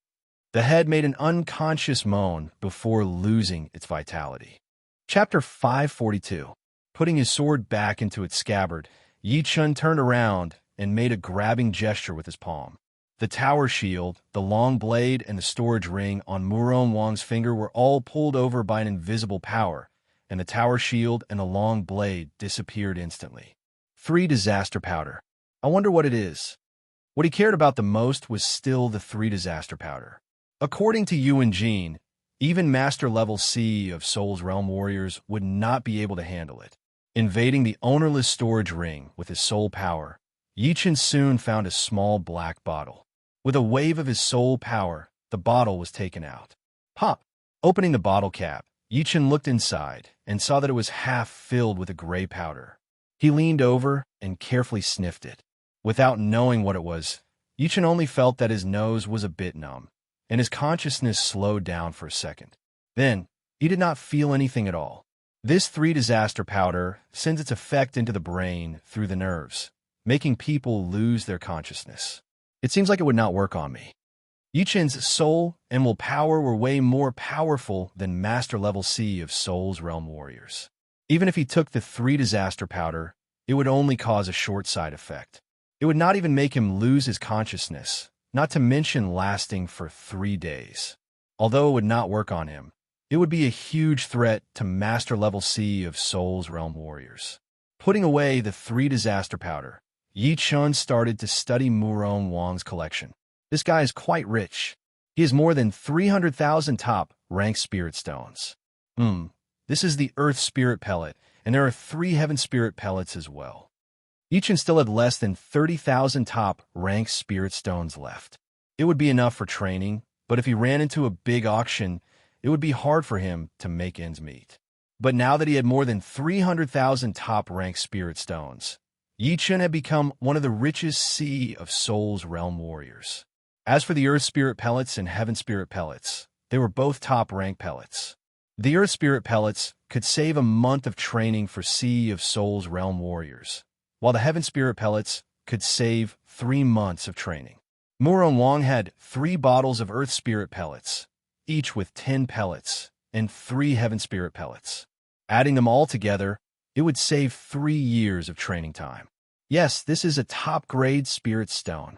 The head made an unconscious moan before losing its vitality. Chapter 542. Putting his sword back into its scabbard, Yi Chun turned around and made a grabbing gesture with his palm. The tower shield, the long blade, and the storage ring on Muron Wang's finger were all pulled over by an invisible power, and the tower shield and the long blade disappeared instantly. 3 disaster powder. I wonder what it is. What he cared about the most was still the 3 disaster powder. According to Yu and Jin, even Master Level C of Soul's Realm warriors would not be able to handle it. Invading the ownerless storage ring with his soul power, Yi Chun soon found a small black bottle. With a wave of his soul power, the bottle was taken out. Pop! Opening the bottle cap, Yi Chun looked inside and saw that it was half filled with a gray powder. He leaned over and carefully sniffed it. Without knowing what it was, Yi Chun only felt that his nose was a bit numb, and his consciousness slowed down for a second. Then, he did not feel anything at all. This 3 disaster powder sends its effect into the brain through the nerves, making people lose their consciousness. It seems like it would not work on me. Yi Chun's soul and will power were way more powerful than Master Level C of Soul's Realm warriors. Even if he took the 3 disaster powder, it would only cause a short side effect. It would not even make him lose his consciousness, not to mention lasting for 3 days. Although it would not work on him, it would be a huge threat to Master Level C of Soul's Realm warriors. Putting away the 3 disaster powder, Yi Chun started to study Muron Wang's collection. This guy is quite rich. He has more than 300,000 top-ranked spirit stones. This is the Earth Spirit Pellet, and there are 3 Heaven Spirit Pellets as well. Yi Chun still had less than 30,000 top-ranked spirit stones left. It would be enough for training, but if he ran into a big auction, it would be hard for him to make ends meet. But now that he had more than 300,000 top-ranked spirit stones, Yi Chun had become one of the richest C of Soul's Realm warriors. As for the Earth Spirit Pellets and Heaven Spirit Pellets, they were both top-ranked pellets. The Earth Spirit Pellets could save a month of training for C of Soul's Realm warriors, while the Heaven Spirit Pellets could save 3 months of training. Muron Wang had 3 bottles of Earth Spirit Pellets, each with 10 pellets, and 3 Heaven Spirit Pellets. Adding them all together, it would save 3 years of training time. Yes, this is a top-grade spirit stone.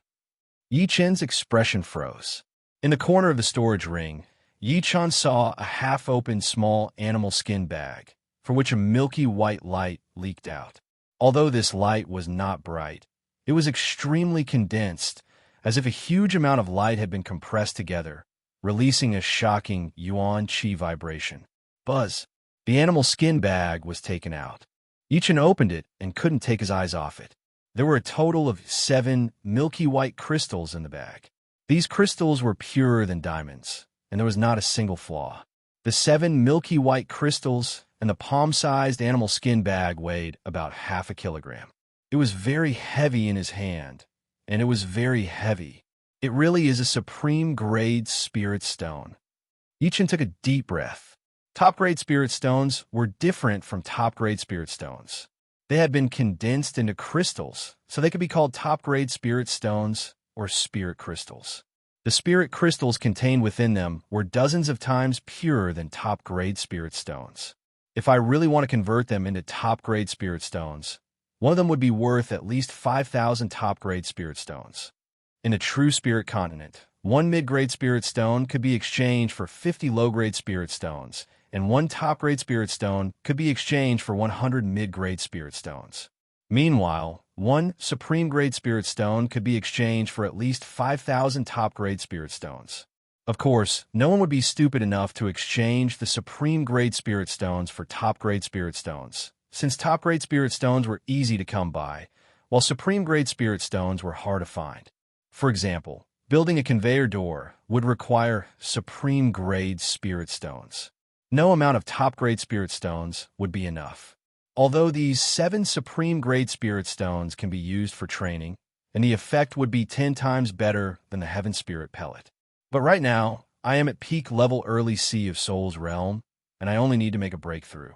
Yi Chun's expression froze. In the corner of the storage ring, Yi Chun saw a half-open small animal skin bag, for which a milky white light leaked out. Although this light was not bright, it was extremely condensed, as if a huge amount of light had been compressed together, releasing a shocking yuan qi vibration. Buzz! The animal skin bag was taken out. Yi Chun opened it and couldn't take his eyes off it. There were a total of 7 milky white crystals in the bag. These crystals were purer than diamonds, and there was not a single flaw. The 7 milky white crystals and the palm-sized animal skin bag weighed about half a kilogram. It was very heavy in his hand, and it was very heavy. It really is a supreme-grade spirit stone. Yi Chun took a deep breath. Top-grade spirit stones were different from top-grade spirit stones. They had been condensed into crystals, so they could be called top-grade spirit stones or spirit crystals. The spirit crystals contained within them were dozens of times purer than top-grade spirit stones. If I really want to convert them into top-grade spirit stones, one of them would be worth at least 5,000 top-grade spirit stones. In a true spirit continent, 1 mid-grade spirit stone could be exchanged for 50 low-grade spirit stones, and 1 top-grade spirit stone could be exchanged for 100 mid-grade spirit stones. Meanwhile, 1 supreme-grade spirit stone could be exchanged for at least 5,000 top-grade spirit stones. Of course, no one would be stupid enough to exchange the supreme-grade spirit stones for top-grade spirit stones, since top-grade spirit stones were easy to come by, while supreme-grade spirit stones were hard to find. For example, building a conveyor door would require supreme-grade spirit stones. No amount of top-grade spirit stones would be enough. Although these 7 supreme-grade spirit stones can be used for training, and the effect would be 10 times better than the Heaven Spirit Pellet. But right now, I am at peak level early C of Soul's Realm, and I only need to make a breakthrough.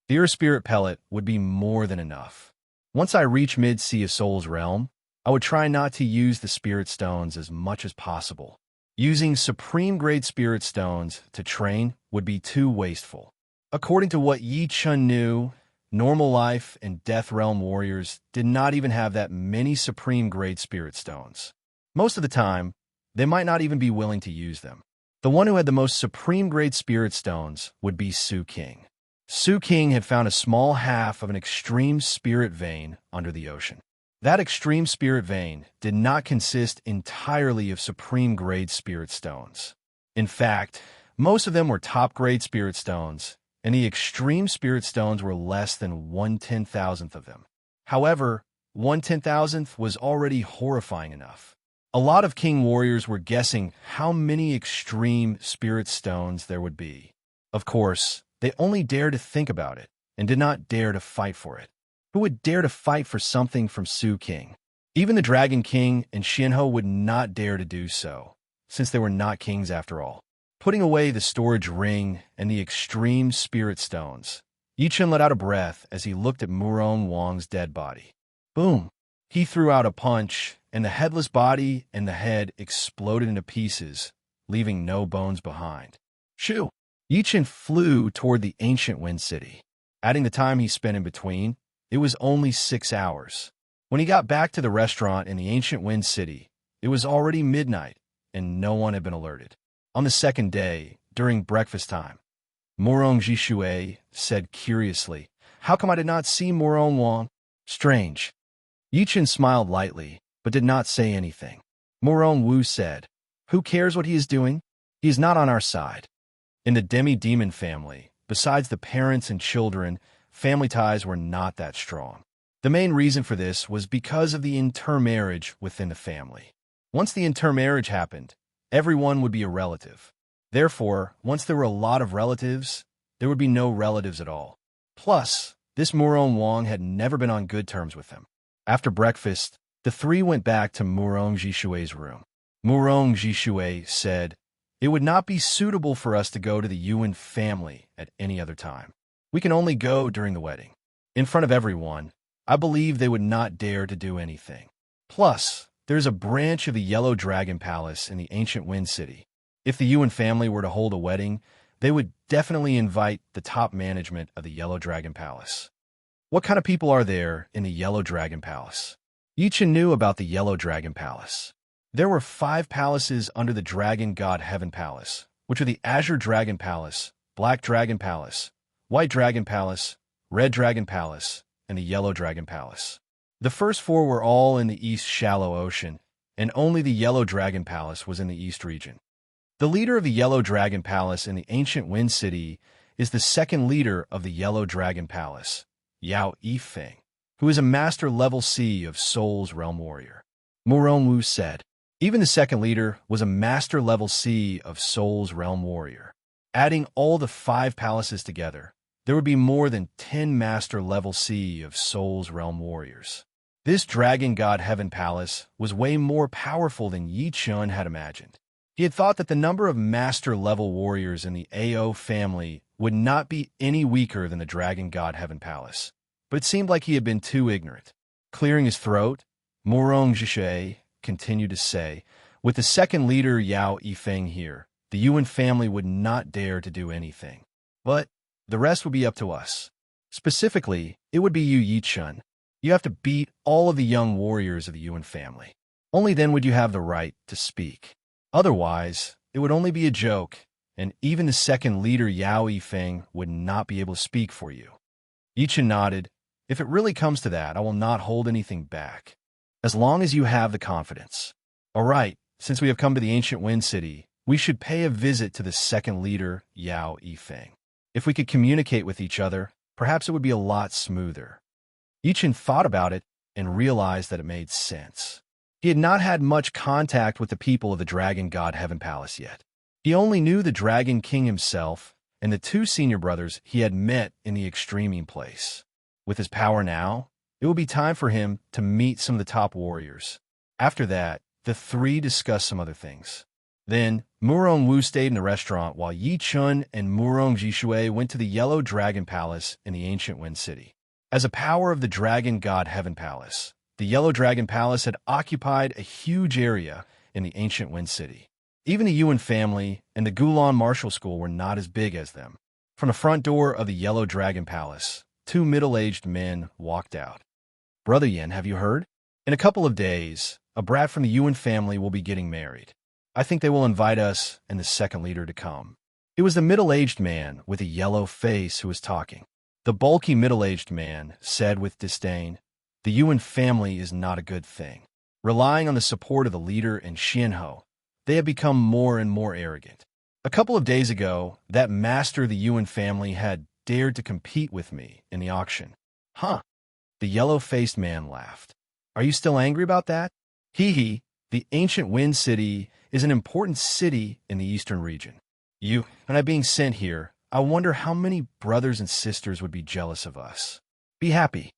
The Earth Spirit Pellet would be more than enough. Once I reach mid-C of Soul's Realm, I would try not to use the spirit stones as much as possible. Using supreme-grade spirit stones to train would be too wasteful. According to what Yi Chun knew, normal life and Death Realm warriors did not even have that many supreme grade spirit stones. Most of the time, they might not even be willing to use them. The one who had the most supreme grade spirit stones would be Su King. Su King had found a small half of an extreme spirit vein under the ocean. That extreme spirit vein did not consist entirely of supreme grade spirit stones. In fact, most of them were top grade spirit stones, and the extreme spirit stones were less than 1/10,000th of them. However, 1/10,000th was already horrifying enough. A lot of king warriors were guessing how many extreme spirit stones there would be. Of course, they only dared to think about it, and did not dare to fight for it. Who would dare to fight for something from Su King? Even the Dragon King and Xianhou would not dare to do so, since they were not kings after all. Putting away the storage ring and the extreme spirit stones, Yichun let out a breath as he looked at Murong Wang's dead body. Boom! He threw out a punch, and the headless body and the head exploded into pieces, leaving no bones behind. Shoo! Yichun flew toward the ancient Wind City. Adding the time he spent in between, it was only 6 hours. When he got back to the restaurant in the ancient Wind City, it was already midnight, and no one had been alerted. On the second day, during breakfast time, Murong Jishui said curiously, "How come I did not see Murong Wang? Strange." Yichun smiled lightly, but did not say anything. Murong Wu said, "Who cares what he is doing? He is not on our side." In the demi-demon family, besides the parents and children, family ties were not that strong. The main reason for this was because of the intermarriage within the family. Once the intermarriage happened, everyone would be a relative. Therefore, once there were a lot of relatives, there would be no relatives at all. Plus, this Murong Wang had never been on good terms with them. After breakfast, the three went back to Murong Jishui's room. Murong Jishui said, "It would not be suitable for us to go to the Yuan family at any other time. We can only go during the wedding. In front of everyone, I believe they would not dare to do anything. Plus, there's a branch of the Yellow Dragon Palace in the ancient Wind City. If the Yuan family were to hold a wedding, they would definitely invite the top management of the Yellow Dragon Palace." What kind of people are there in the Yellow Dragon Palace? Yichun knew about the Yellow Dragon Palace. There were 5 palaces under the Dragon God Heaven Palace, which are the Azure Dragon Palace, Black Dragon Palace, White Dragon Palace, Red Dragon Palace, and the Yellow Dragon Palace. The first 4 were all in the East Shallow Ocean, and only the Yellow Dragon Palace was in the East region. The leader of the Yellow Dragon Palace in the ancient Wind City is the second leader of the Yellow Dragon Palace, Yao Yifeng, who is a Master Level C of Soul's Realm Warrior. Murong Wu said, even the second leader was a Master Level C of Soul's Realm Warrior. Adding all the 5 palaces together, there would be more than 10 Master Level C of Soul's Realm Warriors. This Dragon God Heaven Palace was way more powerful than Yichun had imagined. He had thought that the number of Master Level Warriors in the AO family would not be any weaker than the Dragon God Heaven Palace, but it seemed like he had been too ignorant. Clearing his throat, Murong Jishui continued to say, with the second leader Yao Yifeng here, the Yuan family would not dare to do anything. But the rest would be up to us. Specifically, it would be you, Yichun. You have to beat all of the young warriors of the Yuan family. Only then would you have the right to speak. Otherwise, it would only be a joke, and even the second leader Yao Yifeng would not be able to speak for you. Yichun nodded. If it really comes to that, I will not hold anything back. As long as you have the confidence. All right, since we have come to the ancient Wind City, we should pay a visit to the second leader, Yao Yifeng. If we could communicate with each other, perhaps it would be a lot smoother. Yichun thought about it and realized that it made sense. He had not had much contact with the people of the Dragon God Heaven Palace yet. He only knew the Dragon King himself and the 2 senior brothers he had met in the Extreming Place. With his power now, it would be time for him to meet some of the top warriors. After that, the 3 discussed some other things. Then, Murong Wu stayed in the restaurant while Yichun and Murong Jishui went to the Yellow Dragon Palace in the ancient Wind City. As a power of the Dragon God Heaven Palace, the Yellow Dragon Palace had occupied a huge area in the ancient Wind City. Even the Yuan family and the Gulan Martial School were not as big as them. From the front door of the Yellow Dragon Palace, two middle-aged men walked out. "Brother Yin, have you heard? In a couple of days, a brat from the Yuan family will be getting married. I think they will invite us and the second leader to come." It was the middle-aged man with a yellow face who was talking. The bulky middle-aged man said with disdain, "The Yuan family is not a good thing. Relying on the support of the leader and Xianhou, they have become more and more arrogant. A couple of days ago, that master of the Yuan family had dared to compete with me in the auction." "Huh." The yellow-faced man laughed. "Are you still angry about that?" "Hee hee, the ancient Wind City is an important city in the eastern region. You and I being sent here, I wonder how many brothers and sisters would be jealous of us. Be happy."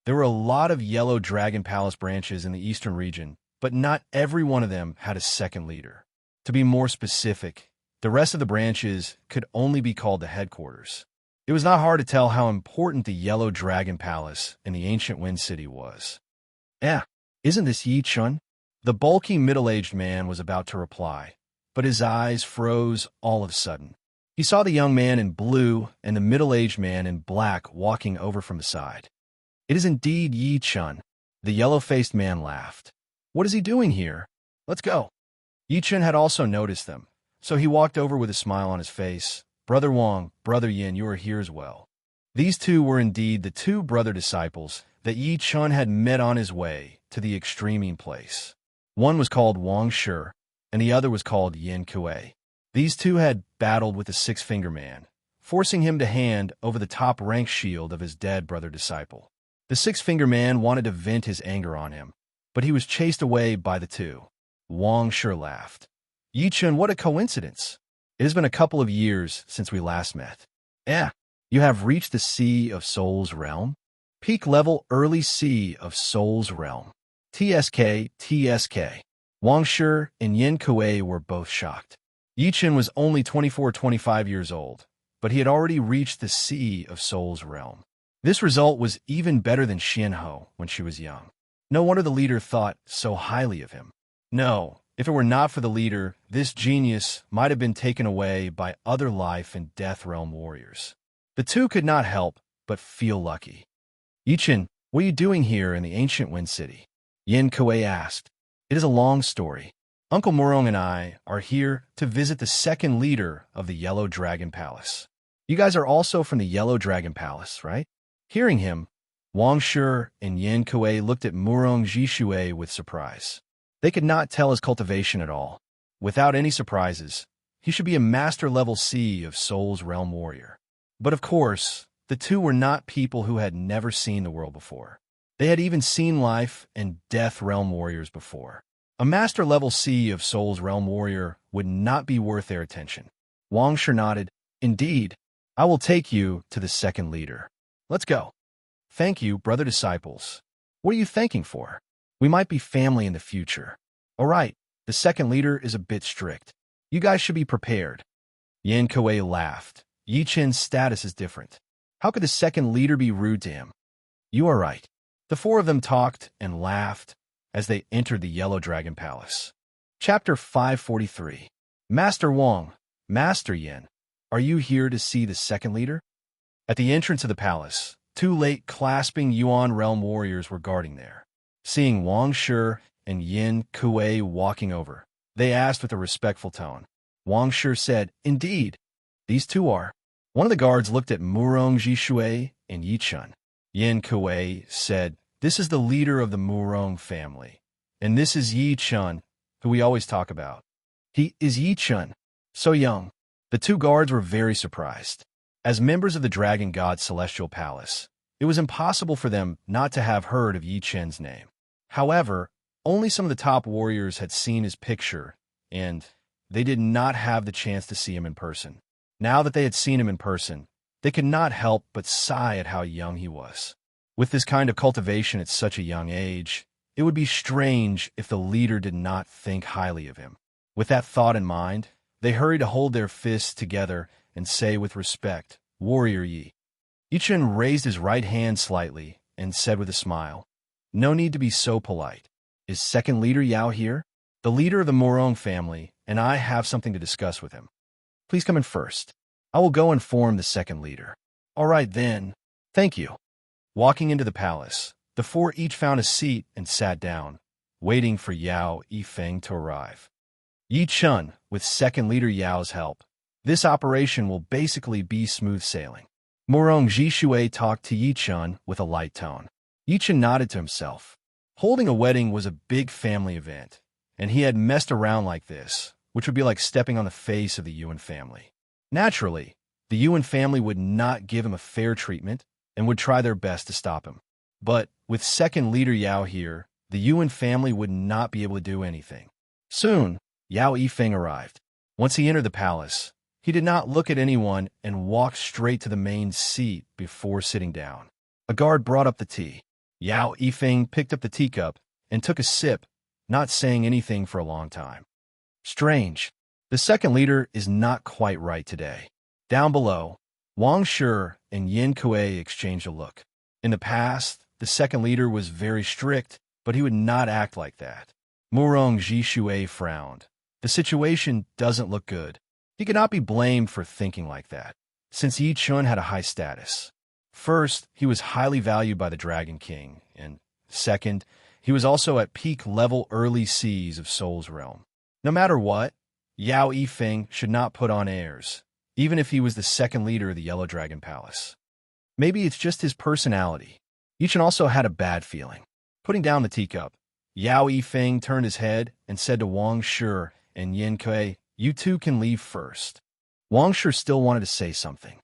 There were a lot of Yellow Dragon Palace branches in the eastern region, but not every one of them had a second leader. To be more specific, the rest of the branches could only be called the headquarters. It was not hard to tell how important the Yellow Dragon Palace in the ancient Wind City was. Isn't this Yi Chun?" The bulky middle-aged man was about to reply, but his eyes froze all of a sudden. He saw the young man in blue and the middle-aged man in black walking over from the side. "It is indeed Yi Chun." The yellow-faced man laughed. "What is he doing here? Let's go." Yi Chun had also noticed them, so he walked over with a smile on his face. "Brother Wang, Brother Yin, you are here as well." These two were indeed the two brother disciples that Yi Chun had met on his way to the extreming place. One was called Wang Shi, and the other was called Yin Kuei. These two had battled with the Six-Finger Man, forcing him to hand over the top-ranked shield of his dead brother disciple. The Six-Finger Man wanted to vent his anger on him, but he was chased away by the two. Wang Shi laughed. "Yi Chun, what a coincidence! It has been a couple of years since we last met. You have reached the Sea of Soul's Realm? Peak level early Sea of Soul's Realm. TSK. Wang Shi and Yin Kuei were both shocked. Yi Chun was only 24-25 years old, but he had already reached the Sea of Soul's Realm. This result was even better than Xianhou when she was young. No wonder the leader thought so highly of him. No, if it were not for the leader, this genius might have been taken away by other life and death realm warriors. The two could not help but feel lucky. "Yi Chun, what are you doing here in the ancient Wind City?" Yin Kuei asked. "It is a long story. Uncle Murong and I are here to visit the second leader of the Yellow Dragon Palace. You guys are also from the Yellow Dragon Palace, right?" Hearing him, Wang Shi and Yin Kuei looked at Murong Jishui with surprise. They could not tell his cultivation at all. Without any surprises, he should be a master-level Sea of Soul's Realm warrior. But of course, the two were not people who had never seen the world before. They had even seen life and death realm warriors before. A master-level Sea of Soul's Realm warrior would not be worth their attention. Wang Shi nodded. "Indeed, I will take you to the second leader. Let's go." "Thank you, brother disciples. What are you thanking for? We might be family in the future." "All right, the second leader is a bit strict. You guys should be prepared." Yin Kuei laughed. "Yi Chun's status is different. How could the second leader be rude to him?" "You are right." The four of them talked and laughed as they entered the Yellow Dragon Palace. Chapter 543. "Master Wang, Master Yin, are you here to see the second leader?" At the entrance of the palace, two late-clasping Yuan realm warriors were guarding there. Seeing Wang Shi and Yin Kuei walking over, they asked with a respectful tone. Wang Shi said, "Indeed, these two are." One of the guards looked at Murong Jishui and Yi Chun. Yin Kuei said, "This is the leader of the Murong family, and this is Yi Chun, who we always talk about." "He is Yi Chun, so young." The two guards were very surprised. As members of the Dragon God's Celestial Palace, it was impossible for them not to have heard of Yi Chun's name. However, only some of the top warriors had seen his picture, and they did not have the chance to see him in person. Now that they had seen him in person, they could not help but sigh at how young he was. With this kind of cultivation at such a young age, it would be strange if the leader did not think highly of him. With that thought in mind, they hurried to hold their fists together and say with respect, "Warrior Yi." Yi Chun raised his right hand slightly and said with a smile, "No need to be so polite. Is second leader Yao here? The leader of the Murong family, and I have something to discuss with him. Please come in first. I will go inform the second leader." "All right then." Thank you. Walking into the palace, the four each found a seat and sat down, waiting for Yao Yifeng to arrive. Yi Chun, with second leader Yao's help. This operation will basically be smooth sailing. Murong Jishui talked to Yi Chun with a light tone. Yi Chun nodded to himself. Holding a wedding was a big family event, and he had messed around like this, which would be like stepping on the face of the Yuan family. Naturally, the Yuan family would not give him a fair treatment and would try their best to stop him. But with second leader Yao here, the Yuan family would not be able to do anything. Soon, Yao Yifeng arrived. Once he entered the palace, he did not look at anyone and walked straight to the main seat before sitting down. A guard brought up the tea. Yao Yifeng picked up the teacup and took a sip, not saying anything for a long time. Strange. The second leader is not quite right today. Down below, Wang Shi and Yin Kuei exchanged a look. In the past, the second leader was very strict, but he would not act like that. Murong Jishui frowned. The situation doesn't look good. He could not be blamed for thinking like that, since Yi Chun had a high status. First, he was highly valued by the Dragon King, and second, he was also at peak level early seas of Soul's realm. No matter what, Yao Yifeng should not put on airs, even if he was the second leader of the Yellow Dragon Palace. Maybe it's just his personality. Yi Chun also had a bad feeling. Putting down the teacup, Yao Yifeng turned his head and said to Wang Shi and Yin Kuei, "You two can leave first." Wang Shi still wanted to say something.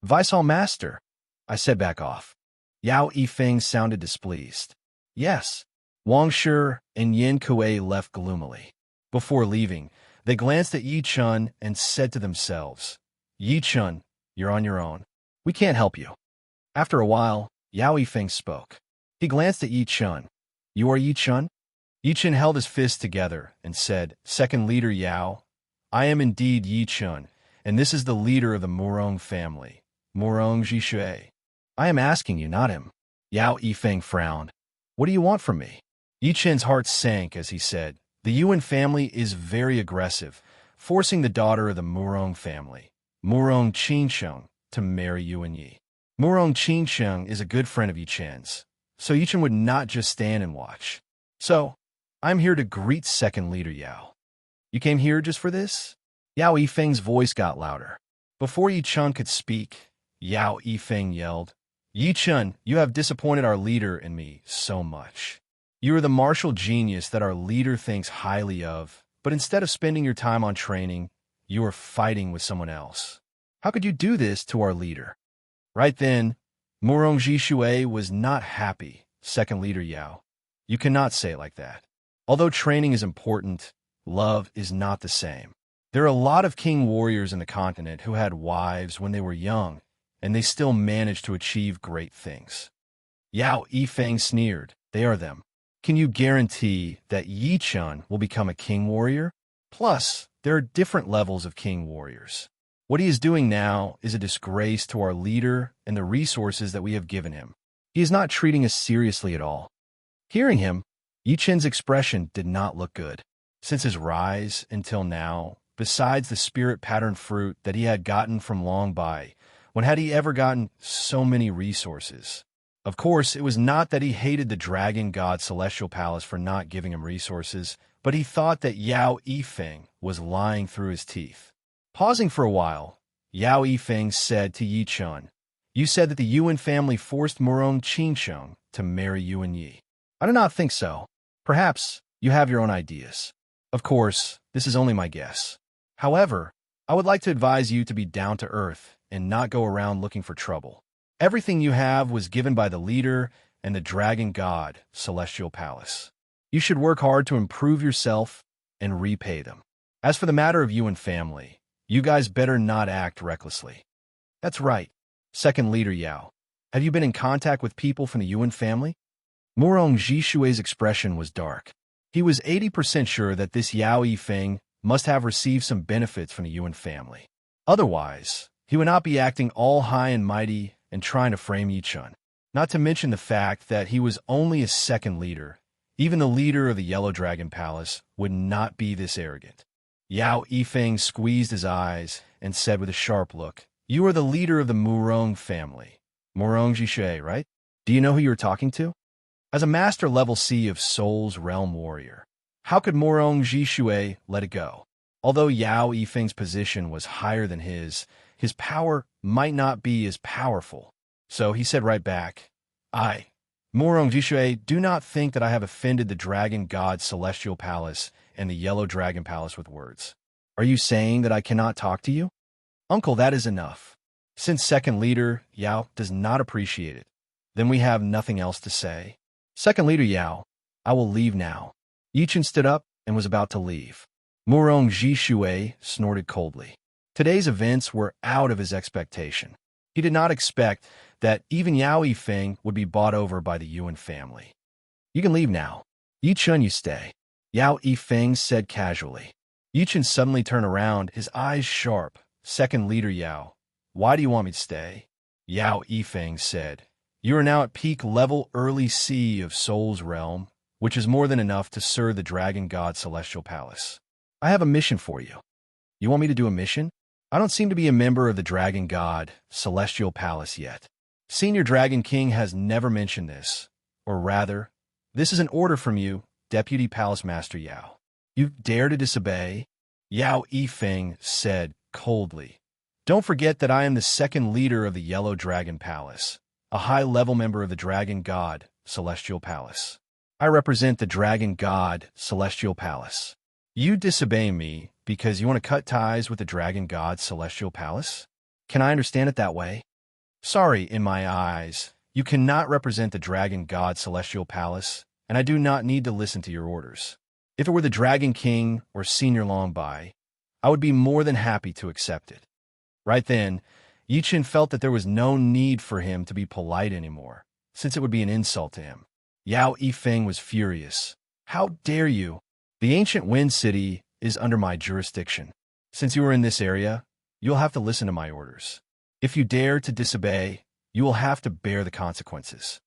"Vice-All Master," I said back off. Yao Yifeng sounded displeased. "Yes." Wang Shi and Yin Kuei left gloomily. Before leaving, they glanced at Yi Chun and said to themselves, "Yi Chun, you're on your own. We can't help you." After a while, Yao Yifeng spoke. He glanced at Yi Chun. "You are Yi Chun?" Yi Chun held his fists together and said, "Second leader Yao, I am indeed Yi Chun, and this is the leader of the Murong family, Murong Jishui. I am asking you, not him." Yao Yifeng frowned. "What do you want from me?" Yi Chun's heart sank as he said, "The Yuan family is very aggressive, forcing the daughter of the Murong family, Murong Qinsheng, to marry Yuan Yi. Murong Qinsheng is a good friend of Yi Chun's, so Yi Chun would not just stand and watch. So, I'm here to greet second leader Yao." "You came here just for this?" Yao Yifeng's voice got louder. Before Yi Chun could speak, Yao Yifeng yelled, "Yi Chun, you have disappointed our leader and me so much. You are the martial genius that our leader thinks highly of, but instead of spending your time on training, you are fighting with someone else. How could you do this to our leader?" Right then, Murong Jishui was not happy. "Second leader Yao, you cannot say it like that. Although training is important, love is not the same. There are a lot of king warriors in the continent who had wives when they were young, and they still managed to achieve great things." Yao Yifeng sneered. "They are them. Can you guarantee that Yi Chun will become a king warrior? Plus, there are different levels of king warriors. What he is doing now is a disgrace to our leader and the resources that we have given him. He is not treating us seriously at all." Hearing him, Yi Chun's expression did not look good. Since his rise until now, besides the spirit pattern fruit that he had gotten from Long Bai, when had he ever gotten so many resources? Of course, it was not that he hated the dragon god Celestial Palace for not giving him resources, but he thought that Yao Yifeng was lying through his teeth. Pausing for a while, Yao Yifeng said to Yi Chun, "You said that the Yuan family forced Murong Qinsheng to marry Yuan Yi. I do not think so. Perhaps you have your own ideas. Of course, this is only my guess. However, I would like to advise you to be down to earth and not go around looking for trouble. Everything you have was given by the leader and the dragon god, Celestial Palace. You should work hard to improve yourself and repay them. As for the matter of Yuan family, you guys better not act recklessly." "That's right. Second leader Yao. Have you been in contact with people from the Yuan family?" Murong Jishui's expression was dark. He was 80% sure that this Yao Yifeng must have received some benefits from the Yuan family. Otherwise, he would not be acting all high and mighty and trying to frame Yi Chun. Not to mention the fact that he was only a second leader. Even the leader of the Yellow Dragon Palace would not be this arrogant. Yao Yifeng squeezed his eyes and said with a sharp look, "You are the leader of the Murong family. Morong Jishui, right? Do you know who you're talking to? As a master level C of Soul's Realm warrior, how could Morong Jishui let it go? Although Yao Yifeng's position was higher than his power might not be as powerful. So he said right back, Morong Jishui, do not think that I have offended the Dragon God's Celestial Palace and the Yellow Dragon Palace with words. Are you saying that I cannot talk to you? Uncle, that is enough. Since second leader Yao does not appreciate it, then we have nothing else to say. Second leader Yao, I will leave now. Yichen stood up and was about to leave. Morong Jishui snorted coldly. Today's events were out of his expectation. He did not expect that even Yao Yifeng would be bought over by the Yuan family. You can leave now. Yichen, you stay. Yao Yifeng said casually. Yichen suddenly turned around, his eyes sharp. Second leader Yao, why do you want me to stay? Yao Yifeng said, you are now at peak level early C of Soul's Realm, which is more than enough to serve the Dragon God Celestial Palace. I have a mission for you. You want me to do a mission? I don't seem to be a member of the Dragon God Celestial Palace yet. Senior Dragon King has never mentioned this. Or rather, this is an order from you, Deputy Palace Master Yao. You dare to disobey? Yao Yifeng said coldly. Don't forget that I am the second leader of the Yellow Dragon Palace, a high-level member of the Dragon God Celestial Palace. I represent the Dragon God Celestial Palace. You disobey me because you want to cut ties with the Dragon God Celestial Palace? Can I understand it that way? Sorry, in my eyes, you cannot represent the Dragon God Celestial Palace, and I do not need to listen to your orders. If it were the Dragon King or Senior Longbai, I would be more than happy to accept it. Right then, Yichen felt that there was no need for him to be polite anymore, since it would be an insult to him. Yao Yifeng was furious. How dare you? The ancient Wind City is under my jurisdiction. Since you are in this area, you'll have to listen to my orders. If you dare to disobey, you will have to bear the consequences.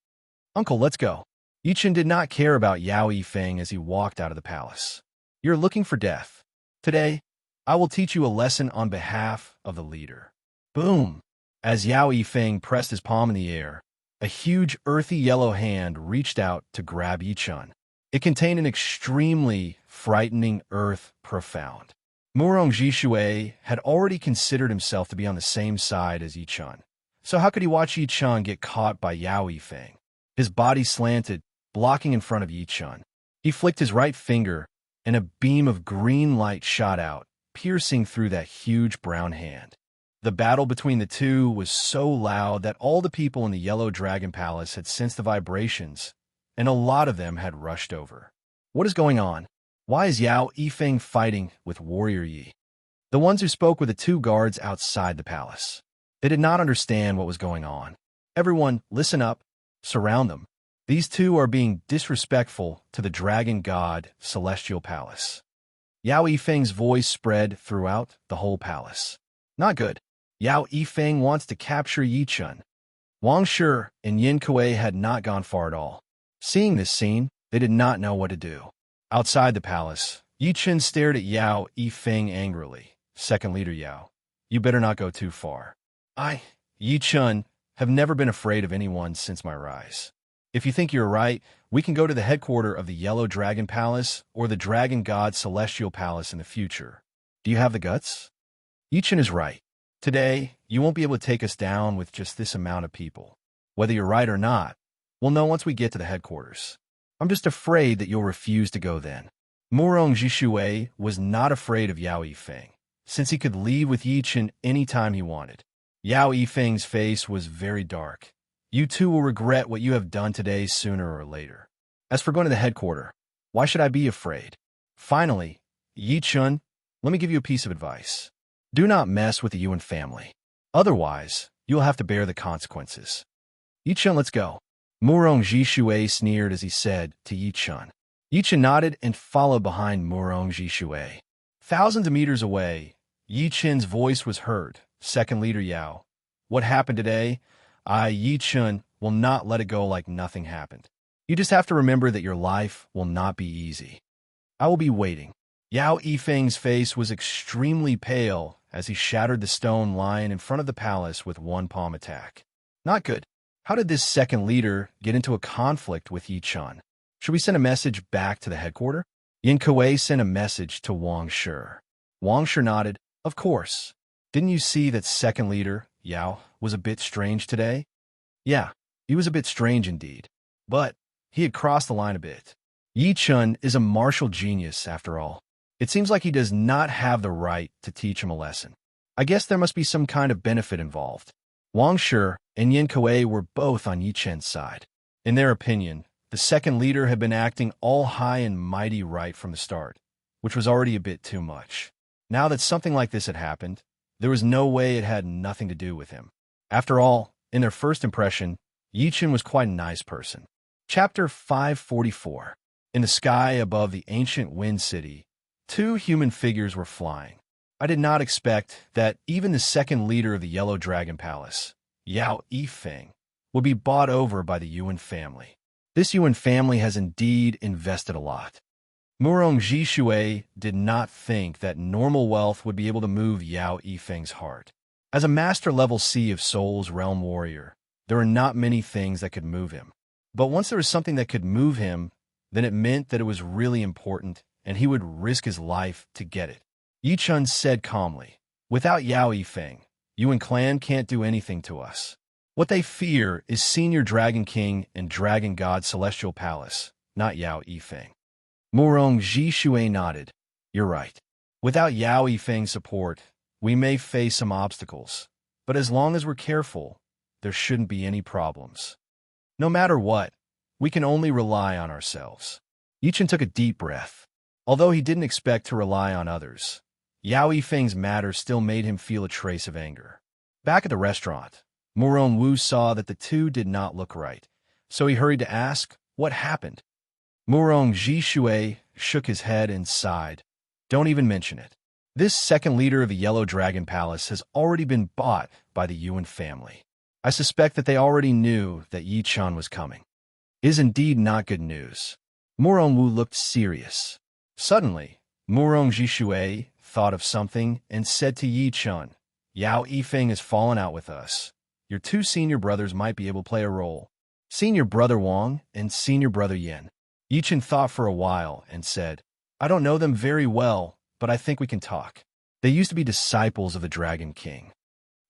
Uncle, let's go. Yichen did not care about Yao Yifeng as he walked out of the palace. You're looking for death. Today, I will teach you a lesson on behalf of the leader. Boom! As Yao Yifeng pressed his palm in the air, a huge earthy yellow hand reached out to grab Yichen. It contained an extremely frightening earth profound. Morong Jishui had already considered himself to be on the same side as Yichen. So how could he watch Yichen get caught by Yao Yifeng? His body slanted, blocking in front of Yichen. He flicked his right finger, and a beam of green light shot out, piercing through that huge brown hand. The battle between the two was so loud that all the people in the Yellow Dragon Palace had sensed the vibrations, and a lot of them had rushed over. What is going on? Why is Yao Yifeng fighting with Warrior Yi? The ones who spoke were the two guards outside the palace. They did not understand what was going on. Everyone, listen up. Surround them. These two are being disrespectful to the Dragon God Celestial Palace. Yao Yifeng's voice spread throughout the whole palace. Not good. Yao Yifeng wants to capture Yichen. Wang Shi and Yin Kuei had not gone far at all. Seeing this scene, they did not know what to do. Outside the palace, Yichen stared at Yao Yifeng angrily. Second leader Yao, you better not go too far. I, Yichen, have never been afraid of anyone since my rise. If you think you're right, we can go to the headquarters of the Yellow Dragon Palace or the Dragon God Celestial Palace in the future. Do you have the guts? Yichen is right. Today, you won't be able to take us down with just this amount of people. Whether you're right or not, we'll know once we get to the headquarters. I'm just afraid that you'll refuse to go then. Morong Jishui was not afraid of Yao Yifeng, since he could leave with Yichen any time he wanted. Yao Yifeng's face was very dark. You two will regret what you have done today sooner or later. As for going to the headquarters, why should I be afraid? Finally, Yichen, let me give you a piece of advice. Do not mess with the Yuan family. Otherwise, you'll have to bear the consequences. Yichen, let's go. Morong Jishui sneered as he said to Yichen. Yichen nodded and followed behind Morong Jishui. Thousands of meters away, Yichen's voice was heard. Second leader Yao. What happened today? Yichen, will not let it go like nothing happened. You just have to remember that your life will not be easy. I will be waiting. Yao Yifeng's face was extremely pale as he shattered the stone lying in front of the palace with one palm attack. Not good. How did this second leader get into a conflict with Yi Chun? Should we send a message back to the headquarters? Yin Kuei sent a message to Wang Shi. Wang Shi nodded. Of course. Didn't you see that second leader, Yao, was a bit strange today? Yeah, he was a bit strange indeed. But he had crossed the line a bit. Yi Chun is a martial genius, after all. It seems like he does not have the right to teach him a lesson. I guess there must be some kind of benefit involved. Wang Shi and Yin Kuei were both on Yi Chen's side. In their opinion, the second leader had been acting all high and mighty right from the start, which was already a bit too much. Now that something like this had happened, there was no way it had nothing to do with him. After all, in their first impression, Yi Chen was quite a nice person. Chapter 544. In the sky above the ancient wind city, two human figures were flying. I did not expect that even the second leader of the Yellow Dragon Palace, Yao Yifeng, would be bought over by the Yuan family. This Yuan family has indeed invested a lot. Murong Jishui did not think that normal wealth would be able to move Yao Yifeng's heart. As a master-level Sea of Souls realm warrior, there were not many things that could move him. But once there was something that could move him, then it meant that it was really important, and he would risk his life to get it. Yi Chun said calmly, "Without Yao Yifeng, Yuan clan can't do anything to us. What they fear is Senior Dragon King and Dragon God Celestial Palace, not Yao Yifeng." Murong Jishui nodded. "You're right. Without Yao Yifeng's support, we may face some obstacles, but as long as we're careful, there shouldn't be any problems. No matter what, we can only rely on ourselves." Yi Chen took a deep breath. Although he didn't expect to rely on others, Yao Yifeng's matter still made him feel a trace of anger. Back at the restaurant, Murong Wu saw that the two did not look right, so he hurried to ask what happened. Murong Jishui shook his head and sighed. "Don't even mention it. This second leader of the Yellow Dragon Palace has already been bought by the Yuan family. I suspect that they already knew that Yi Chun was coming. It is indeed not good news." Murong Wu looked serious. Suddenly, Murong Jishui thought of something and said to Yi Chun, "Yao Yifeng has fallen out with us. Your two senior brothers might be able to play a role. Senior brother Wang and senior brother Yin." Yi Chen thought for a while and said, "I don't know them very well, but I think we can talk. They used to be disciples of the Dragon King."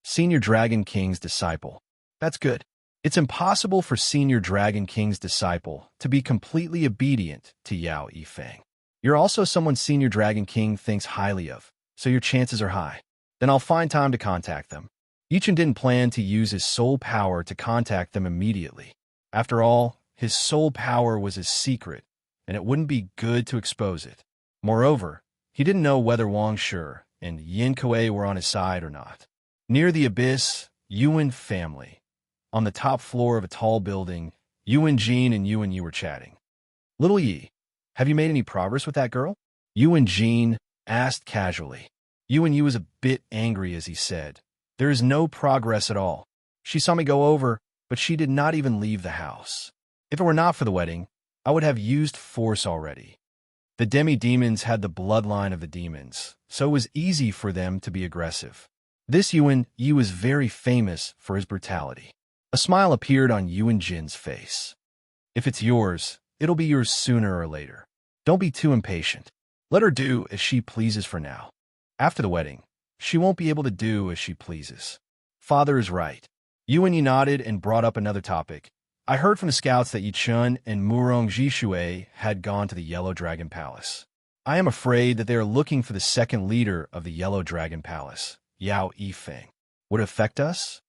Senior Dragon King's disciple. That's good. It's impossible for Senior Dragon King's disciple to be completely obedient to Yao Yifeng. You're also someone Senior Dragon King thinks highly of, so your chances are high. Then I'll find time to contact them. Yi Chen didn't plan to use his soul power to contact them immediately. After all, his soul power was his secret, and it wouldn't be good to expose it. Moreover, he didn't know whether Wang Shi and Yin Kuei were on his side or not. Near the abyss, Yuan family. On the top floor of a tall building, Yuan Jin and Yuan Yi were chatting. "Little Yi, have you made any progress with that girl?" Yuan Jin asked casually. Yuan Yi was a bit angry as he said, "There is no progress at all. She saw me go over, but she did not even leave the house. If it were not for the wedding, I would have used force already." The demi-demons had the bloodline of the demons, so it was easy for them to be aggressive. This Yuan Yi was very famous for his brutality. A smile appeared on Yuan Jin's face. "If it's yours, it'll be yours sooner or later. Don't be too impatient. Let her do as she pleases for now. After the wedding, she won't be able to do as she pleases." Father is right. Yuan Yi nodded and brought up another topic. "I heard from the scouts that Yi Chun and Murong Jishui had gone to the Yellow Dragon Palace. I am afraid that they are looking for the second leader of the Yellow Dragon Palace, Yao Yifeng. Would it affect us?"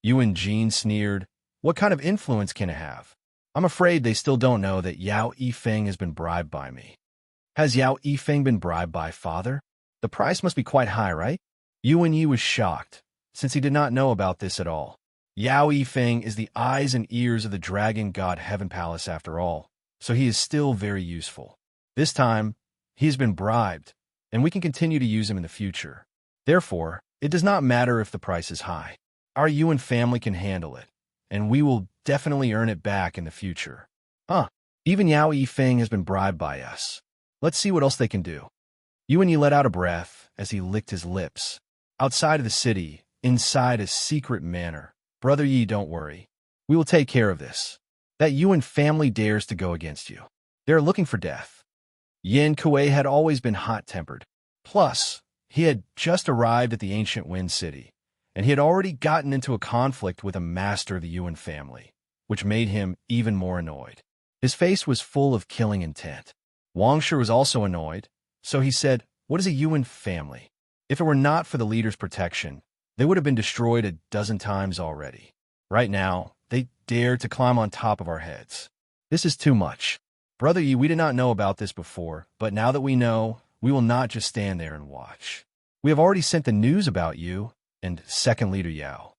Yuan Jin sneered. "What kind of influence can it have? I'm afraid they still don't know that Yao Yifeng has been bribed by me." "Has Yao Yifeng been bribed by father? The price must be quite high, right?" Yuan Yi was shocked, since he did not know about this at all. Yao Yifeng is the eyes and ears of the Dragon God Heaven Palace after all, so he is still very useful. This time, he has been bribed, and we can continue to use him in the future. Therefore, it does not matter if the price is high. Our Yuan family can handle it, and we will definitely earn it back in the future. Even Yao Yifeng has been bribed by us. Let's see what else they can do." Yuan Yi let out a breath as he licked his lips. Outside of the city, inside a secret manor, "Brother Yi, don't worry. We will take care of this. That Yuan family dares to go against you. They are looking for death. Yin Kuei had always been hot-tempered. Plus, he had just arrived at the ancient Wind City, and he had already gotten into a conflict with a master of the Yuan family, which made him even more annoyed. His face was full of killing intent. Wang Shi was also annoyed, so he said, "What is a Yuan family? If it were not for the leader's protection, they would have been destroyed a dozen times already. Right now, they dare to climb on top of our heads. This is too much. Brother Yi, we did not know about this before, but now that we know, we will not just stand there and watch. We have already sent the news about you and second leader Yao."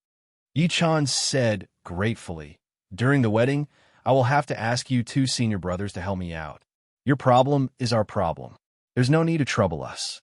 Yi Chan said gratefully, "During the wedding, I will have to ask you two senior brothers to help me out. Your problem is our problem. There's no need to trouble us."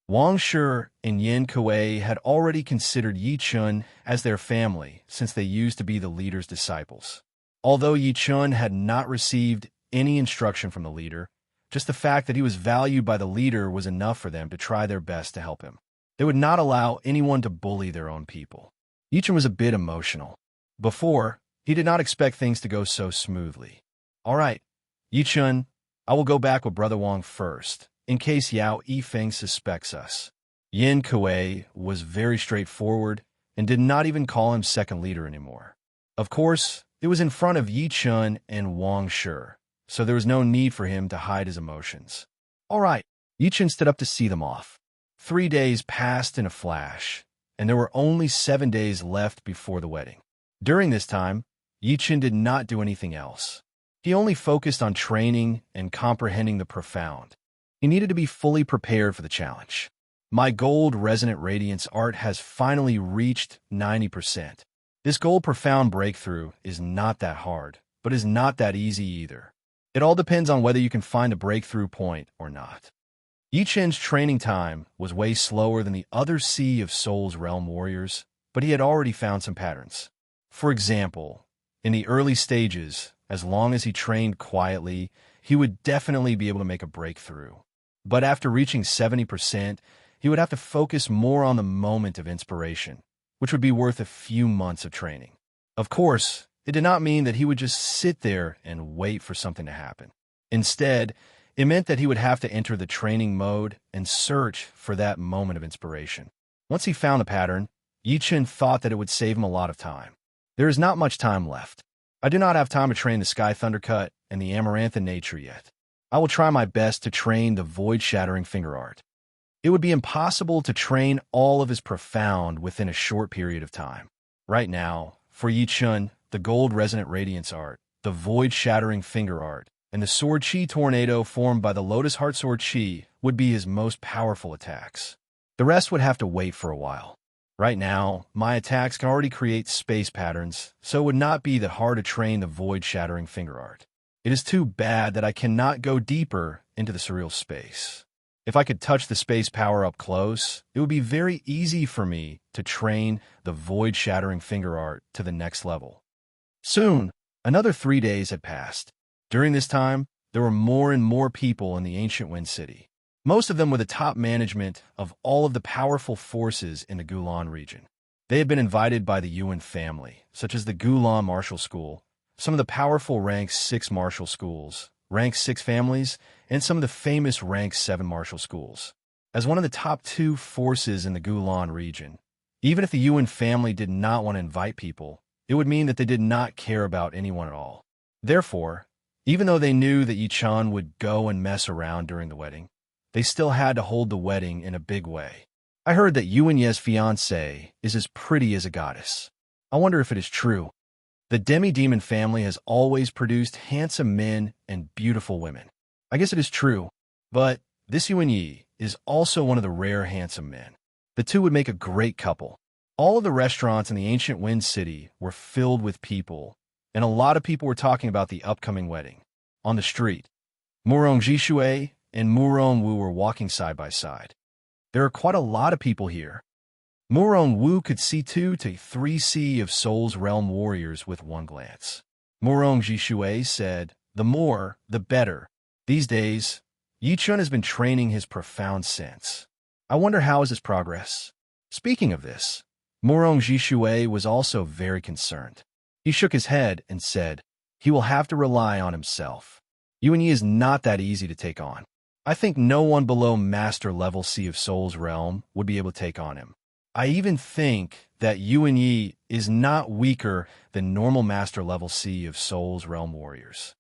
Wang Shi and Yin Kuei had already considered Yi Chun as their family since they used to be the leader's disciples. Although Yi Chun had not received any instruction from the leader, just the fact that he was valued by the leader was enough for them to try their best to help him. They would not allow anyone to bully their own people. Yi Chun was a bit emotional. Before, he did not expect things to go so smoothly. "All right, Yi Chun, I will go back with Brother Wang first, in case Yao Yifeng suspects us." Yin Kuei was very straightforward and did not even call him second leader anymore. Of course, it was in front of Yi Chun and Wang Shi, so there was no need for him to hide his emotions. "All right." Yi Chun stood up to see them off. 3 days passed in a flash, and there were only 7 days left before the wedding. During this time, Yi Chun did not do anything else. He only focused on training and comprehending the profound. He needed to be fully prepared for the challenge. My gold resonant radiance art has finally reached 90%. This gold profound breakthrough is not that hard, but is not that easy either. It all depends on whether you can find a breakthrough point or not. Yi Chen's training time was way slower than the other Sea of Souls realm warriors, but he had already found some patterns. For example, in the early stages, as long as he trained quietly, he would definitely be able to make a breakthrough. But after reaching 70%, he would have to focus more on the moment of inspiration, which would be worth a few months of training. Of course, it did not mean that he would just sit there and wait for something to happen. Instead, it meant that he would have to enter the training mode and search for that moment of inspiration. Once he found the pattern, Yi Chun thought that it would save him a lot of time. There is not much time left. I do not have time to train the Sky Thundercut and the Amaranth in nature yet. I will try my best to train the void-shattering finger art. It would be impossible to train all of his profound within a short period of time. Right now, for Yi Chun, the gold resonant radiance art, the void-shattering finger art, and the sword chi tornado formed by the Lotus Heart Sword Chi would be his most powerful attacks. The rest would have to wait for a while. Right now, my attacks can already create space patterns, so it would not be that hard to train the void-shattering finger art. It is too bad that I cannot go deeper into the surreal space. If I could touch the space power up close, it would be very easy for me to train the void-shattering finger art to the next level. Soon, another 3 days had passed. During this time, there were more and more people in the ancient Wind City. Most of them were the top management of all of the powerful forces in the Gulan region. They had been invited by the Yuan family, such as the Gulan Martial School, some of the powerful Rank 6 martial schools, Rank 6 families, and some of the famous Rank 7 martial schools. As one of the top 2 forces in the Gulan region, even if the Yuan family did not want to invite people, it would mean that they did not care about anyone at all. Therefore, even though they knew that Yi Chan would go and mess around during the wedding, they still had to hold the wedding in a big way. I heard that Yuan Ye's fiancée is as pretty as a goddess. I wonder if it is true. The demi-demon family has always produced handsome men and beautiful women. I guess it is true, but this Yuan Yi is also one of the rare handsome men. The two would make a great couple. All of the restaurants in the ancient Wind City were filled with people, and a lot of people were talking about the upcoming wedding. On the street, Murong Jishui and Murong Wu were walking side by side. There are quite a lot of people here. Murong Wu could see 2 to 3 Sea of Souls realm warriors with one glance. Murong Jishui said, "The more, the better." These days, Yi Chun has been training his profound sense. I wonder how is his progress. Speaking of this, Murong Jishui was also very concerned. He shook his head and said, "He will have to rely on himself. Yuan Yi is not that easy to take on. I think no one below Master Level Sea of Souls realm would be able to take on him. I even think that Yuan Yi is not weaker than normal Master Level Sea of Souls realm warriors.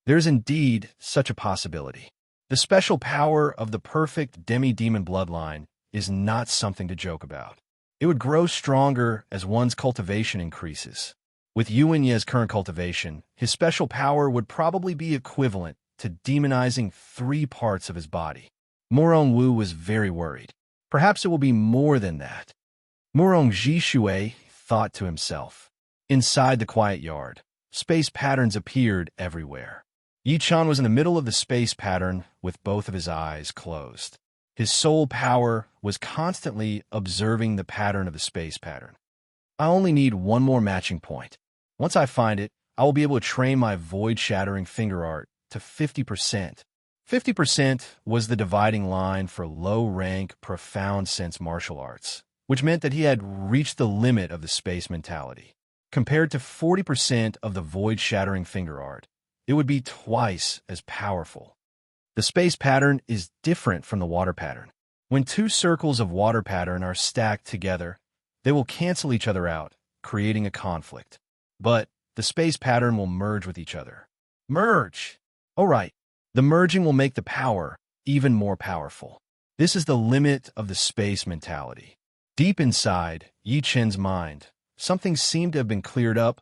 There's indeed such a possibility. The special power of the perfect demi-demon bloodline is not something to joke about. It would grow stronger as one's cultivation increases. With Yuan Ye's current cultivation, his special power would probably be equivalent to demonizing 3 parts of his body." Morong Wu was very worried. Perhaps it will be more than that. Morong Jishui thought to himself. Inside the quiet yard, space patterns appeared everywhere. Yi Chan was in the middle of the space pattern with both of his eyes closed. His soul power was constantly observing the pattern of the space pattern. "I only need one more matching point. Once I find it, I will be able to train my void-shattering finger art to 50%. 50% was the dividing line for low-rank, profound sense martial arts, which meant that he had reached the limit of the space mentality. Compared to 40% of the void-shattering finger art, it would be twice as powerful. The space pattern is different from the water pattern. When 2 circles of water pattern are stacked together, they will cancel each other out, creating a conflict. But the space pattern will merge with each other. Merge! All right, the merging will make the power even more powerful. This is the limit of the space mentality." Deep inside Yi Chen's mind, something seemed to have been cleared up,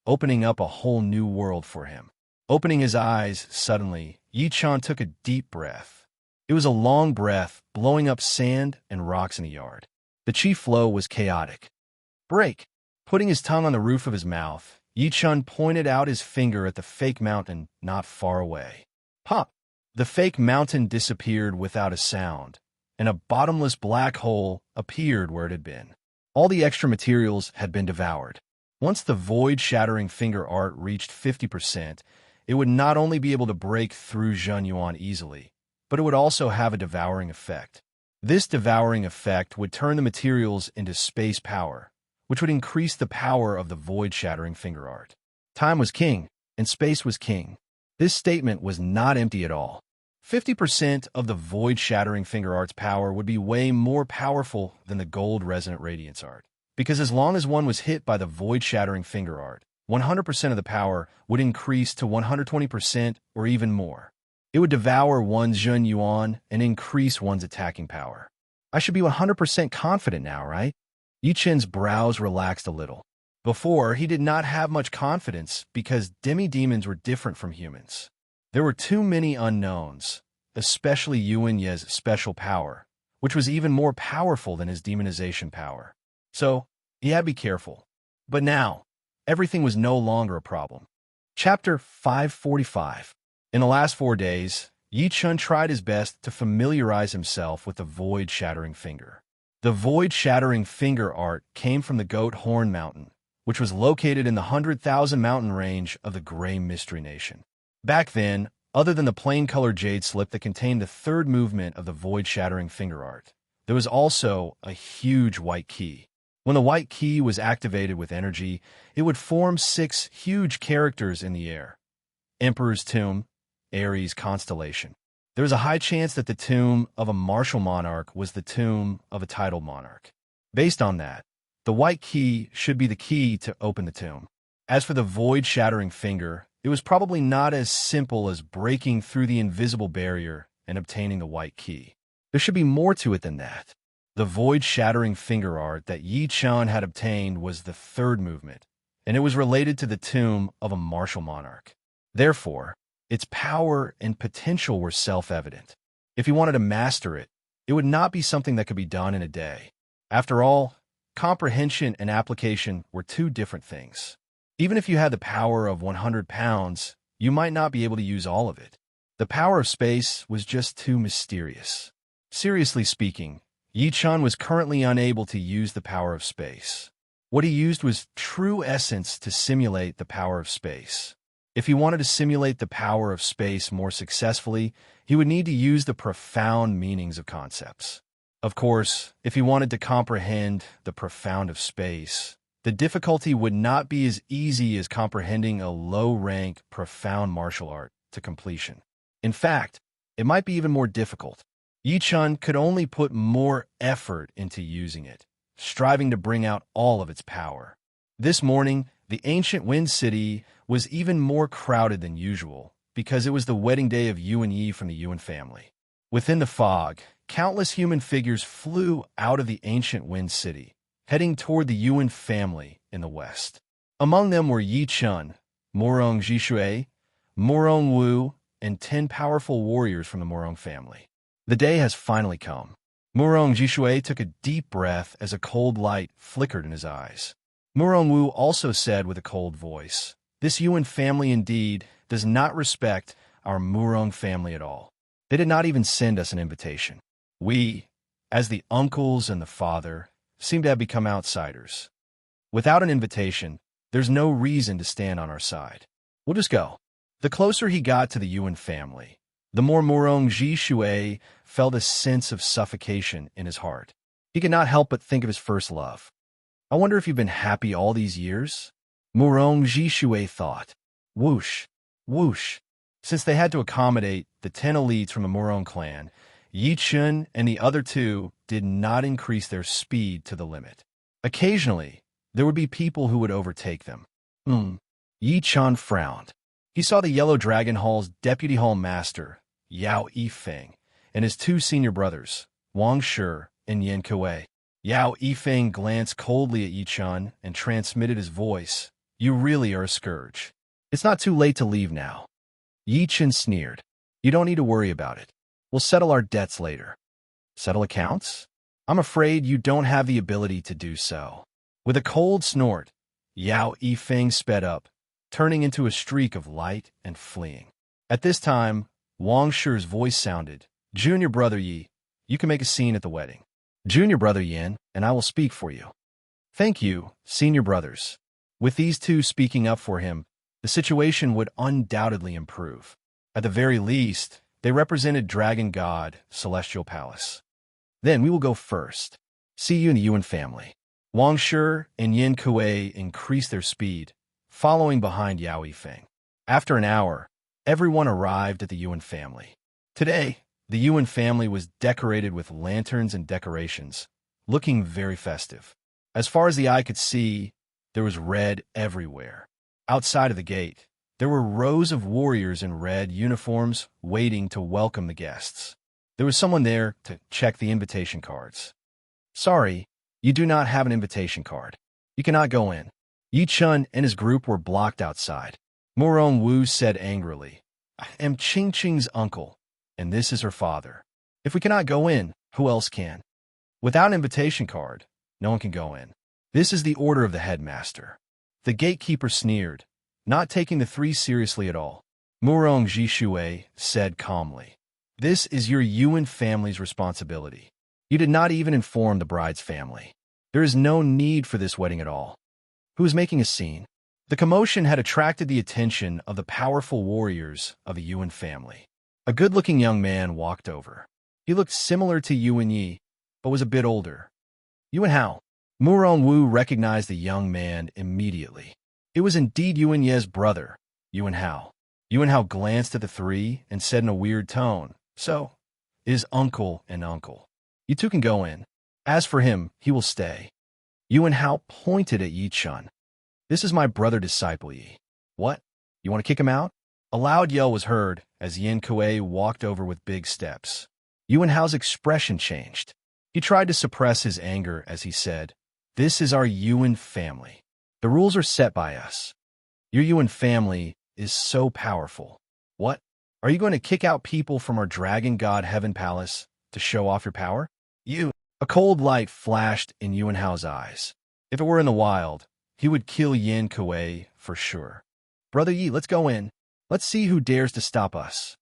opening up a whole new world for him. Opening his eyes suddenly, Yi Chen took a deep breath. It was a long breath, blowing up sand and rocks in the yard. The chi flow was chaotic. "Break!" Putting his tongue on the roof of his mouth, Yi Chen pointed out his finger at the fake mountain not far away. Pop! The fake mountain disappeared without a sound, and a bottomless black hole appeared where it had been. All the extra materials had been devoured. Once the void-shattering finger art reached 50%, it would not only be able to break through Zhen Yuan easily, but it would also have a devouring effect. This devouring effect would turn the materials into space power, which would increase the power of the void-shattering finger art. Time was king, and space was king. This statement was not empty at all. 50% of the void-shattering finger art's power would be way more powerful than the gold resonant radiance art. Because as long as one was hit by the void-shattering finger art, 100% of the power would increase to 120% or even more. It would devour one's Zhen Yuan and increase one's attacking power. I should be 100% confident now, right? Yi Chen's brows relaxed a little. Before, he did not have much confidence because demi-demons were different from humans. There were too many unknowns, especially Yuan Ye's special power, which was even more powerful than his demonization power. So, he had to be careful. But now, everything was no longer a problem. Chapter 545. In the last 4 days, Yi Chen tried his best to familiarize himself with the void-shattering finger. The void-shattering finger art came from the Goat Horn Mountain, which was located in the 100,000 mountain range of the Gray Mystery Nation. Back then, other than the plain-colored jade slip that contained the 3rd movement of the void-shattering finger art, there was also a huge white key. When the white key was activated with energy, it would form 6 huge characters in the air. Emperor's Tomb, Aries constellation. There was a high chance that the tomb of a martial monarch was the tomb of a titled monarch. Based on that, the white key should be the key to open the tomb. As for the void-shattering finger, it was probably not as simple as breaking through the invisible barrier and obtaining the white key. There should be more to it than that. The void-shattering finger art that Yi Chen had obtained was the 3rd movement, and it was related to the tomb of a martial monarch. Therefore, its power and potential were self-evident. If he wanted to master it, it would not be something that could be done in a day. After all, comprehension and application were 2 different things. Even if you had the power of 100 pounds, you might not be able to use all of it. The power of space was just too mysterious. Seriously speaking, Yi Chen was currently unable to use the power of space. What he used was true essence to simulate the power of space. If he wanted to simulate the power of space more successfully, he would need to use the profound meanings of concepts. Of course, if he wanted to comprehend the profound of space, the difficulty would not be as easy as comprehending a low-rank, profound martial art to completion. In fact, it might be even more difficult. Yi Chun could only put more effort into using it, striving to bring out all of its power. This morning, the ancient Wind City was even more crowded than usual because it was the wedding day of Yuan Yi from the Yuan family. Within the fog, countless human figures flew out of the ancient Wind City, heading toward the Yuan family in the west. Among them were Yi Chun, Morong Jishui, Morong Wu, and 10 powerful warriors from the Morong family. The day has finally come. Morong Jishui took a deep breath as a cold light flickered in his eyes. Morong Wu also said with a cold voice, "This Yuan family indeed does not respect our Morong family at all. They did not even send us an invitation. We, as the uncles and the father, seem to have become outsiders. Without an invitation, there's no reason to stand on our side. We'll just go." The closer he got to the Yuan family, the more Morong Jishui felt a sense of suffocation in his heart. He could not help but think of his first love. "I wonder if you've been happy all these years?" Morong Jishui thought. Whoosh, whoosh. Since they had to accommodate the 10 elites from the Morong clan, Yi Chun and the other two did not increase their speed to the limit. Occasionally, there would be people who would overtake them. Yi Chun frowned. He saw the Yellow Dragon Hall's Deputy Hall Master, Yao Yifeng, and his 2 senior brothers, Wang Shi and Yan Kuei. Yao Yifeng glanced coldly at Yi Chun and transmitted his voice. "You really are a scourge. It's not too late to leave now." Yi Chun sneered. "You don't need to worry about it. We'll settle our debts later." "Settle accounts? I'm afraid you don't have the ability to do so." With a cold snort, Yao Yifeng sped up, turning into a streak of light and fleeing. At this time, Wang Shi's voice sounded, "Junior brother Yi, you can make a scene at the wedding. Junior brother Yin, and I will speak for you." "Thank you, senior brothers." With these two speaking up for him, the situation would undoubtedly improve. At the very least, they represented Dragon God, Celestial Palace. "Then we will go first. See you in the Yuan family." Wang Shi and Yan Kuei increased their speed, following behind Yao Yifeng. After an hour, everyone arrived at the Yuan family. Today, the Yuan family was decorated with lanterns and decorations, looking very festive. As far as the eye could see, there was red everywhere. Outside of the gate, there were rows of warriors in red uniforms waiting to welcome the guests. There was someone there to check the invitation cards. "Sorry, you do not have an invitation card. You cannot go in." Yi Chun and his group were blocked outside. Morong Wu said angrily, "I am Ching Ching's uncle, and this is her father. If we cannot go in, who else can? Without an invitation card, no one can go in. This is the order of the headmaster." The gatekeeper sneered, not taking the 3 seriously at all. Morong Jishui said calmly, "This is your Yuan family's responsibility. You did not even inform the bride's family. There is no need for this wedding at all." Who is making a scene? The commotion had attracted the attention of the powerful warriors of the Yuan family. A good-looking young man walked over. He looked similar to Yuan Yi, but was a bit older. "Yuan Hao." Morong Wu recognized the young man immediately. It was indeed Yuan Ye's brother, Yuan Hao. Yuan Hao glanced at the 3 and said in a weird tone, "So, is uncle and uncle. You two can go in. As for him, he will stay." Yuan Hao pointed at Yi Chun. "This is my brother disciple Yi." "What? You want to kick him out?" A loud yell was heard as Yan Kuei walked over with big steps. Yuan Hao's expression changed. He tried to suppress his anger as he said, "This is our Yuan family. The rules are set by us. Your Yuan family is so powerful. What? Are you going to kick out people from our Dragon God Heaven Palace to show off your power? You..." A cold light flashed in Yuan Hao's eyes. If it were in the wild, he would kill Yan Kuei for sure. "Brother Yi, let's go in. Let's see who dares to stop us."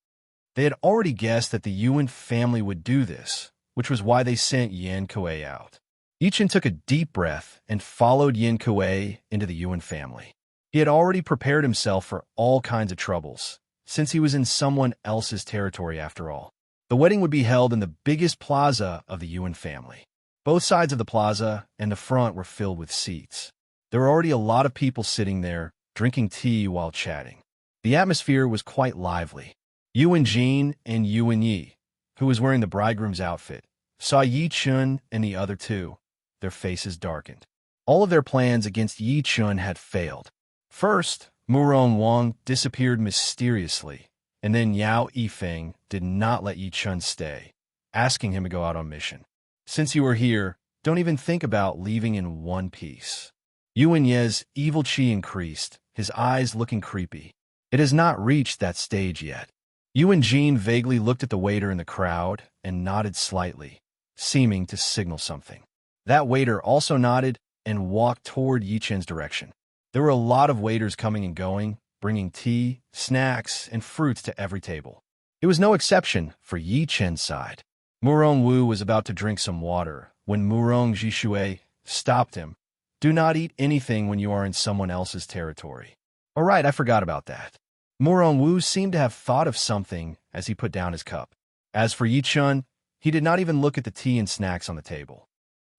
They had already guessed that the Yuan family would do this, which was why they sent Yan Kuei out. Yi Chun took a deep breath and followed Yan Kuei into the Yuan family. He had already prepared himself for all kinds of troubles, since he was in someone else's territory after all. The wedding would be held in the biggest plaza of the Yuan family. Both sides of the plaza and the front were filled with seats. There were already a lot of people sitting there, drinking tea while chatting. The atmosphere was quite lively. Yuan Jin and Yuan Yi, who was wearing the bridegroom's outfit, saw Yi Chun and the other two. Their faces darkened. All of their plans against Yi Chun had failed. First, Murong Wang disappeared mysteriously, and then Yao Yifeng did not let Yi Chun stay, asking him to go out on mission. Since you are here, don't even think about leaving in one piece. Yuan Ye's evil chi increased, his eyes looking creepy. It has not reached that stage yet. Yuan Jin vaguely looked at the waiter in the crowd and nodded slightly, seeming to signal something. That waiter also nodded and walked toward Yi Chen's direction. There were a lot of waiters coming and going, bringing tea, snacks, and fruits to every table. It was no exception for Yi Chen's side. Murong Wu was about to drink some water when Murong Jishui stopped him. Do not eat anything when you are in someone else's territory. All right, I forgot about that. Murong Wu seemed to have thought of something as he put down his cup. As for Yi Chun, he did not even look at the tea and snacks on the table.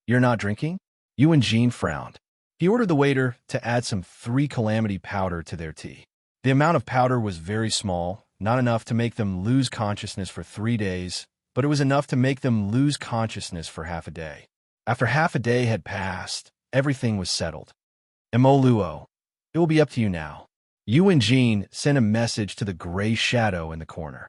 You're not drinking? Yuan Jin frowned. He ordered the waiter to add some 3 calamity powder to their tea. The amount of powder was very small, not enough to make them lose consciousness for 3 days, but it was enough to make them lose consciousness for half a day. After half a day had passed, everything was settled. Luo, it will be up to you now. Yuan Jin sent a message to the gray shadow in the corner.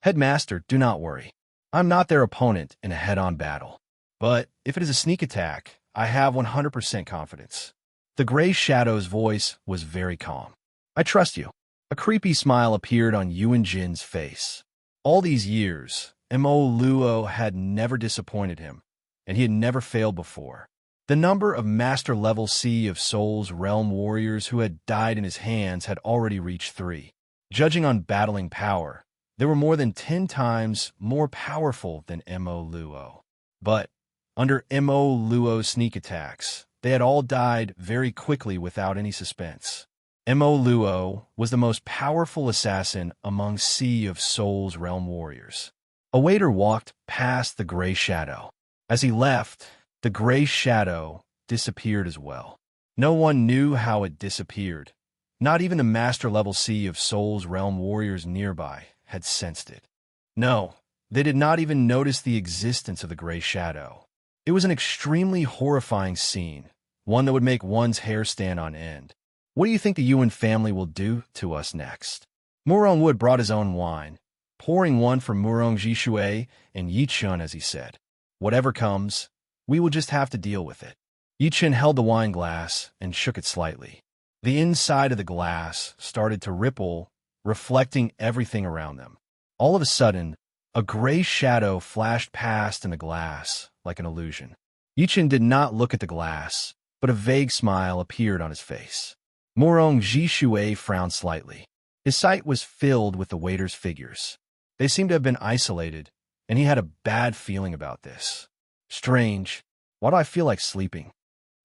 Headmaster, do not worry. I'm not their opponent in a head-on battle. But if it is a sneak attack, I have 100% confidence. The gray shadow's voice was very calm. I trust you. A creepy smile appeared on Yuan Jin's face. All these years, Luo had never disappointed him, and he had never failed before. The number of master-level Sea of Souls realm warriors who had died in his hands had already reached 3. Judging on battling power, they were more than 10 times more powerful than Luo. But under Luo's sneak attacks, they had all died very quickly without any suspense. Luo was the most powerful assassin among Sea of Souls realm warriors. A waiter walked past the gray shadow. As he left, the gray shadow disappeared as well. No one knew how it disappeared. Not even the master-level Sea of Souls realm warriors nearby had sensed it. No, they did not even notice the existence of the gray shadow. It was an extremely horrifying scene, one that would make one's hair stand on end. What do you think the Yuan family will do to us next? Murong Wood brought his own wine, pouring one for Murong Jishui and Yi Chun as he said, whatever comes, we will just have to deal with it. Yi Chun held the wine glass and shook it slightly. The inside of the glass started to ripple, reflecting everything around them. All of a sudden, a gray shadow flashed past in the glass like an illusion. Yi Chun did not look at the glass, but a vague smile appeared on his face. Murong Jishui frowned slightly. His sight was filled with the waiters' figures. They seemed to have been isolated, and he had a bad feeling about this. Strange. Why do I feel like sleeping?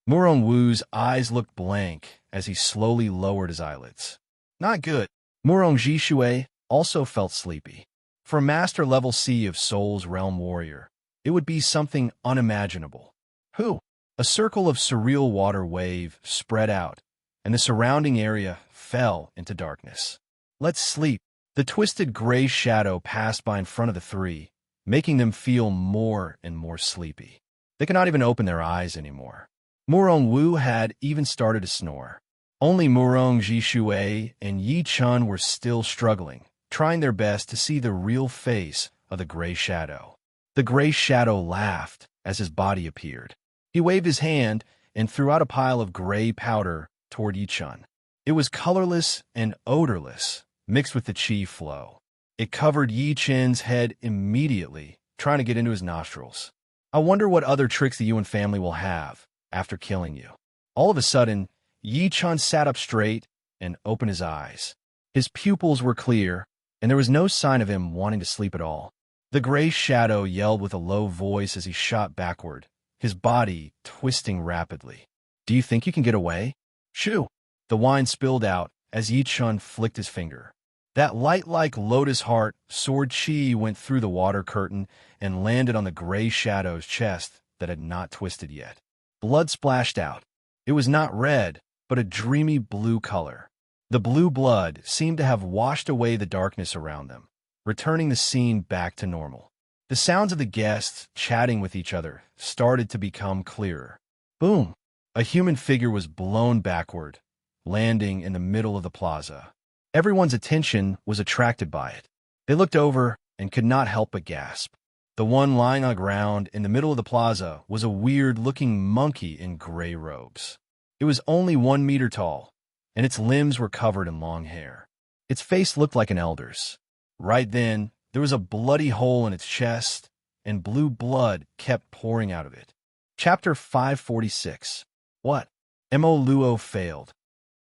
Murong Wu's eyes looked blank as he slowly lowered his eyelids. Not good. Murong Jishui also felt sleepy. For a master-level Sea of Souls realm warrior, it would be something unimaginable. Who? A circle of surreal water wave spread out, and the surrounding area fell into darkness. Let's sleep. The twisted gray shadow passed by in front of the 3, making them feel more and more sleepy. They could not even open their eyes anymore. Murong Wu had even started to snore. Only Murong Jishui and Yi Chun were still struggling, trying their best to see the real face of the gray shadow. The gray shadow laughed as his body appeared. He waved his hand and threw out a pile of gray powder toward Yi Chun. It was colorless and odorless, mixed with the chi flow. It covered Yi Chun's head immediately, trying to get into his nostrils. I wonder what other tricks the Yuan family will have after killing you. All of a sudden, Yi Chun sat up straight and opened his eyes. His pupils were clear, and there was no sign of him wanting to sleep at all. The gray shadow yelled with a low voice as he shot backward, his body twisting rapidly. Do you think you can get away? Shoo! The wine spilled out as Yi Chun flicked his finger. That light-like lotus heart sword chi went through the water curtain and landed on the gray shadow's chest that had not twisted yet. Blood splashed out. It was not red, but a dreamy blue color. The blue blood seemed to have washed away the darkness around them, returning the scene back to normal. The sounds of the guests chatting with each other started to become clearer. Boom! A human figure was blown backward, landing in the middle of the plaza. Everyone's attention was attracted by it. They looked over and could not help but gasp. The one lying on the ground in the middle of the plaza was a weird-looking monkey in gray robes. It was only 1 meter tall, and its limbs were covered in long hair. Its face looked like an elder's. Right then, there was a bloody hole in its chest, and blue blood kept pouring out of it. Chapter 546. What? Mo Luo failed.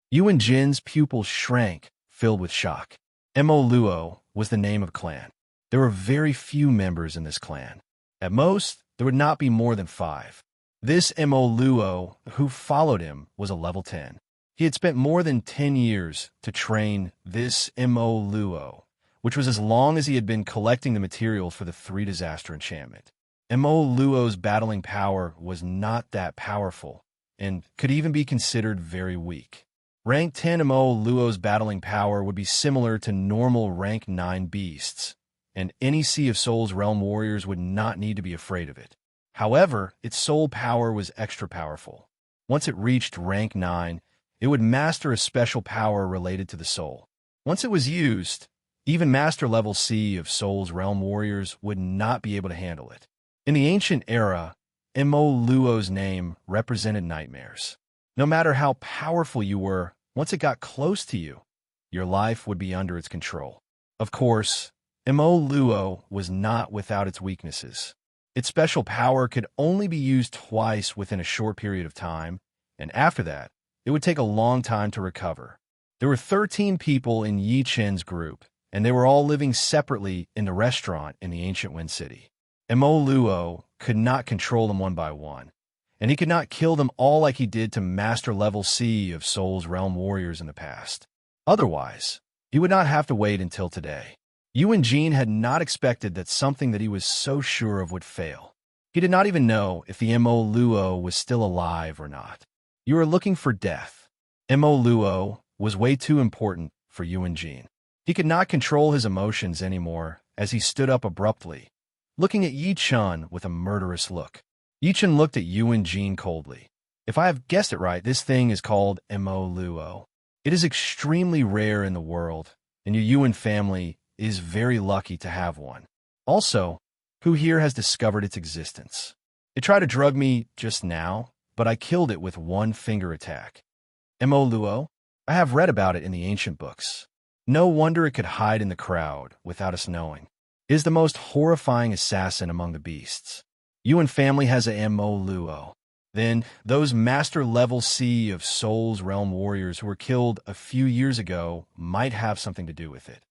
Yuan Jin's pupils shrank, filled with shock. Mo Luo was the name of the clan. There were very few members in this clan. At most, there would not be more than 5. This Mo Luo, who followed him, was a level 10. He had spent more than 10 years to train this Mo Luo, which was as long as he had been collecting the material for the 3 disaster enchantment. Mo Luo's battling power was not that powerful, and could even be considered very weak. Rank 10 Mo Luo's battling power would be similar to normal rank 9 beasts, and any Sea of Souls realm warriors would not need to be afraid of it. However, its soul power was extra powerful. Once it reached rank 9, it would master a special power related to the soul. Once it was used, even master-level Sea of Souls realm warriors would not be able to handle it. In the ancient era, Mo Luo's name represented nightmares. No matter how powerful you were, once it got close to you, your life would be under its control. Of course, Mo Luo was not without its weaknesses. Its special power could only be used twice within a short period of time, and after that, it would take a long time to recover. There were 13 people in Yi Chen's group, and they were all living separately in the restaurant in the ancient Wind City. Mo Luo could not control them one by one, and he could not kill them all like he did to master-level Sea of Souls realm warriors in the past. Otherwise, he would not have to wait until today. Yuan Jin had not expected that something that he was so sure of would fail. He did not even know if the Mo Luo was still alive or not. You are looking for death. Mo Luo was way too important for Yuan Jin. He could not control his emotions anymore as he stood up abruptly, looking at Yi Chen with a murderous look. Yi Chen looked at Yuan Jin coldly. If I have guessed it right, this thing is called Mo Luo. It is extremely rare in the world, and your Yuan family is very lucky to have one. Also, who here has discovered its existence? It tried to drug me just now, but I killed it with 1 finger attack. Mo Luo? I have read about it in the ancient books. No wonder it could hide in the crowd without us knowing. It is the most horrifying assassin among the beasts. Yuan family has a Mo Luo. Then, those master-level Sea of Souls realm warriors who were killed a few years ago might have something to do with it.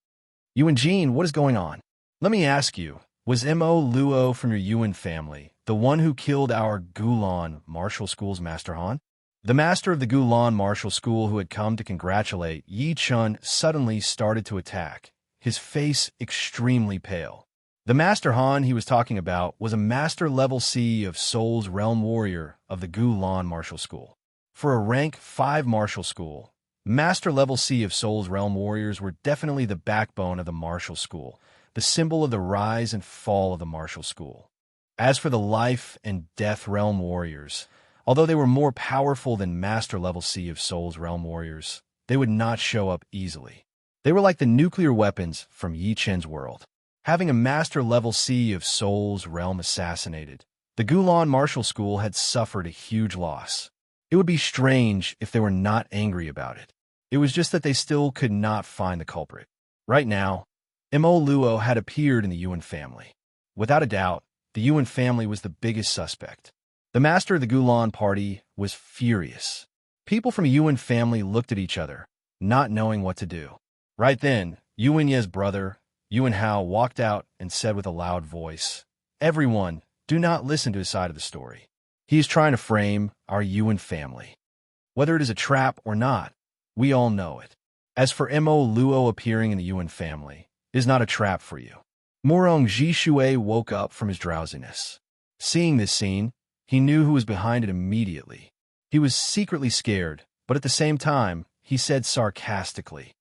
Yuan Jin, what is going on? Let me ask you, was Mo Luo from your Yuan family the one who killed our Gulan martial school's Master Han? The master of the Gulan martial school who had come to congratulate Yi Chen suddenly started to attack, his face extremely pale. The Master Han he was talking about was a master-level Sea of Souls realm warrior of the Gulan martial school. For a rank 5 martial school, master-level Sea of Souls realm warriors were definitely the backbone of the martial school, the symbol of the rise and fall of the martial school. As for the life and death realm warriors, although they were more powerful than master-level Sea of Souls realm warriors, they would not show up easily. They were like the nuclear weapons from Yi Chen's world. Having a master-level Sea of Souls realm assassinated, the Gulan martial school had suffered a huge loss. It would be strange if they were not angry about it. It was just that they still could not find the culprit. Right now, Mo Luo had appeared in the Yuan family. Without a doubt, the Yuan family was the biggest suspect. The master of the Gulan party was furious. People from Yuan family looked at each other, not knowing what to do. Right then, Yuan Ye's brother, Yuan Hao, walked out and said with a loud voice, "Everyone, do not listen to his side of the story. He is trying to frame our Yuan family. Whether it is a trap or not, we all know it. As for Mo Luo appearing in the Yuan family, it is not a trap for you." Morong Jishui woke up from his drowsiness. Seeing this scene, he knew who was behind it immediately. He was secretly scared, but at the same time, he said sarcastically,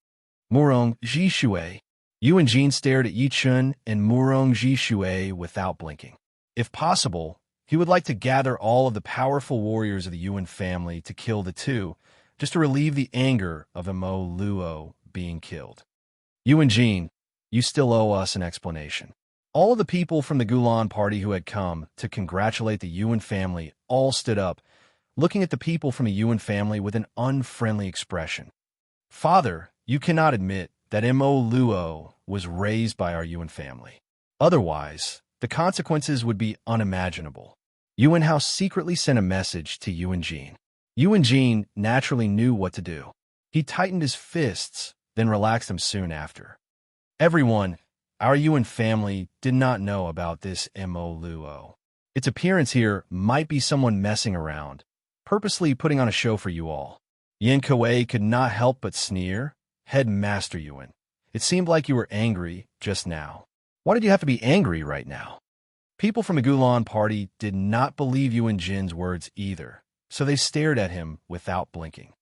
Murong Jishui. Yuan Jin stared at Yi Chun and Murong Jishui without blinking. If possible, he would like to gather all of the powerful warriors of the Yuan family to kill the two, just to relieve the anger of Mo Luo being killed. Yuan Jin, you still owe us an explanation. All of the people from the Gulan party who had come to congratulate the Yuan family all stood up, looking at the people from the Yuan family with an unfriendly expression. Father, you cannot admit that Mo Luo was raised by our Yuan family. Otherwise, the consequences would be unimaginable. Yuan Hao secretly sent a message to Yuan Jin. Yuan Jin naturally knew what to do. He tightened his fists, then relaxed them soon after. Everyone, our Yuan family, did not know about this Mo Luo. Its appearance here might be someone messing around, purposely putting on a show for you all. Yin Kuei could not help but sneer. Headmaster Yuan, it seemed like you were angry just now. Why did you have to be angry right now? People from the Gulan party did not believe Yuan Jin's words either, so they stared at him without blinking.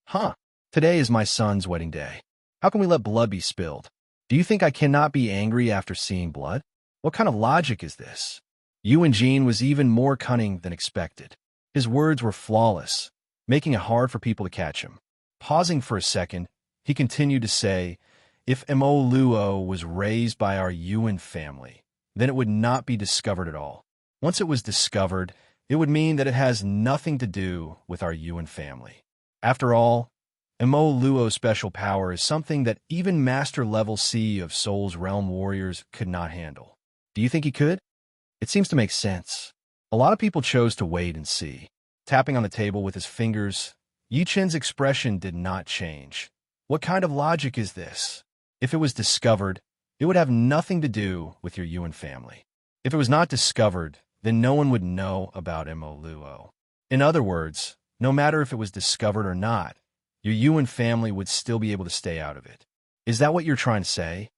Huh, today is my son's wedding day. How can we let blood be spilled? Do you think I cannot be angry after seeing blood? What kind of logic is this? Yuan Jin was even more cunning than expected. His words were flawless, making it hard for people to catch him. Pausing for a second, he continued to say, if Mo Luo was raised by our Yuan family, then it would not be discovered at all. Once it was discovered, it would mean that it has nothing to do with our Yuan family. After all, Mo Luo's special power is something that even Master Level C of Soul's Realm warriors could not handle. Do you think he could? It seems to make sense. A lot of people chose to wait and see. Tapping on the table with his fingers, Yi Chen's expression did not change. What kind of logic is this? If it was discovered, it would have nothing to do with your Yuan family. If it was not discovered, then no one would know about Mo Luo. In other words, no matter if it was discovered or not, your Yuan family would still be able to stay out of it. Is that what you're trying to say?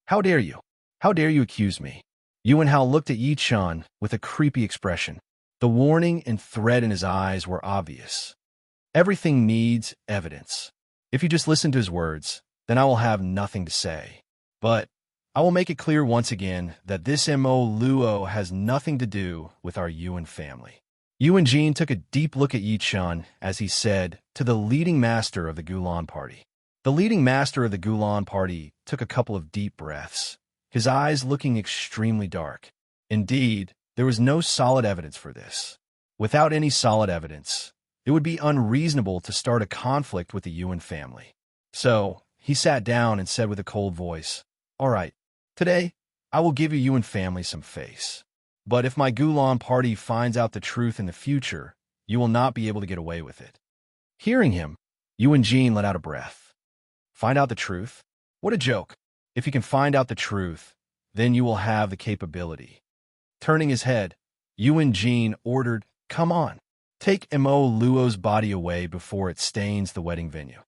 How dare you? How dare you accuse me? Yuan Hao looked at Yi Chan with a creepy expression. The warning and threat in his eyes were obvious. Everything needs evidence. If you just listen to his words, then I will have nothing to say. But I will make it clear once again that this Mo Luo has nothing to do with our Yuan family. Yuan Jin took a deep look at Yi Chan as he said to the leading master of the Gulan party. The leading master of the Gulan party took a couple of deep breaths, his eyes looking extremely dark. Indeed, there was no solid evidence for this. Without any solid evidence, it would be unreasonable to start a conflict with the Yuan family. So, he sat down and said with a cold voice, all right, today, I will give your Yuan family some face. But if my Gulan party finds out the truth in the future, you will not be able to get away with it. Hearing him, Yuan Jin let out a breath. Find out the truth? What a joke. If you can find out the truth, then you will have the capability. Turning his head, Yuan Jin ordered, come on. Take Mo Luo's body away before it stains the wedding venue.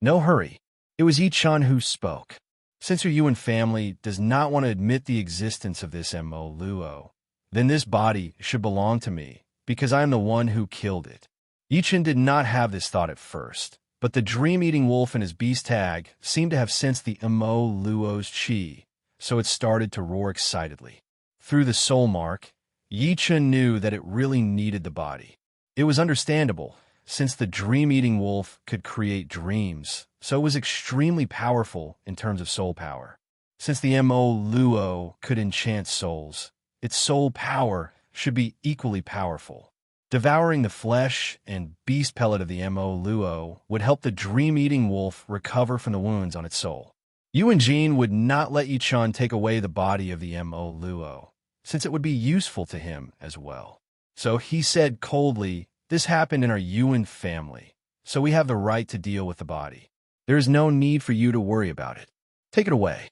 No hurry. It was Yi Chan who spoke. Since your Yuan family does not want to admit the existence of this Mo Luo, then this body should belong to me, because I am the one who killed it. Yi Chan did not have this thought at first, but the dream-eating wolf and his beast tag seemed to have sensed the Mo Luo's chi, so it started to roar excitedly. Through the soul mark, Yi Chan knew that it really needed the body. It was understandable, since the dream-eating wolf could create dreams, so it was extremely powerful in terms of soul power. Since the Mo Luo could enchant souls, its soul power should be equally powerful. Devouring the flesh and beast pellet of the Mo Luo would help the dream-eating wolf recover from the wounds on its soul. Yuan Jin would not let Yi Chan take away the body of the Mo Luo, since it would be useful to him as well. So he said coldly, this happened in our Yuan family, so we have the right to deal with the body. There is no need for you to worry about it. Take it away.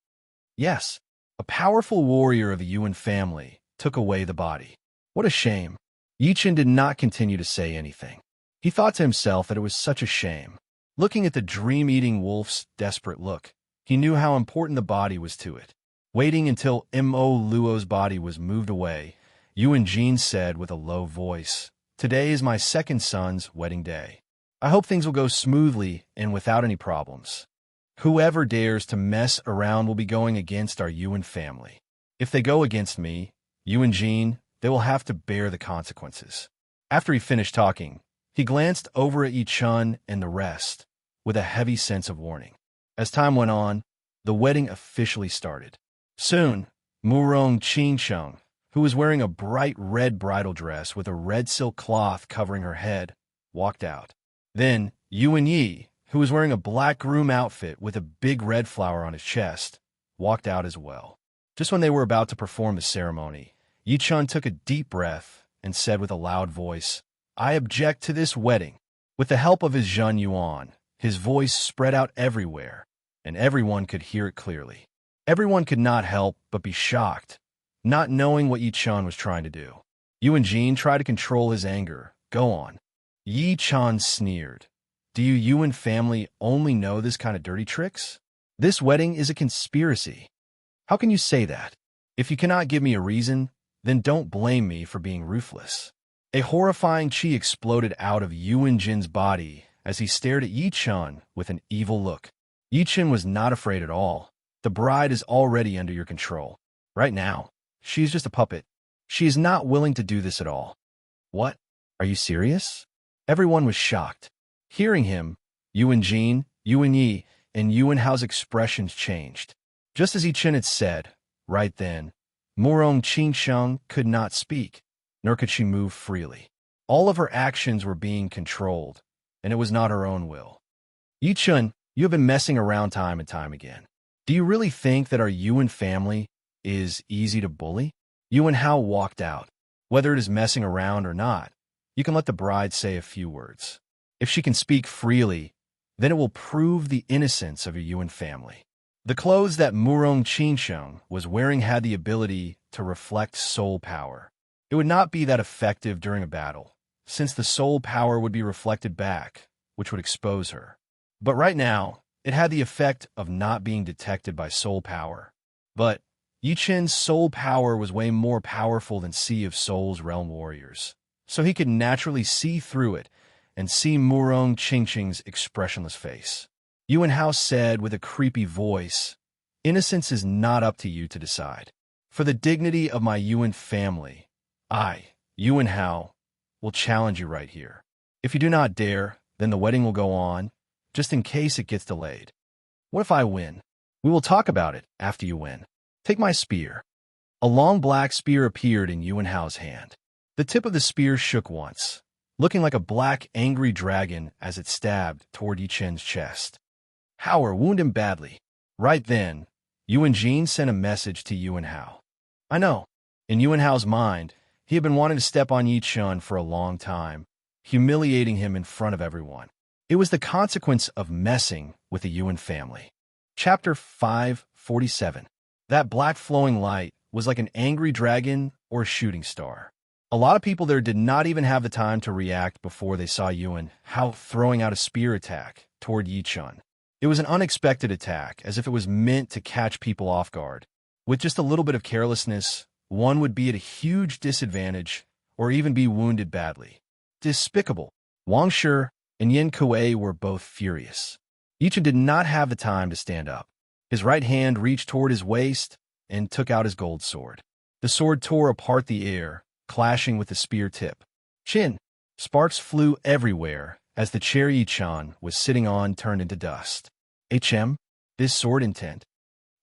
Yes, a powerful warrior of the Yuan family took away the body. What a shame. Yi Chan did not continue to say anything. He thought to himself that it was such a shame. Looking at the dream-eating wolf's desperate look, he knew how important the body was to it. Waiting until Mo Luo's body was moved away, Yuan Jin said with a low voice, Today is my second son's wedding day. I hope things will go smoothly and without any problems. Whoever dares to mess around will be going against our Yuan family. If they go against me, Yuan Jin, they will have to bear the consequences." After he finished talking, he glanced over at Yi Chun and the rest, with a heavy sense of warning. As time went on, the wedding officially started. Soon, Murong Qingsheng, who was wearing a bright red bridal dress with a red silk cloth covering her head, walked out. Then, Yuan Yi, who was wearing a black groom outfit with a big red flower on his chest, walked out as well. Just when they were about to perform the ceremony, Yi Chun took a deep breath and said with a loud voice, "I object to this wedding." With the help of his Zhen Yuan, his voice spread out everywhere, and everyone could hear it clearly. Everyone could not help but be shocked, not knowing what Yi Chun was trying to do. Yuan Jin tried to control his anger. "Go on." Yi Chun sneered. "Do you Yuan family only know this kind of dirty tricks? This wedding is a conspiracy. How can you say that? If you cannot give me a reason, then don't blame me for being ruthless." A horrifying qi exploded out of Yuan Jin's body as he stared at Yi Chun with an evil look. Yi Chun was not afraid at all. The bride is already under your control. Right now, she is just a puppet. She is not willing to do this at all. What? Are you serious? Everyone was shocked. Hearing him, Yuan Jin, Yuan Yi, and Yuan Hao's expressions changed. Just as Yi Chun had said, right then, Murong Qingsheng could not speak, nor could she move freely. All of her actions were being controlled, and it was not her own will. "Yi Chun, you have been messing around time and time again. Do you really think that our Yuan family is easy to bully?" Yuan Hao walked out. "Whether it is messing around or not, you can let the bride say a few words. If she can speak freely, then it will prove the innocence of your Yuan family." The clothes that Murong Qingsheng was wearing had the ability to reflect soul power. It would not be that effective during a battle, since the soul power would be reflected back, which would expose her. But right now, it had the effect of not being detected by soul power. But Yi Chun's soul power was way more powerful than Sea of Souls realm warriors, so he could naturally see through it and see Murong Qingsheng's expressionless face. Yuan Hao said with a creepy voice, "Innocence is not up to you to decide. For the dignity of my Yuan family, I, Yuan Hao, will challenge you right here. If you do not dare, then the wedding will go on, just in case it gets delayed. What if I win? We will talk about it after you win. Take my spear." A long black spear appeared in Yuan Hao's hand. The tip of the spear shook once, looking like a black, angry dragon as it stabbed toward Yi Chun's chest. "Hao, wound him badly." Right then, Yuan Jin sent a message to Yuan Hao. I know. In Yuan Hao's mind, he had been wanting to step on Yi Chun for a long time, humiliating him in front of everyone. It was the consequence of messing with the Yuan family. Chapter 547. That black flowing light was like an angry dragon or a shooting star. A lot of people there did not even have the time to react before they saw Yuan Hao throwing out a spear attack toward Yi Chun. It was an unexpected attack, as if it was meant to catch people off guard. With just a little bit of carelessness, one would be at a huge disadvantage or even be wounded badly. Despicable. Wang Shi and Yin Kuei were both furious. Yi Chun did not have the time to stand up. His right hand reached toward his waist and took out his gold sword. The sword tore apart the air, clashing with the spear tip. Chin! Sparks flew everywhere as the chair Yi Chun was sitting on turned into dust. This sword intent.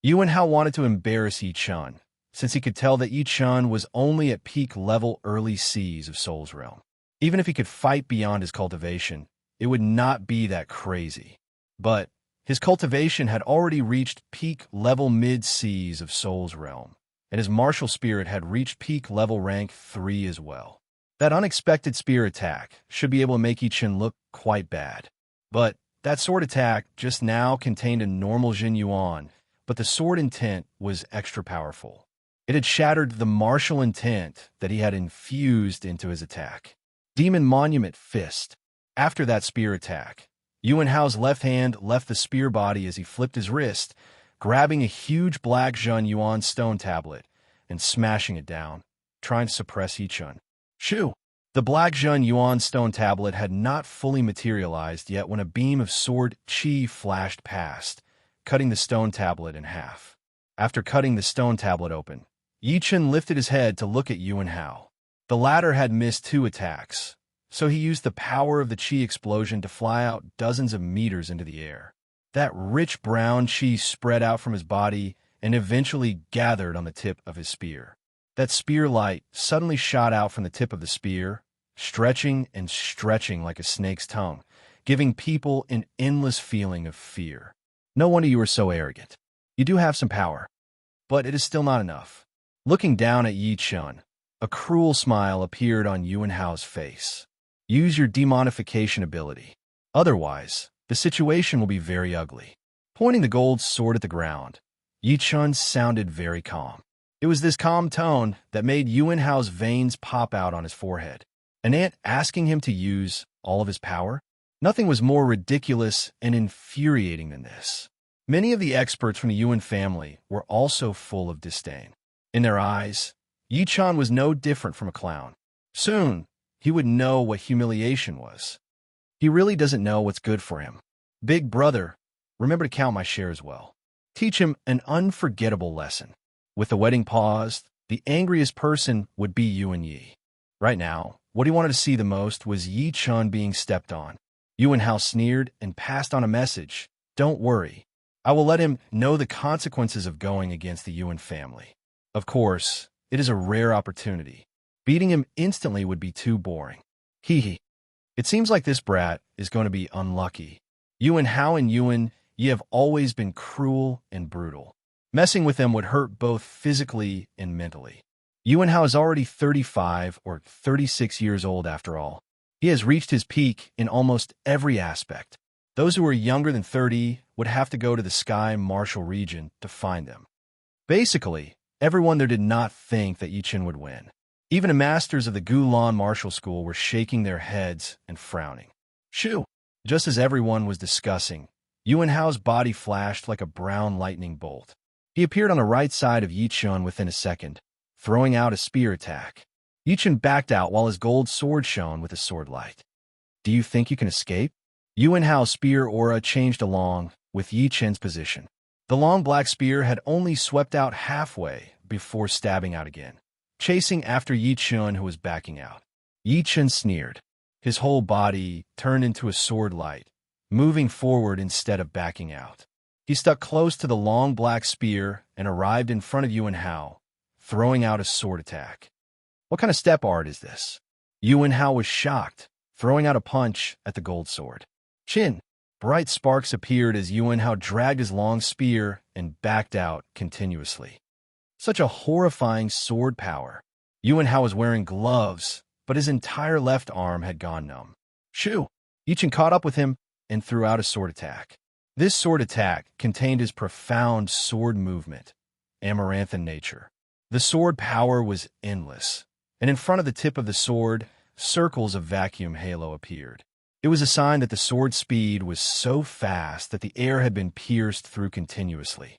Yuan Hao wanted to embarrass Yi Chun, since he could tell that Yi Chun was only at peak level early seas of Soul's Realm. Even if he could fight beyond his cultivation, it would not be that crazy. But his cultivation had already reached peak level mid seas of Soul's Realm, and his martial spirit had reached peak level rank 3 as well. That unexpected spear attack should be able to make Yi Chun look quite bad. But that sword attack just now contained a normal Jin Yuan, but the sword intent was extra powerful. It had shattered the martial intent that he had infused into his attack. Demon Monument Fist. After that spear attack, Yuan Hao's left hand left the spear body as he flipped his wrist, grabbing a huge black Zhen Yuan stone tablet and smashing it down, trying to suppress Yi Chun. Shoo! The Black Zhun Yuan stone tablet had not fully materialized yet when a beam of sword chi flashed past, cutting the stone tablet in half. After cutting the stone tablet open, Yi Chen lifted his head to look at Yuan Hao. The latter had missed 2 attacks, so he used the power of the chi explosion to fly out dozens of meters into the air. That rich brown chi spread out from his body and eventually gathered on the tip of his spear. That spear light suddenly shot out from the tip of the spear, stretching and stretching like a snake's tongue, giving people an endless feeling of fear. No wonder you are so arrogant. You do have some power, but it is still not enough. Looking down at Yi Chen, a cruel smile appeared on Yuan Hao's face. Use your demonification ability. Otherwise, the situation will be very ugly. Pointing the gold sword at the ground, Yi Chen sounded very calm. It was this calm tone that made Yuan Hao's veins pop out on his forehead. An ant asking him to use all of his power? Nothing was more ridiculous and infuriating than this. Many of the experts from the Yuan family were also full of disdain. In their eyes, Yi Chen was no different from a clown. Soon, he would know what humiliation was. He really doesn't know what's good for him. Big brother, remember to count my shares well. Teach him an unforgettable lesson. With the wedding paused, the angriest person would be Yuan Yi. Right now, what he wanted to see the most was Yi Chen being stepped on. Yuan Hao sneered and passed on a message. Don't worry. I will let him know the consequences of going against the Yuan family. Of course, it is a rare opportunity. Beating him instantly would be too boring. Hee hee. It seems like this brat is going to be unlucky. Yuan Hao and Yuan Yi have always been cruel and brutal. Messing with them would hurt both physically and mentally. Yuan Hao is already 35 or 36 years old after all. He has reached his peak in almost every aspect. Those who are younger than 30 would have to go to the Sky Martial region to find them. Basically, everyone there did not think that Yi Chen would win. Even the masters of the Gulan Martial School were shaking their heads and frowning. Shoo! Just as everyone was discussing, Yuan Hao's body flashed like a brown lightning bolt. He appeared on the right side of Yi Chen within a second, throwing out a spear attack. Yi Chen backed out while his gold sword shone with a sword light. Do you think you can escape? Yuan Hao's spear aura changed along with Yi Chen's position. The long black spear had only swept out halfway before stabbing out again, chasing after Yi Chen, who was backing out. Yi Chen sneered. His whole body turned into a sword light, moving forward instead of backing out. He stuck close to the long black spear and arrived in front of Yuan Hao, throwing out a sword attack. What kind of step art is this? Yuan Hao was shocked, throwing out a punch at the gold sword. Chin! Bright sparks appeared as Yuan Hao dragged his long spear and backed out continuously. Such a horrifying sword power. Yuan Hao was wearing gloves, but his entire left arm had gone numb. Shoo! Yi Chen caught up with him and threw out a sword attack. This sword attack contained his profound sword movement, amaranth in nature. The sword power was endless, and in front of the tip of the sword, circles of vacuum halo appeared. It was a sign that the sword speed was so fast that the air had been pierced through continuously.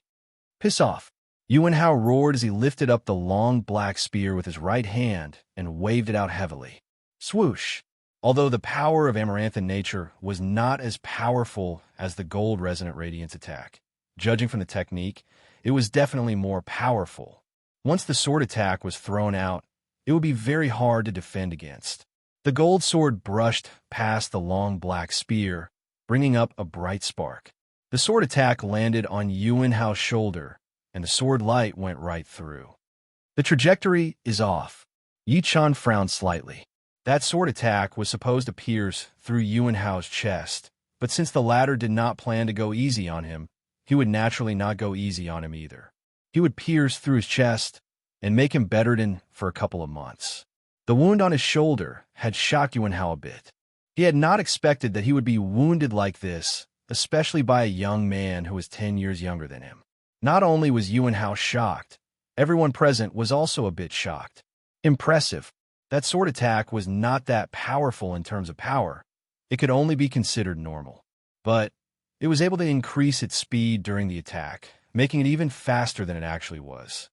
Piss off! Yuan Hao roared as he lifted up the long black spear with his right hand and waved it out heavily. Swoosh! Although the power of amaranth in nature was not as powerful as the gold resonant radiance attack, judging from the technique, it was definitely more powerful. Once the sword attack was thrown out, it would be very hard to defend against. The gold sword brushed past the long black spear, bringing up a bright spark. The sword attack landed on Yuan Hao's shoulder, and the sword light went right through. The trajectory is off. Yi Chen frowned slightly. That sword attack was supposed to pierce through Yuan Hao's chest, but since the latter did not plan to go easy on him, he would naturally not go easy on him either. He would pierce through his chest and make him bedridden for a couple of months. The wound on his shoulder had shocked Yuan Hao a bit. He had not expected that he would be wounded like this, especially by a young man who was 10 years younger than him. Not only was Yuan Hao shocked, everyone present was also a bit shocked. Impressive. That sword attack was not that powerful in terms of power. It could only be considered normal. But it was able to increase its speed during the attack, making it even faster than it actually was.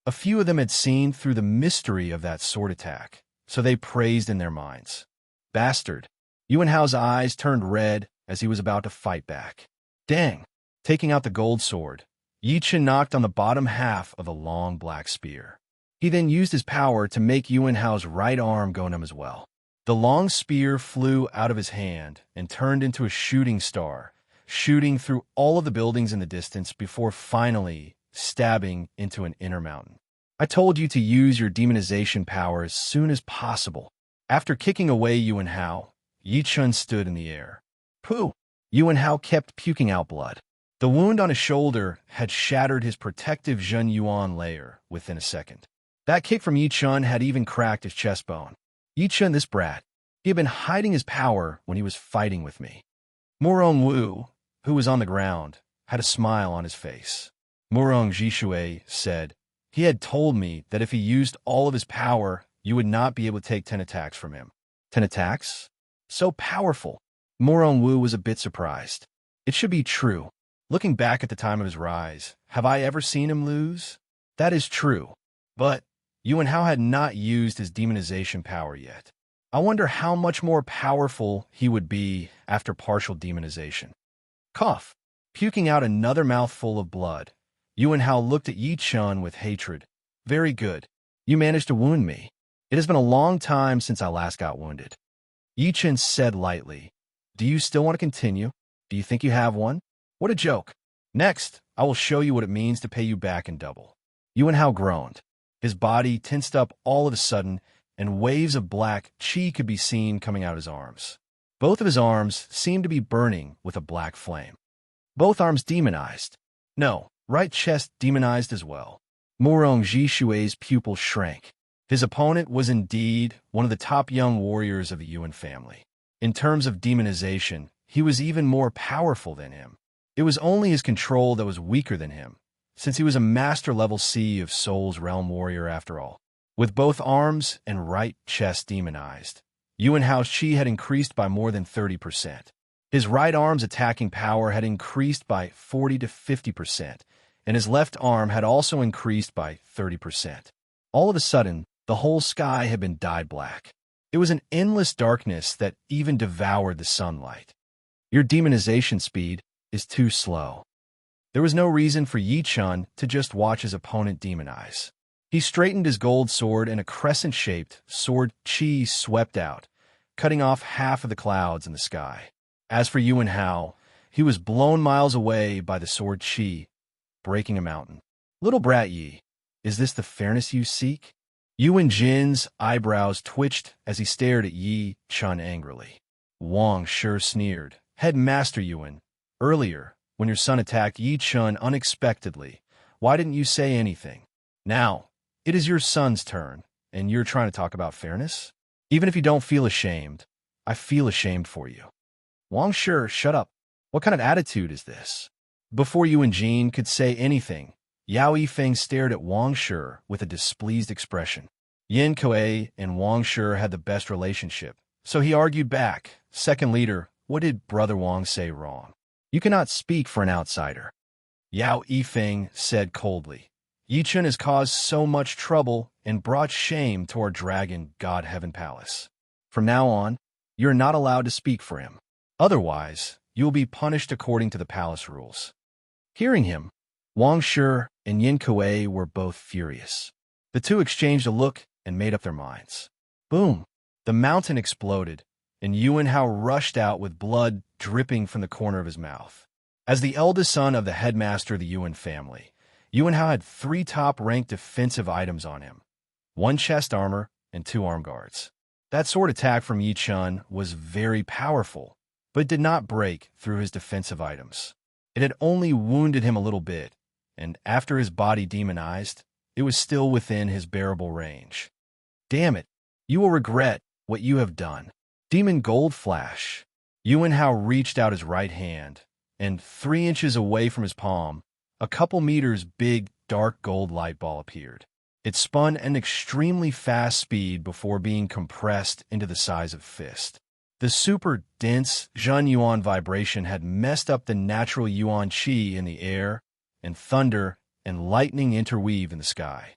A few of them had seen through the mystery of that sword attack, so they praised in their minds. Bastard. Yuan Hao's eyes turned red as he was about to fight back. Dang. Taking out the gold sword, Yi Chen knocked on the bottom half of the long black spear. He then used his power to make Yuan Hao's right arm go numb as well. The long spear flew out of his hand and turned into a shooting star, shooting through all of the buildings in the distance before finally stabbing into an inner mountain. I told you to use your demonization power as soon as possible. After kicking away Yuan Hao, Yi Chen stood in the air. Pooh! Yuan Hao kept puking out blood. The wound on his shoulder had shattered his protective Zhen Yuan layer within a second. That kick from Yi Chen had even cracked his chest bone. Yi Chen, this brat, he had been hiding his power when he was fighting with me. Murong Wu, who was on the ground, had a smile on his face. Murong Jishui said, he had told me that if he used all of his power, you would not be able to take 10 attacks from him. 10 attacks? So powerful. Murong Wu was a bit surprised. It should be true. Looking back at the time of his rise, have I ever seen him lose? That is true. But Yuan Hao had not used his demonization power yet. I wonder how much more powerful he would be after partial demonization. Cough. Puking out another mouthful of blood, Yuan Hao looked at Yi Chen with hatred. Very good. You managed to wound me. It has been a long time since I last got wounded. Yi Chen said lightly, do you still want to continue? Do you think you have one? What a joke. Next, I will show you what it means to pay you back in double. Yuan Hao groaned. His body tensed up all of a sudden, and waves of black qi could be seen coming out his arms. Both of his arms seemed to be burning with a black flame. Both arms demonized. No, right chest demonized as well. Murong Jishui's pupil shrank. His opponent was indeed one of the top young warriors of the Yuan family. In terms of demonization, he was even more powerful than him. It was only his control that was weaker than him, since he was a master-level C of Soul's Realm warrior after all. With both arms and right chest demonized, Yuan Hao's chi had increased by more than 30%. His right arm's attacking power had increased by 40 to 50%, and his left arm had also increased by 30%. All of a sudden, the whole sky had been dyed black. It was an endless darkness that even devoured the sunlight. Your demonization speed is too slow. There was no reason for Yi Chen to just watch his opponent demonize. He straightened his gold sword, and a crescent-shaped sword chi swept out, cutting off half of the clouds in the sky. As for Yuan Hao, he was blown miles away by the sword chi, breaking a mountain. Little brat Yi, is this the fairness you seek? Yuan Jin's eyebrows twitched as he stared at Yi Chen angrily. Wang Shi sneered. Headmaster Yuan, earlier, when your son attacked Yi Chen unexpectedly, why didn't you say anything? Now, it is your son's turn, and you're trying to talk about fairness? Even if you don't feel ashamed, I feel ashamed for you. Wang Shi, shut up. What kind of attitude is this? Before Yuan Jin could say anything, Yao Yifeng stared at Wang Shi with a displeased expression. Yin Kuei and Wang Shi had the best relationship, so he argued back. Second leader, what did Brother Wang say wrong? You cannot speak for an outsider. Yao Yifeng said coldly. Yi Chen has caused so much trouble and brought shame to our dragon God Heaven Palace. From now on, you're not allowed to speak for him. Otherwise, you will be punished according to the palace rules. Hearing him, Wang Shi and Yin Kuei were both furious. The two exchanged a look and made up their minds. Boom! The mountain exploded, and Yuan Hao rushed out with blood dripping from the corner of his mouth. As the eldest son of the headmaster of the Yuan family, Yuan Hao had 3 top-ranked defensive items on him, 1 chest armor and 2 arm guards. That sword attack from Yi Chen was very powerful, but did not break through his defensive items. It had only wounded him a little bit, and after his body demonized, it was still within his bearable range. Damn it, you will regret what you have done. Demon Gold Flash. Yuan Hao reached out his right hand, and 3 inches away from his palm, a couple meters big, dark gold light ball appeared. It spun at an extremely fast speed before being compressed into the size of a fist. The super dense Zhen Yuan vibration had messed up the natural Yuan Qi in the air, and thunder and lightning interweave in the sky.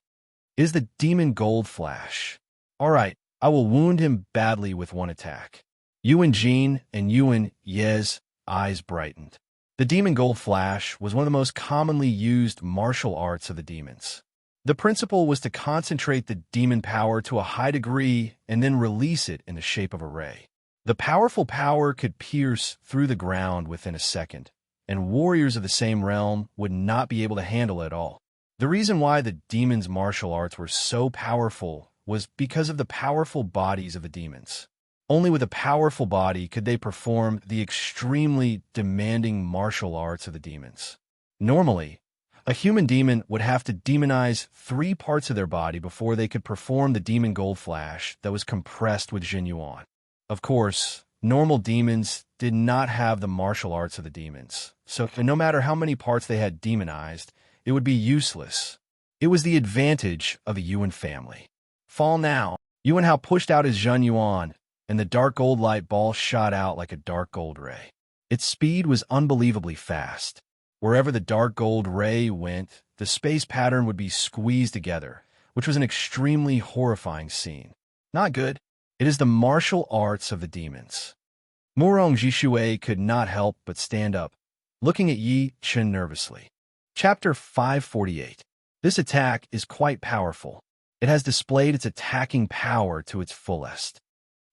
It is the Demon Gold Flash. All right, I will wound him badly with one attack. Yuan Jin and Yuan Ye's eyes brightened. The demon gold flash was one of the most commonly used martial arts of the demons. The principle was to concentrate the demon power to a high degree and then release it in the shape of a ray. The powerful power could pierce through the ground within a second, and warriors of the same realm would not be able to handle it at all. The reason why the demons' martial arts were so powerful was because of the powerful bodies of the demons. Only with a powerful body could they perform the extremely demanding martial arts of the demons. Normally, a human demon would have to demonize 3 parts of their body before they could perform the demon gold flash that was compressed with Jin Yuan. Of course, normal demons did not have the martial arts of the demons, so no matter how many parts they had demonized, it would be useless. It was the advantage of the Yuan family. Fall now. Yuan Hao pushed out his Jin Yuan, and the dark gold light ball shot out like a dark gold ray. Its speed was unbelievably fast. Wherever the dark gold ray went, the space pattern would be squeezed together, which was an extremely horrifying scene. Not good. It is the martial arts of the demons. Murong Jishue could not help but stand up, looking at Yi Chen nervously. Chapter 548. This attack is quite powerful. It has displayed its attacking power to its fullest.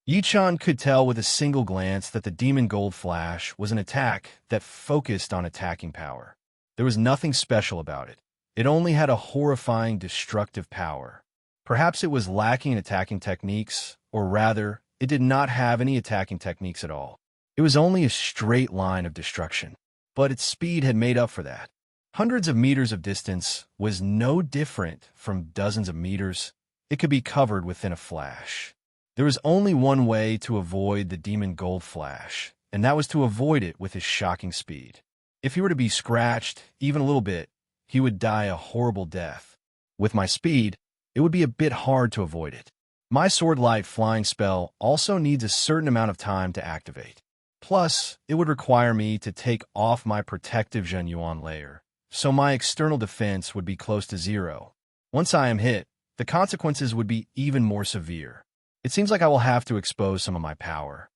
Yi Chen could tell with a single glance that the Demon Gold Flash was an attack that focused on attacking power. There was nothing special about it. It only had a horrifying destructive power. Perhaps it was lacking in attacking techniques, or rather, it did not have any attacking techniques at all. It was only a straight line of destruction, but its speed had made up for that. Hundreds of meters of distance was no different from dozens of meters. It could be covered within a flash. There was only one way to avoid the Demon Gold Flash, and that was to avoid it with his shocking speed. If he were to be scratched even a little bit, he would die a horrible death. With my speed, it would be a bit hard to avoid it. My Sword Light flying spell also needs a certain amount of time to activate. Plus, it would require me to take off my protective Jin Yuan layer, so my external defense would be close to 0. Once I am hit, the consequences would be even more severe. It seems like I will have to expose some of my power.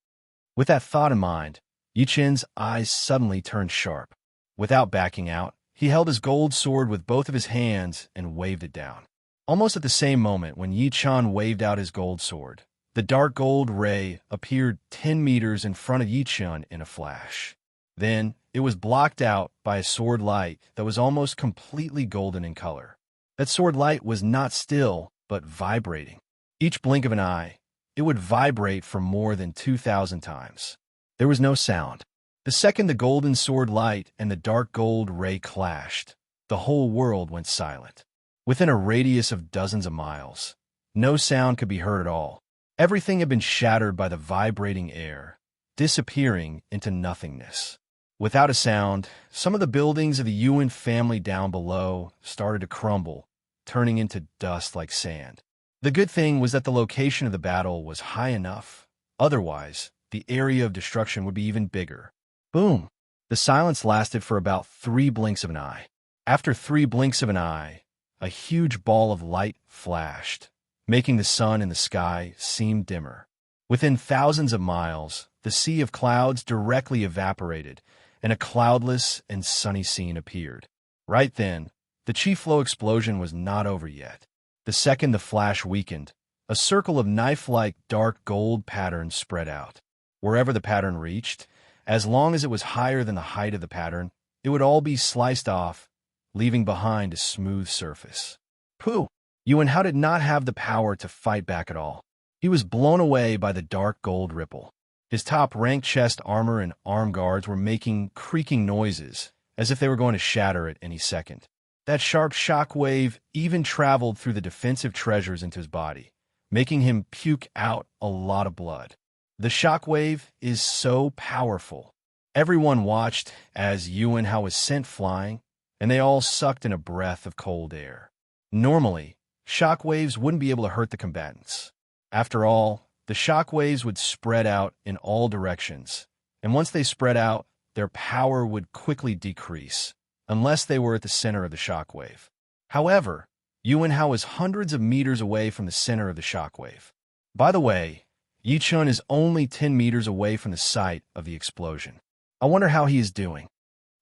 With that thought in mind, Yi Chen's eyes suddenly turned sharp. Without backing out, he held his gold sword with both of his hands and waved it down. Almost at the same moment when Yi Chen waved out his gold sword, the dark gold ray appeared 10 meters in front of Yi Chen in a flash. Then, it was blocked out by a sword light that was almost completely golden in color. That sword light was not still, but vibrating. Each blink of an eye, it would vibrate for more than 2,000 times. There was no sound. The second the golden sword light and the dark gold ray clashed, the whole world went silent. Within a radius of dozens of miles, no sound could be heard at all. Everything had been shattered by the vibrating air, disappearing into nothingness. Without a sound, some of the buildings of the Yuan family down below started to crumble, turning into dust like sand. The good thing was that the location of the battle was high enough. Otherwise, the area of destruction would be even bigger. Boom! The silence lasted for about 3 blinks of an eye. After 3 blinks of an eye, a huge ball of light flashed, making the sun in the sky seem dimmer. Within thousands of miles, the sea of clouds directly evaporated, and a cloudless and sunny scene appeared. Right then, the chi flow explosion was not over yet. The second the flash weakened, a circle of knife-like dark gold patterns spread out. Wherever the pattern reached, as long as it was higher than the height of the pattern, it would all be sliced off, leaving behind a smooth surface. Pooh! Yuan Hao did not have the power to fight back at all. He was blown away by the dark gold ripple. His top-ranked chest armor and arm guards were making creaking noises, as if they were going to shatter at any second. That sharp shock wave even traveled through the defensive treasures into his body, making him puke out a lot of blood. The shock wave is so powerful. Everyone watched as Yuan Hao was sent flying, and they all sucked in a breath of cold air. Normally, shock waves wouldn't be able to hurt the combatants. After all, the shock waves would spread out in all directions, and once they spread out, their power would quickly decrease, unless they were at the center of the shockwave. However, Yuan Hao was hundreds of meters away from the center of the shockwave. By the way, Yi Chun is only 10 meters away from the site of the explosion. I wonder how he is doing.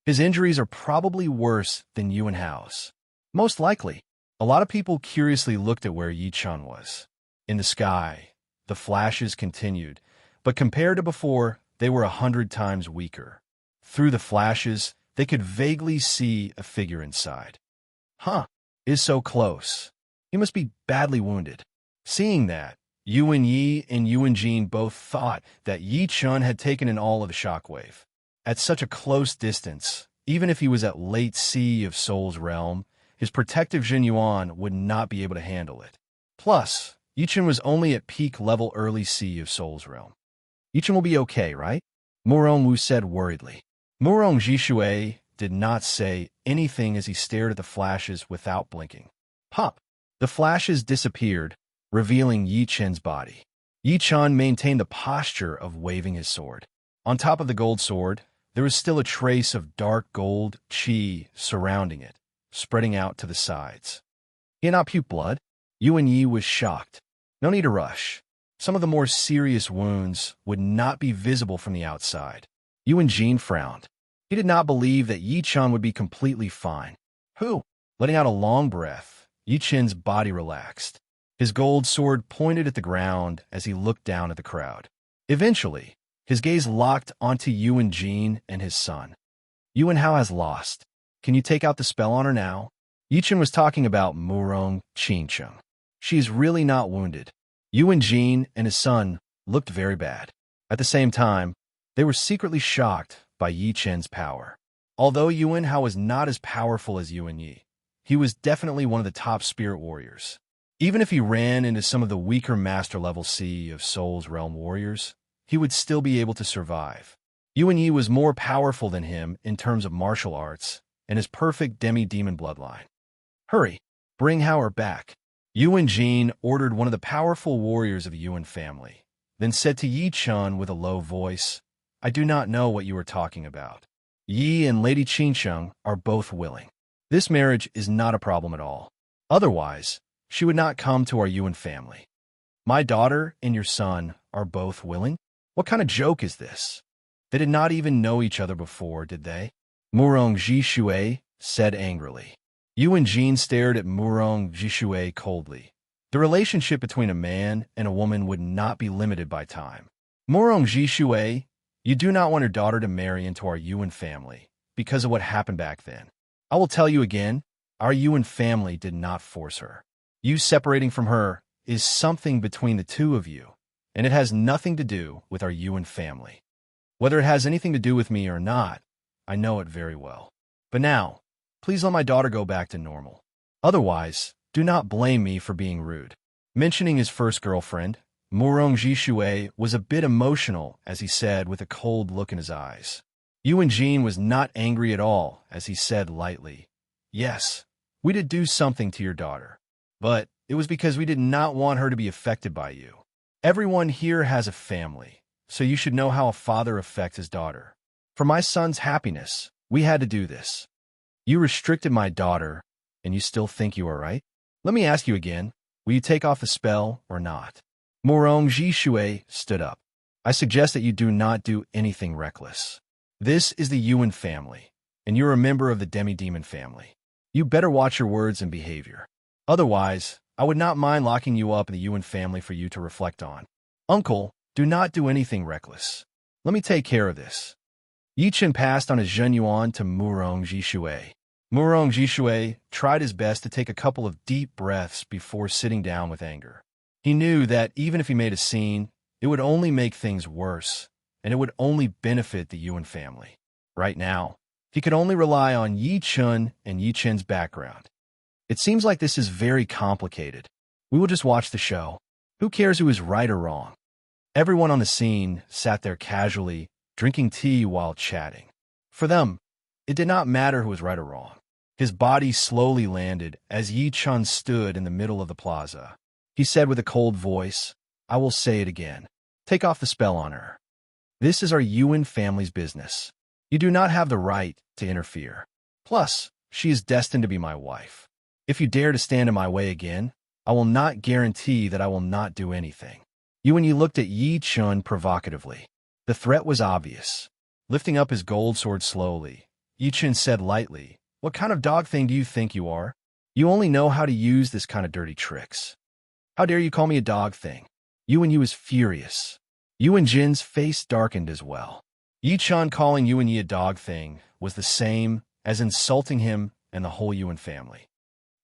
His injuries are probably worse than Yuan Hao's. Most likely. A lot of people curiously looked at where Yi Chun was. In the sky, the flashes continued, but compared to before, they were 100 times weaker. Through the flashes, they could vaguely see a figure inside. Huh, is so close. He must be badly wounded. Seeing that, Yuan Yi and Yuan Jin both thought that Yi Chun had taken in all of the shockwave. At such a close distance, even if he was at late sea of Soul's realm, his protective Jin Yuan would not be able to handle it. Plus, Yi Chun was only at peak level early sea of Soul's realm. Yi Chun will be okay, right? Murong Wu said worriedly. Murong Jishui did not say anything as he stared at the flashes without blinking. Pop! The flashes disappeared, revealing Yi Chun's body. Yi Chun maintained the posture of waving his sword. On top of the gold sword, there was still a trace of dark gold qi surrounding it, spreading out to the sides. He had not puked blood. Yuan Yi was shocked. No need to rush. Some of the more serious wounds would not be visible from the outside. Yuan Jin frowned. He did not believe that Yi Chun would be completely fine. Who? Letting out a long breath, Yi Chun's body relaxed. His gold sword pointed at the ground as he looked down at the crowd. Eventually, his gaze locked onto Yuan Jin and his son. Yuan Hao has lost. Can you take out the spell on her now? Yi Chun was talking about Murong Qingcheng. She is really not wounded. Yuan Jin and his son looked very bad. At the same time, they were secretly shocked by Yi Chun's power. Although Yuan Hao was not as powerful as Yuan Yi, he was definitely one of the top spirit warriors. Even if he ran into some of the weaker master-level C of Soul's Realm warriors, he would still be able to survive. Yuan Yi was more powerful than him in terms of martial arts and his perfect demi-demon bloodline. Hurry, bring Hao back. Yuan Jin ordered one of the powerful warriors of the Yuan family, then said to Yi Chun with a low voice, I do not know what you are talking about. Yi and Lady Qingcheng are both willing. This marriage is not a problem at all. Otherwise, she would not come to our Yuan family. My daughter and your son are both willing? What kind of joke is this? They did not even know each other before, did they? Murong Jishui said angrily. Yuan Jin stared at Murong Jishui coldly. The relationship between a man and a woman would not be limited by time. Murong Jishui, you do not want your daughter to marry into our Yuan family because of what happened back then. I will tell you again, our Yuan family did not force her. You separating from her is something between the two of you, and it has nothing to do with our Yuan family. Whether it has anything to do with me or not, I know it very well. But now, please let my daughter go back to normal. Otherwise, do not blame me for being rude. Mentioning his first girlfriend, Murong Jishui was a bit emotional as he said with a cold look in his eyes. Yuan Jin was not angry at all as he said lightly, Yes, we did do something to your daughter, but it was because we did not want her to be affected by you. Everyone here has a family, so you should know how a father affects his daughter. For my son's happiness, we had to do this. You restricted my daughter, and you still think you are right? Let me ask you again, will you take off the spell or not? Murong Jishui stood up. I suggest that you do not do anything reckless. This is the Yuan family, and you're a member of the demi-demon family. You better watch your words and behavior. Otherwise, I would not mind locking you up in the Yuan family for you to reflect on. Uncle, do not do anything reckless. Let me take care of this. Yi Chun passed on his Zhen Yuan to Murong Jishui. Murong Jishui tried his best to take a couple of deep breaths before sitting down with anger. He knew that even if he made a scene, it would only make things worse, and it would only benefit the Yuan family. Right now, he could only rely on Yi Chun and Yi Chun's background. It seems like this is very complicated. We will just watch the show. Who cares who is right or wrong? Everyone on the scene sat there casually, drinking tea while chatting. For them, it did not matter who was right or wrong. His body slowly landed as Yi Chun stood in the middle of the plaza. He said with a cold voice, I will say it again. Take off the spell on her. This is our Yuan family's business. You do not have the right to interfere. Plus, she is destined to be my wife. If you dare to stand in my way again, I will not guarantee that I will not do anything. Yuan Yi looked at Yi Chun provocatively. The threat was obvious. Lifting up his gold sword slowly, Yi Chun said lightly, "What kind of dog thing do you think you are? You only know how to use this kind of dirty tricks. How dare you call me a dog thing?" Yuan Yi was furious. Yuan Jin's face darkened as well. Yi Chun calling Yuan Yi a dog thing was the same as insulting him and the whole Yuan family.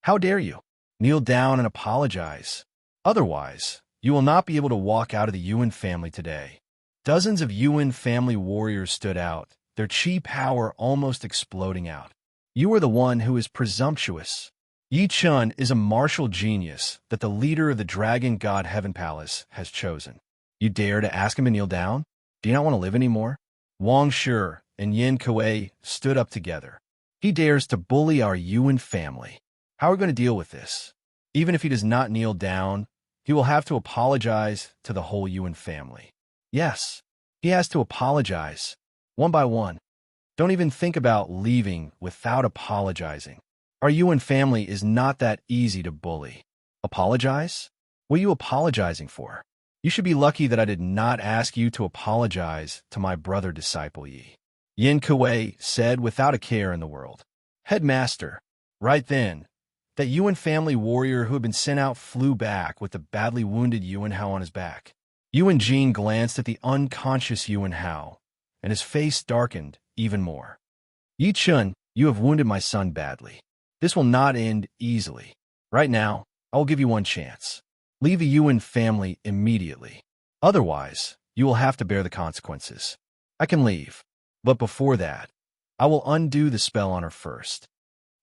"How dare you? Kneel down and apologize. Otherwise, you will not be able to walk out of the Yuan family today." Dozens of Yuan family warriors stood out, their chi power almost exploding out. "You are the one who is presumptuous. Yi Chun is a martial genius that the leader of the Dragon God Heaven Palace has chosen. You dare to ask him to kneel down? Do you not want to live anymore?" Wang Shi and Yin Kuei stood up together. "He dares to bully our Yuan family. How are we going to deal with this? Even if he does not kneel down, he will have to apologize to the whole Yuan family." "Yes, he has to apologize, one by one. Don't even think about leaving without apologizing. Our Yuan family is not that easy to bully." "Apologize? What are you apologizing for? You should be lucky that I did not ask you to apologize to my brother disciple Yi," Yin Kuei said without a care in the world. "Headmaster." Right then, that Yuan family warrior who had been sent out flew back with the badly wounded Yuan Hao on his back. Yuan Jin glanced at the unconscious Yuan Hao, and his face darkened even more. "Yi Chun, you have wounded my son badly. This will not end easily. Right now, I will give you one chance. Leave the Yuan family immediately. Otherwise, you will have to bear the consequences. I can leave, but before that, I will undo the spell on her first."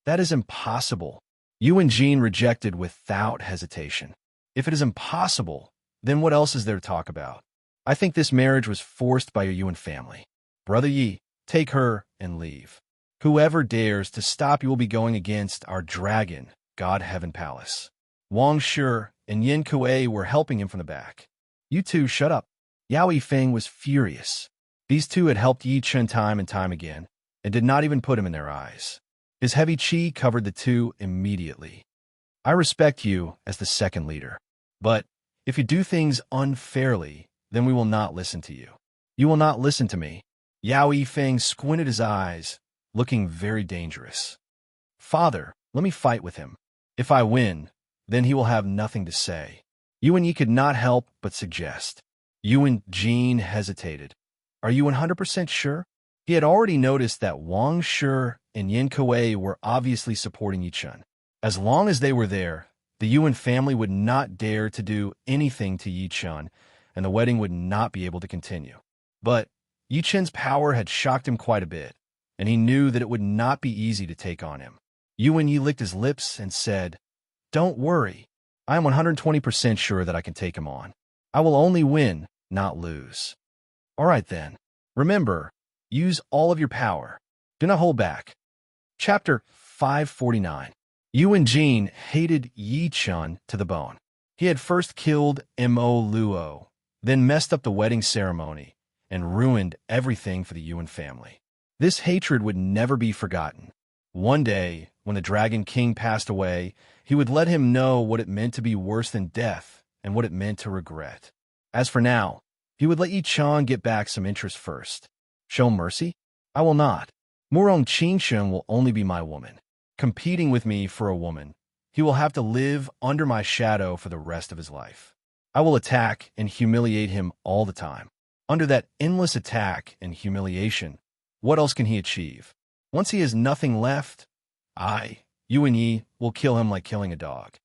"That is impossible," Yuan Jin rejected without hesitation. "If it is impossible, then what else is there to talk about? I think this marriage was forced by your Yuan family. Brother Yi, take her and leave. Whoever dares to stop you will be going against our Dragon God Heaven Palace." Wang Shi and Yin Kuei were helping him from the back. "You two, shut up." Yao Yifeng was furious. These two had helped Yi Chun time and time again, and did not even put him in their eyes. His heavy chi covered the two immediately. "I respect you as the second leader, but if you do things unfairly, then we will not listen to you." "You will not listen to me." Yao Yifeng squinted his eyes, looking very dangerous. "Father, let me fight with him. If I win, then he will have nothing to say." Yuan Yi could not help but suggest. Yuan Jin hesitated. "Are you 100% sure?" He had already noticed that Wang Shi and Yin Kuei were obviously supporting Yi Chun. As long as they were there, the Yuan family would not dare to do anything to Yi Chun, and the wedding would not be able to continue. But Yi Chun's power had shocked him quite a bit, and he knew that it would not be easy to take on him. Yuan Yi licked his lips and said, "Don't worry. I am 120% sure that I can take him on. I will only win, not lose." "All right then. Remember, use all of your power. Do not hold back." Chapter 549. Yuan Jin hated Yi Chun to the bone. He had first killed Mo Luo, then messed up the wedding ceremony, and ruined everything for the Yuan family. This hatred would never be forgotten. One day, when the Dragon King passed away, he would let him know what it meant to be worse than death and what it meant to regret. As for now, he would let Yi Chun get back some interest first. Show mercy? I will not. Murong Qingsheng will only be my woman. Competing with me for a woman, he will have to live under my shadow for the rest of his life. I will attack and humiliate him all the time. Under that endless attack and humiliation, what else can he achieve? Once he has nothing left, Yuan Yi, will kill him like killing a dog.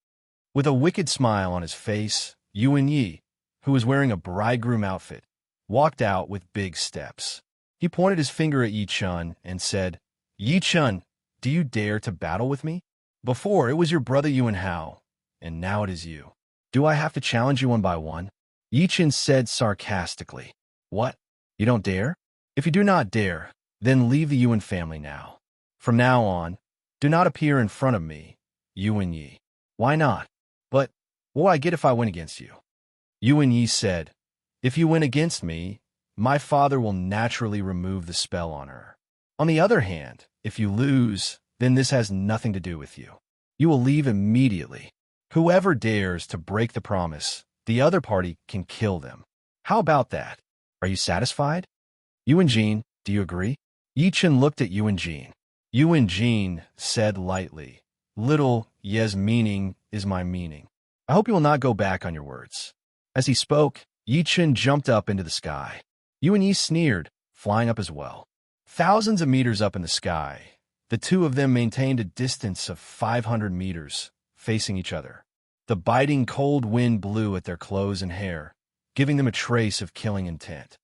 With a wicked smile on his face, Yuan Yi, who was wearing a bridegroom outfit, walked out with big steps. He pointed his finger at Yi Chun and said, "Yi Chun, do you dare to battle with me? Before, it was your brother Yuan Hao, and now it is you. Do I have to challenge you one by one?" Yi Chun said sarcastically. "What? You don't dare? If you do not dare, then leave the Yuan family now. From now on, do not appear in front of me, Yuan Yi." "Why not? But what will I get if I win against you?" Yuan Yi said, "If you win against me, my father will naturally remove the spell on her. On the other hand, if you lose, then this has nothing to do with you. You will leave immediately. Whoever dares to break the promise the other party can kill them. How about that? Are you satisfied? Yuan Jin, do you agree? Yi Chen looked at Yuan Jin. Yuan Jin said lightly, "Little Ye's meaning is my meaning. I hope you will not go back on your words." As he spoke, Yi Chen jumped up into the sky. Yuan Yi sneered, flying up as well. Thousands of meters up in the sky, the two of them maintained a distance of 500 meters, facing each other. The biting cold wind blew at their clothes and hair, giving them a trace of killing intent.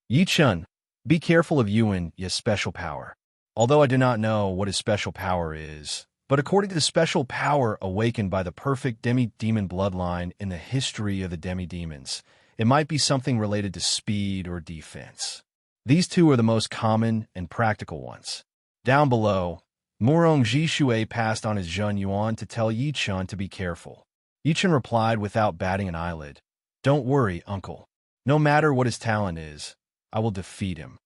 Yi Chen, be careful of Yuan Ye's special power. Although I do not know what his special power is, but according to the special power awakened by the perfect demi-demon bloodline in the history of the demi-demons, it might be something related to speed or defense. These two are the most common and practical ones. Down below, Murong Jishui passed on his Zhen Yuan to tell Yi Chen to be careful. Yi Chen replied without batting an eyelid, "Don't worry, uncle. No matter what his talent is, I will defeat him."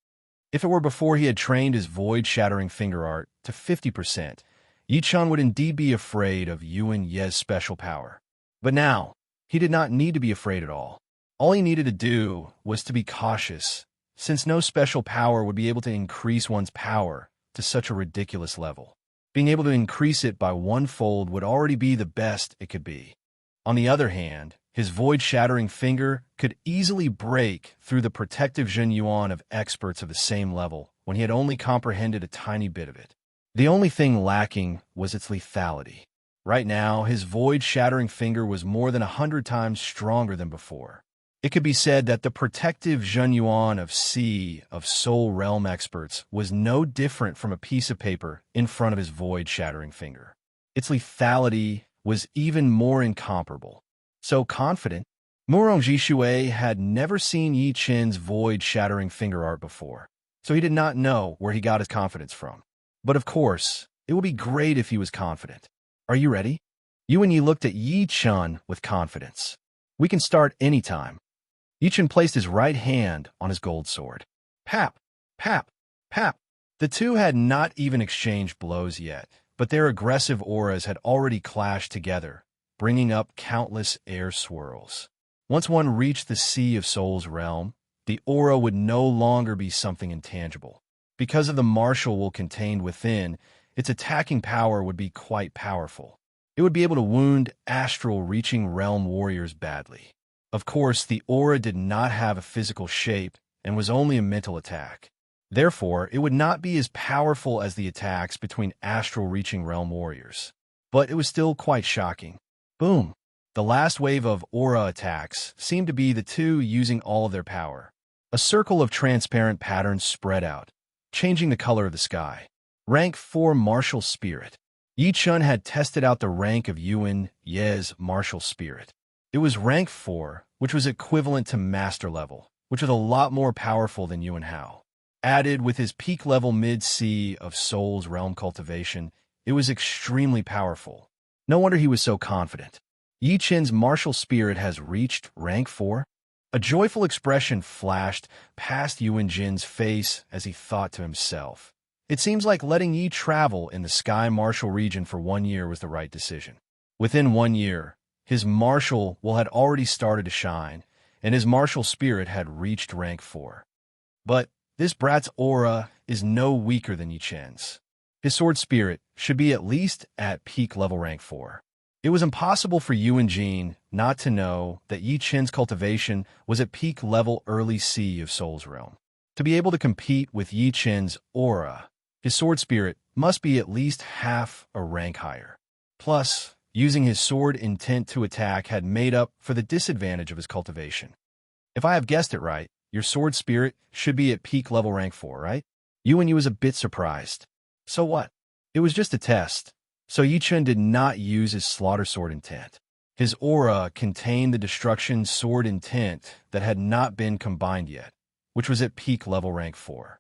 If it were before he had trained his void-shattering finger art to 50%, Yi Chen would indeed be afraid of Yuan Ye's special power. But now, he did not need to be afraid at all. All he needed to do was to be cautious, since no special power would be able to increase one's power to such a ridiculous level. Being able to increase it by 1-fold would already be the best it could be. On the other hand, his void-shattering finger could easily break through the protective Zhen Yuan of experts of the same level when he had only comprehended a tiny bit of it. The only thing lacking was its lethality. Right now, his void-shattering finger was more than 100 times stronger than before. It could be said that the protective Zhen Yuan of Soul Realm experts was no different from a piece of paper in front of his void-shattering finger. Its lethality was even more incomparable. So confident, Murong Jishui had never seen Yi Chen's void-shattering finger art before, so he did not know where he got his confidence from. But of course, it would be great if he was confident. Are you ready? Yuan Yi looked at Yi Chen with confidence. We can start anytime. Yi Chen placed his right hand on his gold sword. Pap, pap, pap. The two had not even exchanged blows yet, but their aggressive auras had already clashed together, bringing up countless air swirls. Once one reached the Sea of Soul's realm, the aura would no longer be something intangible. Because of the martial will contained within, its attacking power would be quite powerful. It would be able to wound astral-reaching realm warriors badly. Of course, the aura did not have a physical shape and was only a mental attack. Therefore, it would not be as powerful as the attacks between astral-reaching realm warriors. But it was still quite shocking. Boom! The last wave of aura attacks seemed to be the two using all of their power. A circle of transparent patterns spread out, changing the color of the sky. Rank 4 Martial Spirit. Yi Chen had tested out the rank of Yuan Ye's Martial Spirit. It was rank 4, which was equivalent to Master level, which was a lot more powerful than Yuan Hao. Added with his peak level mid-sea of Soul's Realm cultivation, it was extremely powerful. No wonder he was so confident. Yi Chen's martial spirit has reached rank 4? A joyful expression flashed past Yuan Jin's face as he thought to himself. It seems like letting Yi travel in the Sky Martial region for 1 year was the right decision. Within 1 year, his martial will had already started to shine, and his martial spirit had reached rank 4. But this brat's aura is no weaker than Yi Chen's. His sword spirit should be at least at peak level rank 4. It was impossible for Yuan Jin not to know that Yi Chen's cultivation was at peak level early sea of Soul's Realm. To be able to compete with Yi Chen's aura, his sword spirit must be at least half a rank higher. Plus, using his sword intent to attack had made up for the disadvantage of his cultivation. If I have guessed it right, your sword spirit should be at peak level rank 4, right? Yuan Yi was a bit surprised. So what? It was just a test. So Yi Chen did not use his slaughter sword intent. His aura contained the destruction sword intent that had not been combined yet, which was at peak level rank 4.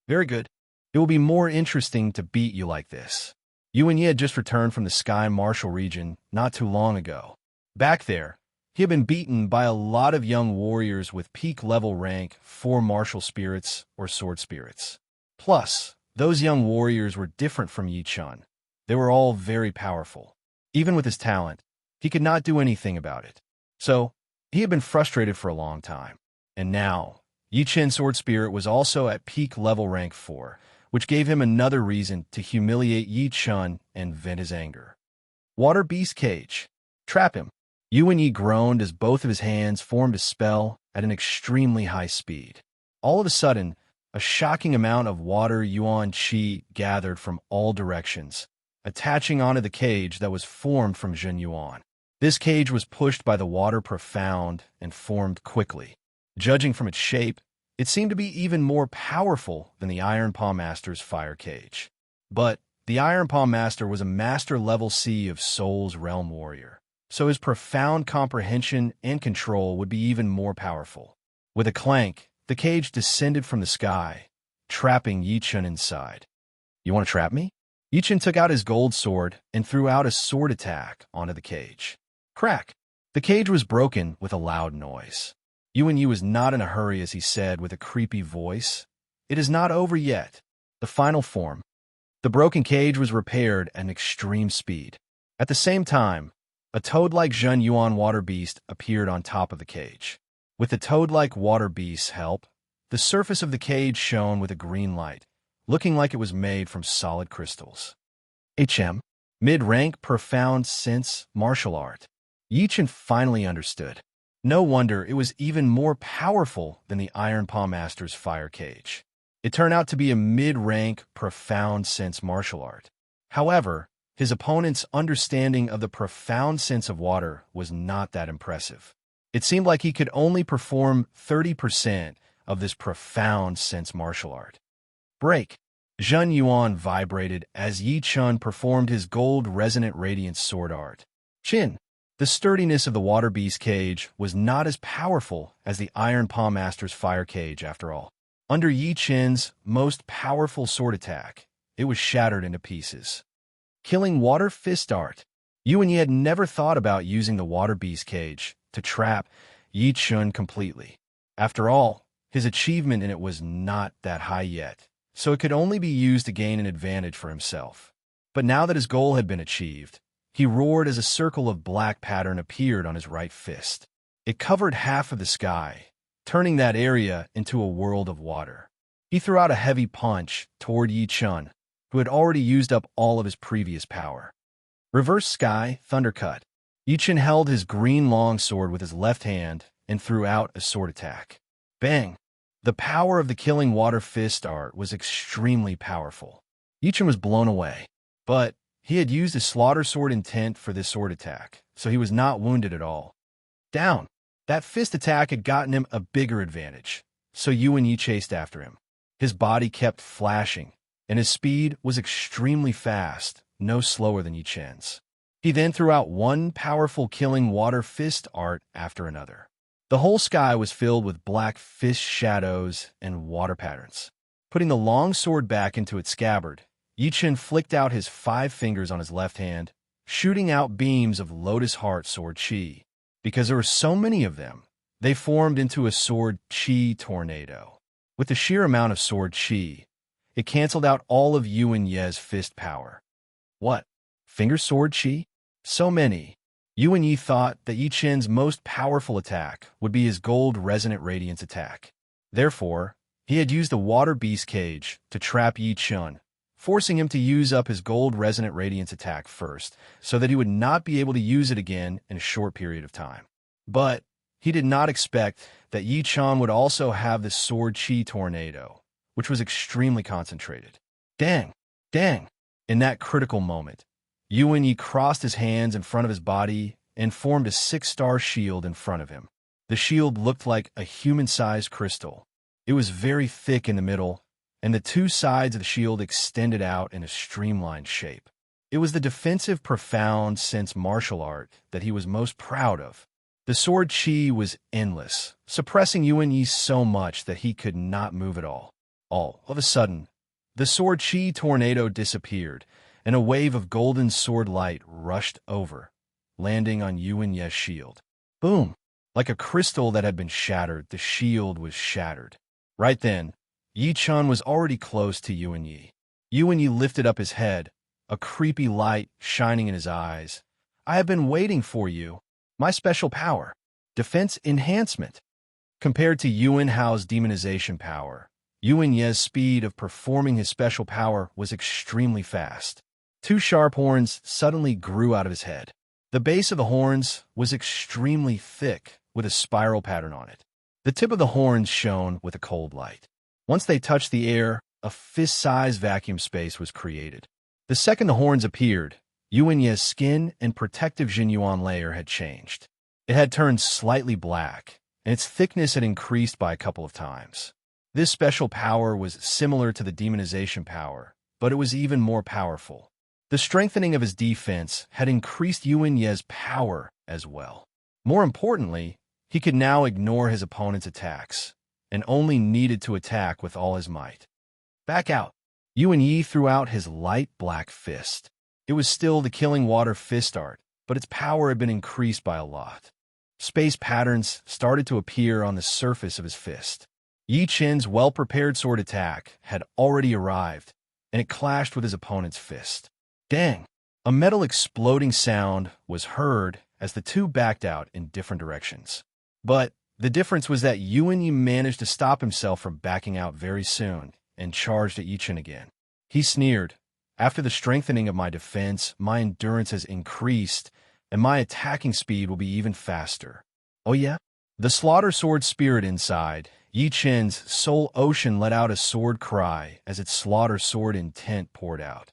Very good. It will be more interesting to beat you like this. Yuan Yi had just returned from the Sky Martial region not too long ago. Back there, he had been beaten by a lot of young warriors with peak level rank 4 martial spirits or sword spirits. Plus, those young warriors were different from Yi Chen. They were all very powerful. Even with his talent, he could not do anything about it. So, He had been frustrated for a long time. And now, Yi Chen's sword spirit was also at peak level rank 4, which gave him another reason to humiliate Yi Chen and vent his anger. Water Beast Cage. Trap him. Yuan Yi groaned as both of his hands formed a spell at an extremely high speed. All of a sudden, a shocking amount of water yuan qi gathered from all directions, attaching onto the cage that was formed from Zhen Yuan. This cage was pushed by the water profound and formed quickly. Judging from its shape, it seemed to be even more powerful than the Iron Palm Master's fire cage. But the Iron Palm Master was a master level C of Soul's Realm warrior, so his profound comprehension and control would be even more powerful. With a clank, the cage descended from the sky, trapping Yi Chen inside. You want to trap me? Yi Chen took out his gold sword and threw out a sword attack onto the cage. Crack! The cage was broken with a loud noise. Yuan Yi was not in a hurry as he said with a creepy voice, "It is not over yet." The final form. The broken cage was repaired at an extreme speed. At the same time, a toad-like Zhen Yuan water beast appeared on top of the cage. With the toad-like water beast's help, the surface of the cage shone with a green light, looking like it was made from solid crystals. HM, mid-rank profound sense martial art. Yi Chen finally understood. No wonder it was even more powerful than the Iron Palm Master's fire cage. It turned out to be a mid-rank profound sense martial art. However, his opponent's understanding of the profound sense of water was not that impressive. It seemed like he could only perform 30% of this profound sense martial art. Break. Zhen Yuan vibrated as Yi Chen performed his gold resonant radiance sword art. Chin. The sturdiness of the water beast cage was not as powerful as the Iron Palm Master's fire cage after all. Under Yi Chen's most powerful sword attack, it was shattered into pieces. Killing water fist art. Yuan Yi had never thought about using the water beast cage to trap Yi Chen completely. After all, his achievement in it was not that high yet, so it could only be used to gain an advantage for himself. But now that his goal had been achieved, he roared as a circle of black pattern appeared on his right fist. It covered half of the sky, turning that area into a world of water. He threw out a heavy punch toward Yi Chen, who had already used up all of his previous power. Reverse Sky Thundercut. Yi Chen held his green long sword with his left hand and threw out a sword attack. Bang! The power of the killing water fist art was extremely powerful. Yi Chen was blown away, but he had used his slaughter sword intent for this sword attack, so he was not wounded at all. Down! That fist attack had gotten him a bigger advantage, so Yuan Yi chased after him. His body kept flashing, and his speed was extremely fast, no slower than Yi Chen's. He then threw out one powerful killing water fist art after another. The whole sky was filled with black fist shadows and water patterns. Putting the long sword back into its scabbard, Yi Chen flicked out his 5 fingers on his left hand, shooting out beams of Lotus Heart sword chi. Because there were so many of them, they formed into a sword chi tornado. With the sheer amount of sword chi, it canceled out all of Yuan Yi's fist power. What? Finger sword chi? So many. Yuan Yi thought that Yi Chen's most powerful attack would be his gold resonant radiance attack. Therefore, he had used the water beast cage to trap Yi Chen, forcing him to use up his gold resonant radiance attack first, so that he would not be able to use it again in a short period of time. But he did not expect that Yi Chen would also have the sword chi tornado, which was extremely concentrated. Dang! Dang! In that critical moment, Yuan Yi crossed his hands in front of his body and formed a 6-star shield in front of him. The shield looked like a human-sized crystal. It was very thick in the middle, and the 2 sides of the shield extended out in a streamlined shape. It was the defensive profound sense martial art that he was most proud of. The sword chi was endless, suppressing Yuan Yi so much that he could not move at all. All of a sudden, the sword chi tornado disappeared, and a wave of golden sword light rushed over, landing on Yuan Yi's shield. Boom! Like a crystal that had been shattered, the shield was shattered. Right then, Yi Chen was already close to Yuan Yi. Yuan Yi lifted up his head, a creepy light shining in his eyes. I have been waiting for you. My special power. Defense enhancement. Compared to Yuan Hao's demonization power, Yuan Ye's speed of performing his special power was extremely fast. Two sharp horns suddenly grew out of his head. The base of the horns was extremely thick, with a spiral pattern on it. The tip of the horns shone with a cold light. Once they touched the air, a fist-sized vacuum space was created. The second the horns appeared, Yuan Ye's skin and protective Jinyuan layer had changed. It had turned slightly black, and its thickness had increased by a couple of times. This special power was similar to the demonization power, but it was even more powerful. The strengthening of his defense had increased Yuan Ye's power as well. More importantly, he could now ignore his opponent's attacks, and only needed to attack with all his might. Back out! Yuan Yi threw out his light black fist. It was still the killing water fist art, but its power had been increased by a lot. Space patterns started to appear on the surface of his fist. Yi Qin's well-prepared sword attack had already arrived, and it clashed with his opponent's fist. Dang! A metal exploding sound was heard as the two backed out in different directions. But the difference was that Yuan Yi managed to stop himself from backing out very soon and charged at Yi Qin again. He sneered, "After the strengthening of my defense, my endurance has increased, and my attacking speed will be even faster." Oh yeah? The slaughter sword spirit inside, Yi Qin's soul ocean let out a sword cry as its slaughter sword intent poured out.